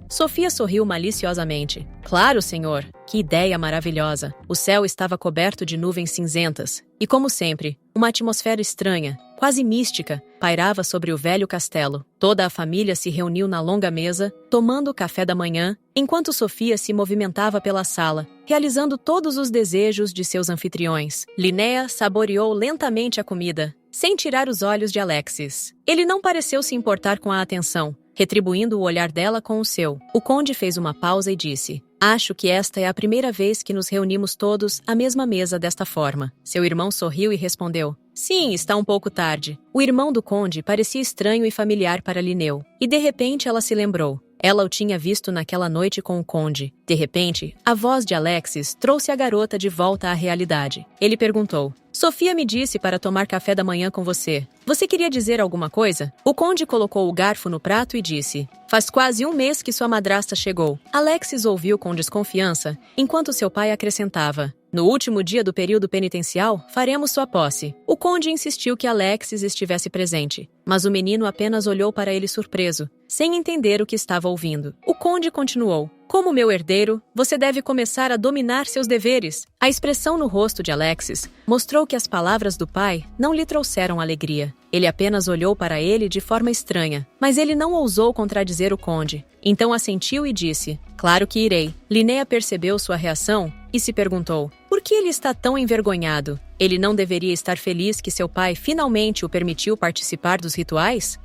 Sofia sorriu maliciosamente. Claro, senhor. Que ideia maravilhosa. O céu estava coberto de nuvens cinzentas. E, como sempre, uma atmosfera estranha, quase mística, pairava sobre o velho castelo. Toda a família se reuniu na longa mesa, tomando o café da manhã, enquanto Sofia se movimentava pela sala, realizando todos os desejos de seus anfitriões. Linnea saboreou lentamente a comida, sem tirar os olhos de Alexis. Ele não pareceu se importar com a atenção, retribuindo o olhar dela com o seu. O conde fez uma pausa e disse: acho que esta é a primeira vez que nos reunimos todos à mesma mesa desta forma. Seu irmão sorriu e respondeu: sim, está um pouco tarde. O irmão do conde parecia estranho e familiar para Linneu. E de repente ela se lembrou. Ela o tinha visto naquela noite com o conde. De repente, a voz de Alexis trouxe a garota de volta à realidade. Ele perguntou: Sofia me disse para tomar café da manhã com você. Você queria dizer alguma coisa? O conde colocou o garfo no prato e disse: faz quase um mês que sua madrasta chegou. Alexis ouviu com desconfiança, enquanto seu pai acrescentava: no último dia do período penitencial, faremos sua posse. O conde insistiu que Alexis estivesse presente, mas o menino apenas olhou para ele surpreso, sem entender o que estava ouvindo. O conde continuou: como meu herdeiro, você deve começar a dominar seus deveres. A expressão no rosto de Alexis mostrou que as palavras do pai não lhe trouxeram alegria. Ele apenas olhou para ele de forma estranha, mas ele não ousou contradizer o conde. Então assentiu e disse: claro que irei. Linnea percebeu sua reação e se perguntou: por que ele está tão envergonhado? Ele não deveria estar feliz que seu pai finalmente o permitiu participar dos rituais?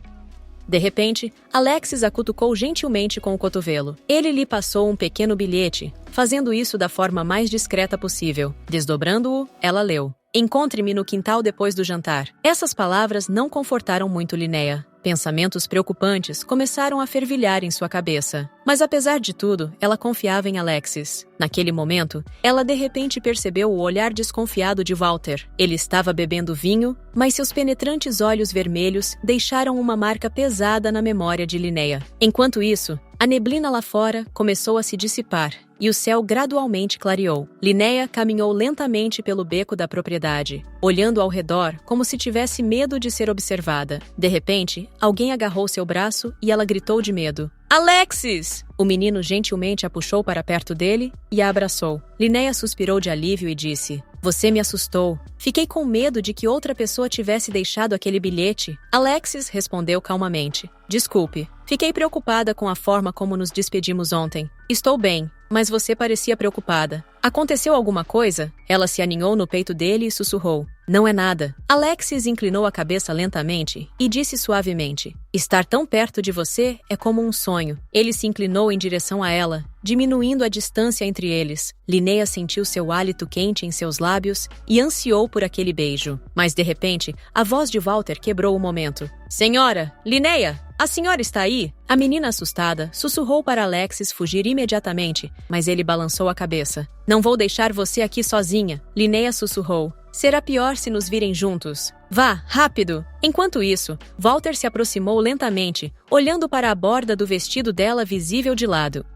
De repente, Alexis a cutucou gentilmente com o cotovelo. Ele lhe passou um pequeno bilhete, fazendo isso da forma mais discreta possível. Desdobrando-o, ela leu: encontre-me no quintal depois do jantar. Essas palavras não confortaram muito Linnea. Pensamentos preocupantes começaram a fervilhar em sua cabeça. Mas apesar de tudo, ela confiava em Alexis. Naquele momento, ela de repente percebeu o olhar desconfiado de Walter. Ele estava bebendo vinho, mas seus penetrantes olhos vermelhos deixaram uma marca pesada na memória de Linnea. Enquanto isso, a neblina lá fora começou a se dissipar e o céu gradualmente clareou. Linnea caminhou lentamente pelo beco da propriedade, olhando ao redor como se tivesse medo de ser observada. De repente, alguém agarrou seu braço e ela gritou de medo: Alexis! O menino gentilmente a puxou para perto dele e a abraçou. Linnea suspirou de alívio e disse: você me assustou. Fiquei com medo de que outra pessoa tivesse deixado aquele bilhete. Alexis respondeu calmamente: desculpe, fiquei preocupada com a forma como nos despedimos ontem. Estou bem, mas você parecia preocupada. Aconteceu alguma coisa? Ela se aninhou no peito dele e sussurrou: não é nada. Alexis inclinou a cabeça lentamente e disse suavemente: estar tão perto de você é como um sonho. Ele se inclinou em direção a ela, diminuindo a distância entre eles. Linnea sentiu seu hálito quente em seus lábios e ansiou por aquele beijo. Mas de repente, a voz de Walter quebrou o momento. Senhora, Linnea! A senhora está aí? A menina assustada sussurrou para Alexis fugir imediatamente, mas ele balançou a cabeça. Não vou deixar você aqui sozinha, Linnea sussurrou. Será pior se nos virem juntos. Vá, rápido! Enquanto isso, Walter se aproximou lentamente, olhando para a borda do vestido dela visível de lado.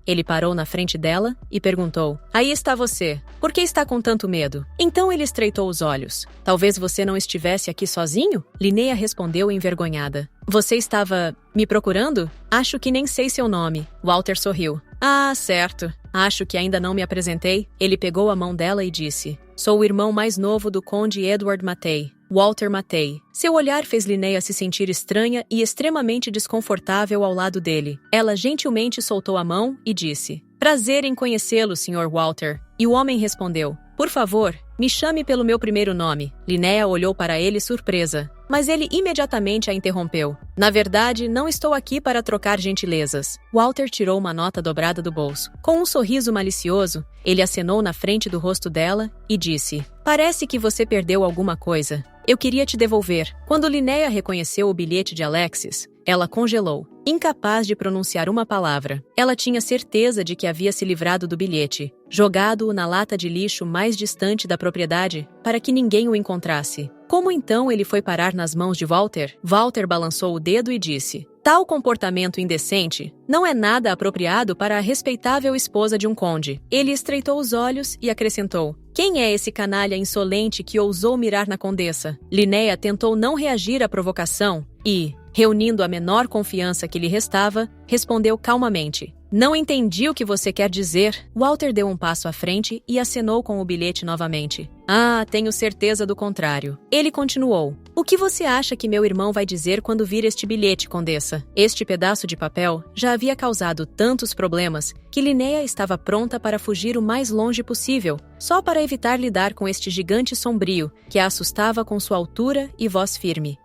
Ele parou na frente dela e perguntou: aí está você. Por que está com tanto medo? Então ele estreitou os olhos. Talvez você não estivesse aqui sozinho? Linnea respondeu envergonhada. Você estava me procurando? Acho que nem sei seu nome. Walter sorriu. Ah, certo. Acho que ainda não me apresentei. Ele pegou a mão dela e disse: sou o irmão mais novo do conde Edward Matei. Walter Matei. Seu olhar fez Linnea se sentir estranha e extremamente desconfortável ao lado dele. Ela gentilmente soltou a mão e disse: prazer em conhecê-lo, Sr. Walter. E o homem respondeu: por favor, me chame pelo meu primeiro nome. Linnea olhou para ele surpresa, mas ele imediatamente a interrompeu. Na verdade, não estou aqui para trocar gentilezas. Walter tirou uma nota dobrada do bolso. Com um sorriso malicioso, ele acenou na frente do rosto dela e disse: parece que você perdeu alguma coisa. Eu queria te devolver. Quando Linnea reconheceu o bilhete de Alexis, ela congelou, incapaz de pronunciar uma palavra. Ela tinha certeza de que havia se livrado do bilhete, jogado-o na lata de lixo mais distante da propriedade para que ninguém o encontrasse. Como então ele foi parar nas mãos de Walter? Walter balançou o dedo e disse: tal comportamento indecente não é nada apropriado para a respeitável esposa de um conde. Ele estreitou os olhos e acrescentou: quem é esse canalha insolente que ousou mirar na condessa? Linnea tentou não reagir à provocação e, reunindo a menor confiança que lhe restava, respondeu calmamente: não entendi o que você quer dizer. Walter deu um passo à frente e acenou com o bilhete novamente. Ah, tenho certeza do contrário. Ele continuou: o que você acha que meu irmão vai dizer quando vir este bilhete, condessa? Este pedaço de papel já havia causado tantos problemas que Linnea estava pronta para fugir o mais longe possível, só para evitar lidar com este gigante sombrio que a assustava com sua altura e voz firme.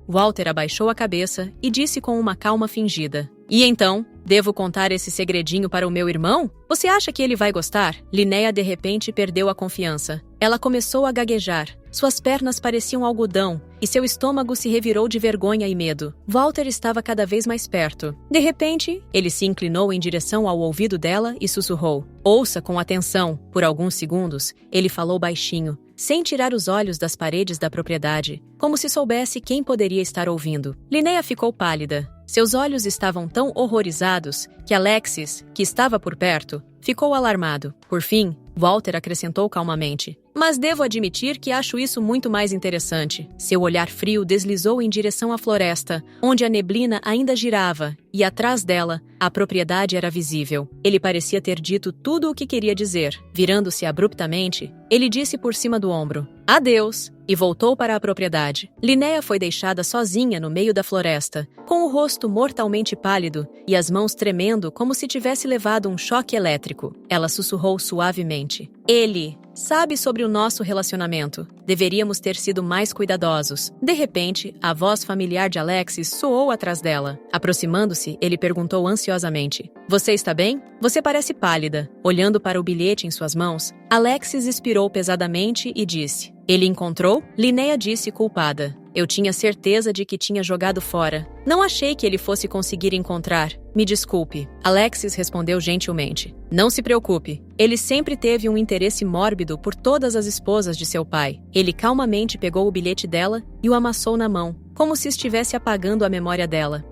Walter abaixou a cabeça e disse com uma calma fingida: e então, devo contar esse segredinho para o meu irmão? Você acha que ele vai gostar? Linnea de repente perdeu a confiança. Ela começou a gaguejar. Suas pernas pareciam algodão e seu estômago se revirou de vergonha e medo. Walter estava cada vez mais perto. De repente, ele se inclinou em direção ao ouvido dela e sussurrou: ouça com atenção. Por alguns segundos, ele falou baixinho, sem tirar os olhos das paredes da propriedade, como se soubesse quem poderia estar ouvindo. Linnea ficou pálida. Seus olhos estavam tão horrorizados que Alexis, que estava por perto, ficou alarmado. Por fim, Walter acrescentou calmamente: mas devo admitir que acho isso muito mais interessante. Seu olhar frio deslizou em direção à floresta, onde a neblina ainda girava, e atrás dela, a propriedade era visível. Ele parecia ter dito tudo o que queria dizer. Virando-se abruptamente, ele disse por cima do ombro: adeus, e voltou para a propriedade. Linnea foi deixada sozinha no meio da floresta, com o rosto mortalmente pálido e as mãos tremendo como se tivesse levado um choque elétrico. Ela sussurrou suavemente: ele sabe sobre o nosso relacionamento. Deveríamos ter sido mais cuidadosos. De repente, a voz familiar de Alexis soou atrás dela. Aproximando-se, ele perguntou ansiosamente: você está bem? Você parece pálida. Olhando para o bilhete em suas mãos, Alexis expirou pesadamente e disse: ele encontrou? Linnea disse culpada: eu tinha certeza de que tinha jogado fora. Não achei que ele fosse conseguir encontrar. Me desculpe. Alexis respondeu gentilmente: não se preocupe. Ele sempre teve um interesse mórbido por todas as esposas de seu pai. Ele calmamente pegou o bilhete dela e o amassou na mão, como se estivesse apagando a memória dela.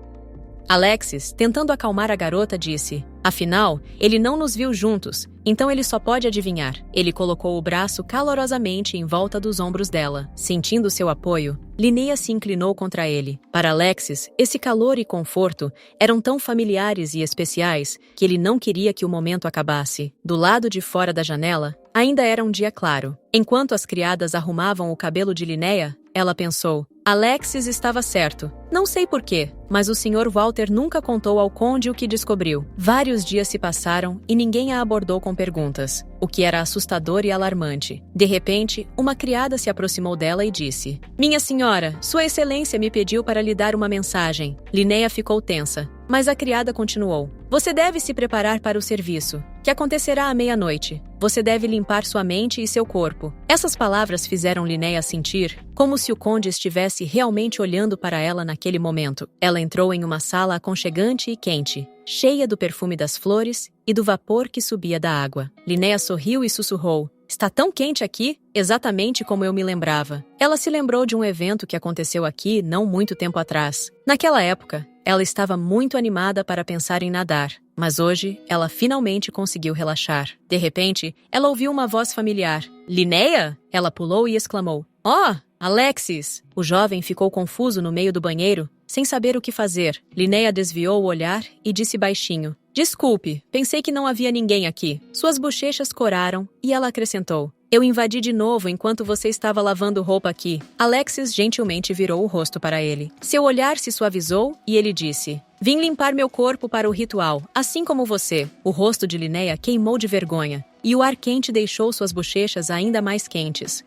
Alexis, tentando acalmar a garota, disse: afinal, ele não nos viu juntos, então ele só pode adivinhar. Ele colocou o braço calorosamente em volta dos ombros dela. Sentindo seu apoio, Linnea se inclinou contra ele. Para Alexis, esse calor e conforto eram tão familiares e especiais que ele não queria que o momento acabasse. Do lado de fora da janela, ainda era um dia claro. Enquanto as criadas arrumavam o cabelo de Linnea, ela pensou: Alexis estava certo. Não sei porquê, mas o Sr. Walter nunca contou ao conde o que descobriu. Vários dias se passaram e ninguém a abordou com perguntas, o que era assustador e alarmante. De repente, uma criada se aproximou dela e disse: minha senhora, Sua Excelência me pediu para lhe dar uma mensagem. Linnea ficou tensa, mas a criada continuou: você deve se preparar para o serviço, que acontecerá à meia-noite. Você deve limpar sua mente e seu corpo. Essas palavras fizeram Linnea sentir como se o conde estivesse realmente olhando para ela naquele momento. Ela entrou em uma sala aconchegante e quente, cheia do perfume das flores e do vapor que subia da água. Linnea sorriu e sussurrou: está tão quente aqui, exatamente como eu me lembrava. Ela se lembrou de um evento que aconteceu aqui não muito tempo atrás. Naquela época, ela estava muito animada para pensar em nadar, mas hoje ela finalmente conseguiu relaxar. De repente, ela ouviu uma voz familiar. Linnea? Ela pulou e exclamou: oh, Alexis! O jovem ficou confuso no meio do banheiro, sem saber o que fazer. Linnea desviou o olhar e disse baixinho: desculpe, pensei que não havia ninguém aqui. Suas bochechas coraram e ela acrescentou: eu invadi de novo enquanto você estava lavando roupa aqui. Alexis gentilmente virou o rosto para ele. Seu olhar se suavizou e ele disse: vim limpar meu corpo para o ritual, assim como você. O rosto de Linnea queimou de vergonha, e o ar quente deixou suas bochechas ainda mais quentes.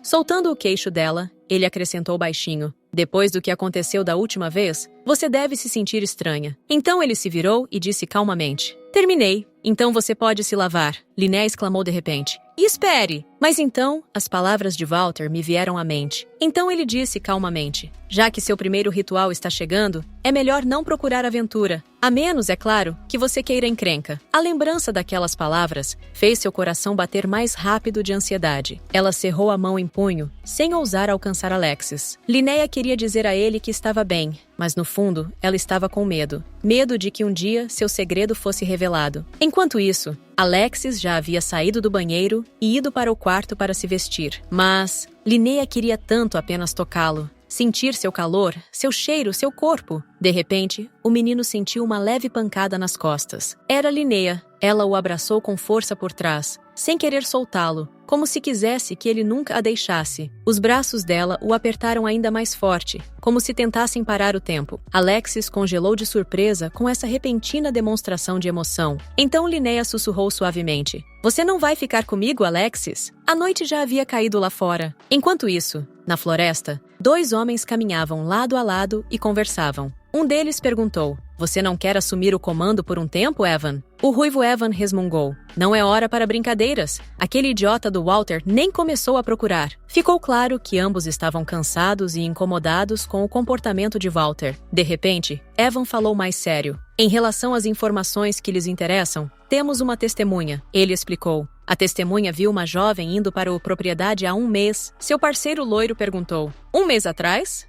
Soltando o queixo dela, ele acrescentou baixinho: depois do que aconteceu da última vez, você deve se sentir estranha. Então ele se virou e disse calmamente: terminei, então você pode se lavar. Linnea exclamou de repente. Espere! Mas então, as palavras de Walter me vieram à mente. Então ele disse calmamente, já que seu primeiro ritual está chegando, é melhor não procurar aventura. A menos, é claro, que você queira encrenca. A lembrança daquelas palavras fez seu coração bater mais rápido de ansiedade. Ela cerrou a mão em punho, sem ousar alcançar Alexis. Linnea queria dizer a ele que estava bem, mas no fundo, ela estava com medo. Medo de que um dia seu segredo fosse revelado. Enquanto isso, Alexis já havia saído do banheiro e ido para o quarto para se vestir. Mas Linnea queria tanto apenas tocá-lo, sentir seu calor, seu cheiro, seu corpo. De repente, o menino sentiu uma leve pancada nas costas. Era Linnea. Ela o abraçou com força por trás, sem querer soltá-lo, como se quisesse que ele nunca a deixasse. Os braços dela o apertaram ainda mais forte, como se tentassem parar o tempo. Alexis congelou de surpresa com essa repentina demonstração de emoção. Então Linnea sussurrou suavemente. Você não vai ficar comigo, Alexis? A noite já havia caído lá fora. Enquanto isso, na floresta, 2 homens caminhavam lado a lado e conversavam. Um deles perguntou, você não quer assumir o comando por um tempo, Evan? O ruivo Evan resmungou. Não é hora para brincadeiras. Aquele idiota do Walter nem começou a procurar. Ficou claro que ambos estavam cansados e incomodados com o comportamento de Walter. De repente, Evan falou mais sério. Em relação às informações que lhes interessam, temos uma testemunha. Ele explicou. A testemunha viu uma jovem indo para a propriedade há 1 mês. Seu parceiro loiro perguntou. 1 mês atrás?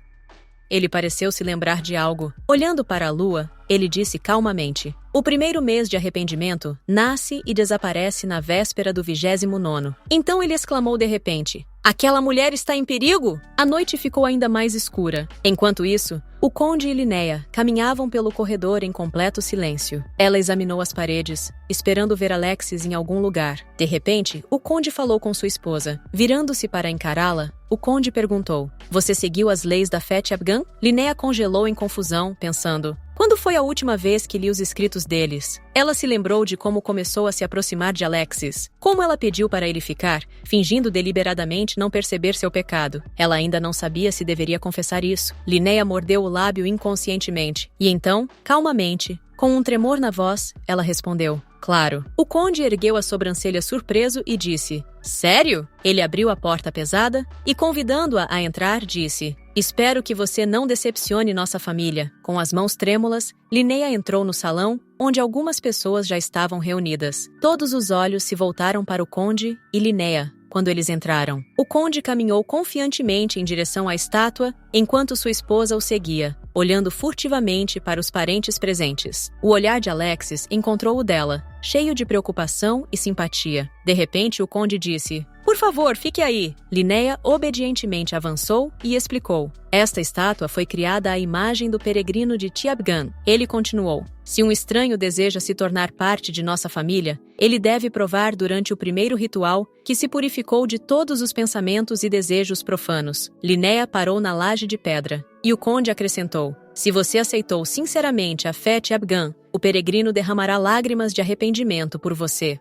Ele pareceu se lembrar de algo. Olhando para a lua, ele disse calmamente. O primeiro mês de arrependimento nasce e desaparece na véspera do 29º. Então ele exclamou de repente. Aquela mulher está em perigo? A noite ficou ainda mais escura. Enquanto isso, o conde e Linnea caminhavam pelo corredor em completo silêncio. Ela examinou as paredes, esperando ver Alexis em algum lugar. De repente, o conde falou com sua esposa. Virando-se para encará-la, o conde perguntou, você seguiu as leis da Fete Abgan? Linnea congelou em confusão, pensando, quando foi a última vez que li os escritos deles? Ela se lembrou de como começou a se aproximar de Alexis, como ela pediu para ele ficar, fingindo deliberadamente não perceber seu pecado. Ela ainda não sabia se deveria confessar isso. Linnea mordeu o lábio inconscientemente, e então, calmamente, com um tremor na voz, ela respondeu, claro. O conde ergueu a sobrancelha surpreso e disse, sério? Ele abriu a porta pesada e, convidando-a a entrar, disse, espero que você não decepcione nossa família. Com as mãos trêmulas, Linnea entrou no salão, onde algumas pessoas já estavam reunidas. Todos os olhos se voltaram para o conde e Linnea, quando eles entraram. O conde caminhou confiantemente em direção à estátua, enquanto sua esposa o seguia, olhando furtivamente para os parentes presentes. O olhar de Alexis encontrou o dela, cheio de preocupação e simpatia. De repente, o conde disse, por favor, fique aí. Linnea obedientemente avançou e explicou. Esta estátua foi criada à imagem do peregrino de Tiabgan. Ele continuou. Se um estranho deseja se tornar parte de nossa família, ele deve provar durante o primeiro ritual que se purificou de todos os pensamentos e desejos profanos. Linnea parou na laje de pedra. E o conde acrescentou, se você aceitou sinceramente a Fete Abgan, o peregrino derramará lágrimas de arrependimento por você.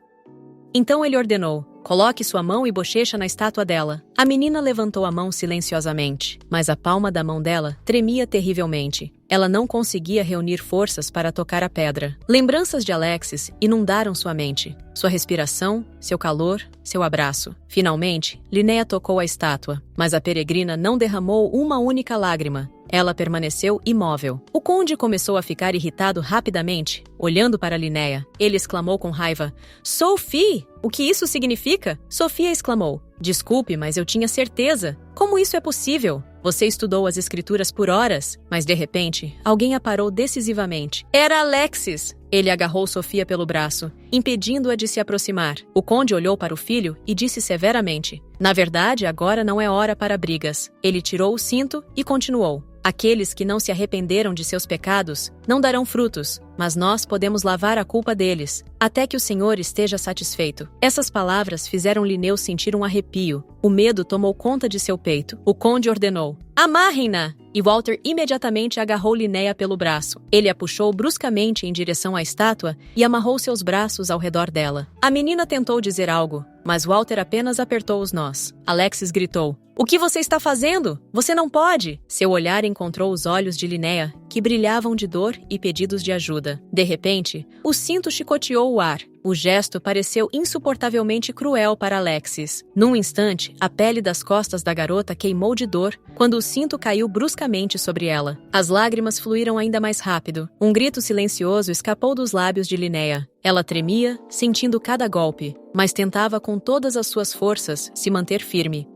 Então ele ordenou, coloque sua mão e bochecha na estátua dela. A menina levantou a mão silenciosamente, mas a palma da mão dela tremia terrivelmente. Ela não conseguia reunir forças para tocar a pedra. Lembranças de Alexis inundaram sua mente. Sua respiração, seu calor, seu abraço. Finalmente, Linnea tocou a estátua, mas a peregrina não derramou uma única lágrima. Ela permaneceu imóvel. O conde começou a ficar irritado rapidamente, olhando para Linnea. Ele exclamou com raiva, Sophie! O que isso significa? Sofia exclamou, desculpe, mas eu tinha certeza. Como isso é possível? Você estudou as escrituras por horas, mas de repente, alguém a parou decisivamente. Era Alexis! Ele agarrou Sofia pelo braço, impedindo-a de se aproximar. O conde olhou para o filho e disse severamente, na verdade, agora não é hora para brigas. Ele tirou o cinto e continuou. Aqueles que não se arrependeram de seus pecados não darão frutos, mas nós podemos lavar a culpa deles, até que o Senhor esteja satisfeito. Essas palavras fizeram Linnea sentir um arrepio. O medo tomou conta de seu peito. O conde ordenou, amarrem-na! E Walter imediatamente agarrou Linnea pelo braço. Ele a puxou bruscamente em direção à estátua e amarrou seus braços ao redor dela. A menina tentou dizer algo, mas Walter apenas apertou os nós. Alexis gritou, o que você está fazendo? Você não pode! Seu olhar encontrou os olhos de Linnea, que brilhavam de dor e pedidos de ajuda. De repente, o cinto chicoteou o ar. O gesto pareceu insuportavelmente cruel para Alexis. Num instante, a pele das costas da garota queimou de dor quando o cinto caiu bruscamente sobre ela. As lágrimas fluíram ainda mais rápido. Um grito silencioso escapou dos lábios de Linnea. Ela tremia, sentindo cada golpe, mas tentava com todas as suas forças se manter firme.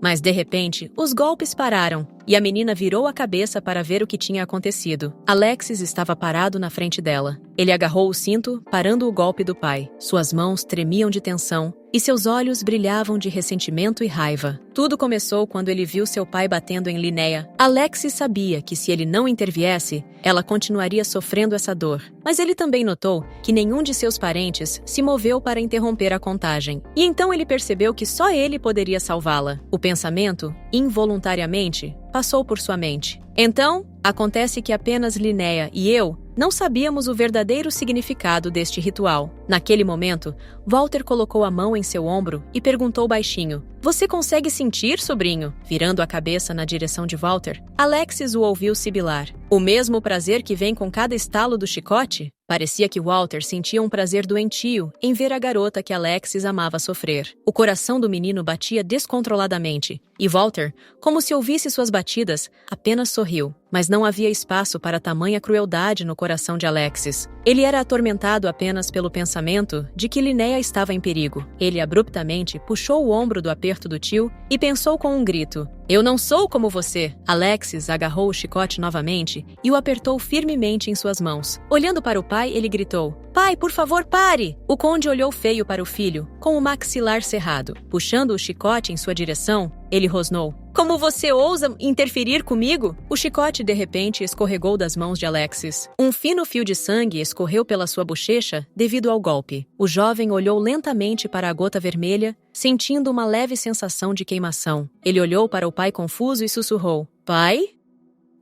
Mas, de repente, os golpes pararam e a menina virou a cabeça para ver o que tinha acontecido. Alexis estava parado na frente dela. Ele agarrou o cinto, parando o golpe do pai. Suas mãos tremiam de tensão e seus olhos brilhavam de ressentimento e raiva. Tudo começou quando ele viu seu pai batendo em Linnea. Alexis sabia que se ele não interviesse, ela continuaria sofrendo essa dor. Mas ele também notou que nenhum de seus parentes se moveu para interromper a contagem. E então ele percebeu que só ele poderia salvá-la. O pensamento, involuntariamente, passou por sua mente. Então, acontece que apenas Linnea e eu não sabíamos o verdadeiro significado deste ritual. Naquele momento, Walter colocou a mão em seu ombro e perguntou baixinho: "Você consegue sentir, sobrinho?" Virando a cabeça na direção de Walter, Alexis o ouviu sibilar: "O mesmo prazer que vem com cada estalo do chicote?" Parecia que Walter sentia um prazer doentio em ver a garota que Alexis amava sofrer. O coração do menino batia descontroladamente, e Walter, como se ouvisse suas batidas, apenas sorriu. Mas não havia espaço para tamanha crueldade no coração de Alexis. Ele era atormentado apenas pelo pensamento de que Linnea estava em perigo. Ele abruptamente puxou o ombro do aperto do tio e pensou com um grito: "Eu não sou como você!" Alexis agarrou o chicote novamente e o apertou firmemente em suas mãos. Olhando para o pai, ele gritou: "Pai, por favor, pare!" O conde olhou feio para o filho, com o maxilar cerrado. Puxando o chicote em sua direção, ele rosnou: "Como você ousa interferir comigo?" O chicote, de repente, escorregou das mãos de Alexis. Um fino fio de sangue escorreu pela sua bochecha devido ao golpe. O jovem olhou lentamente para a gota vermelha, sentindo uma leve sensação de queimação. Ele olhou para o pai confuso e sussurrou: "Pai?"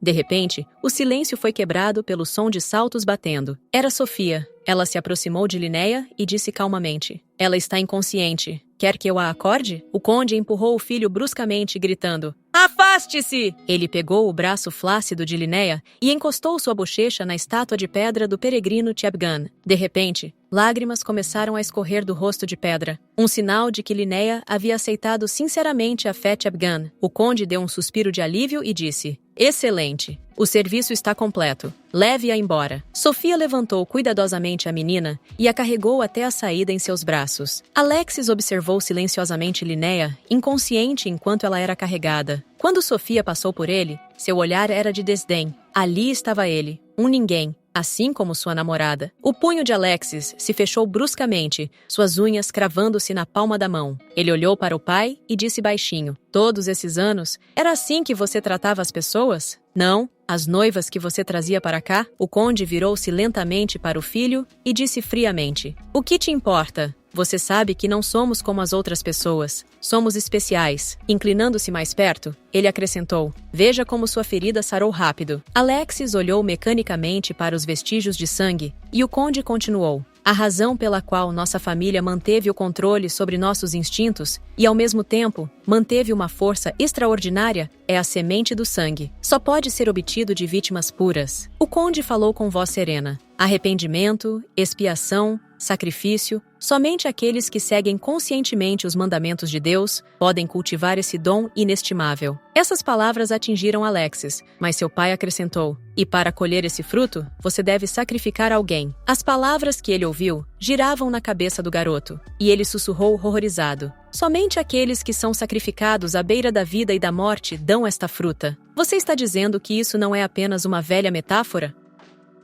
De repente, o silêncio foi quebrado pelo som de saltos batendo. Era Sofia. Ela se aproximou de Linnea e disse calmamente: "Ela está inconsciente. Quer que eu a acorde?" O conde empurrou o filho bruscamente, gritando: "Afaste-se!" Ele pegou o braço flácido de Linnea e encostou sua bochecha na estátua de pedra do peregrino Tchebgan. De repente, lágrimas começaram a escorrer do rosto de pedra, um sinal de que Linnea havia aceitado sinceramente a fé Tchebgan. O conde deu um suspiro de alívio e disse: "Excelente! O serviço está completo. Leve-a embora." Sofia levantou cuidadosamente a menina e a carregou até a saída em seus braços. Alexis observou silenciosamente Linnea, inconsciente enquanto ela era carregada. Quando Sofia passou por ele, seu olhar era de desdém. Ali estava ele, um ninguém, assim como sua namorada. O punho de Alexis se fechou bruscamente, suas unhas cravando-se na palma da mão. Ele olhou para o pai e disse baixinho: "Todos esses anos, era assim que você tratava as pessoas? Não? As noivas que você trazia para cá?" O conde virou-se lentamente para o filho e disse friamente: "O que te importa? Você sabe que não somos como as outras pessoas. Somos especiais." Inclinando-se mais perto, ele acrescentou: "Veja como sua ferida sarou rápido." Alexis olhou mecanicamente para os vestígios de sangue e o conde continuou: "A razão pela qual nossa família manteve o controle sobre nossos instintos e, ao mesmo tempo, manteve uma força extraordinária é a semente do sangue. Só pode ser obtido de vítimas puras." O conde falou com voz serena: "Arrependimento, expiação, sacrifício, somente aqueles que seguem conscientemente os mandamentos de Deus podem cultivar esse dom inestimável." Essas palavras atingiram Alexis, mas seu pai acrescentou: "E para colher esse fruto, você deve sacrificar alguém." As palavras que ele ouviu giravam na cabeça do garoto, e ele sussurrou horrorizado: "Somente aqueles que são sacrificados à beira da vida e da morte dão esta fruta. Você está dizendo que isso não é apenas uma velha metáfora?"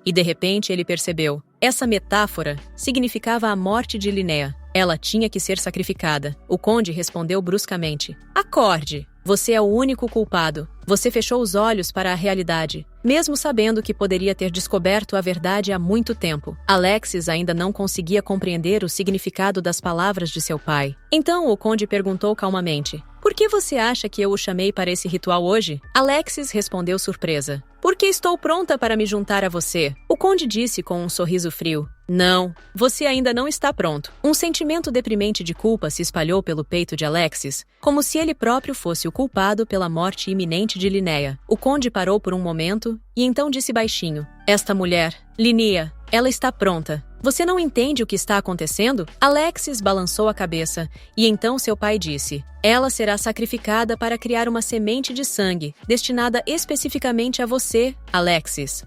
E de repente ele percebeu: essa metáfora significava a morte de Linnea. Ela tinha que ser sacrificada. O conde respondeu bruscamente: "Acorde! Você é o único culpado. Você fechou os olhos para a realidade, mesmo sabendo que poderia ter descoberto a verdade há muito tempo." Alexis ainda não conseguia compreender o significado das palavras de seu pai. Então o conde perguntou calmamente: "Por que você acha que eu o chamei para esse ritual hoje?" Alexis respondeu surpresa: "Porque estou pronta para me juntar a você." O conde disse com um sorriso frio: "Não, você ainda não está pronto." Um sentimento deprimente de culpa se espalhou pelo peito de Alexis, como se ele próprio fosse o culpado pela morte iminente de Linnea. O conde parou por um momento e então disse baixinho: "Esta mulher, Linnea, ela está pronta. Você não entende o que está acontecendo? Alexis balançou a cabeça, e então seu pai disse: ela será sacrificada para criar uma semente de sangue, destinada especificamente a você, Alexis.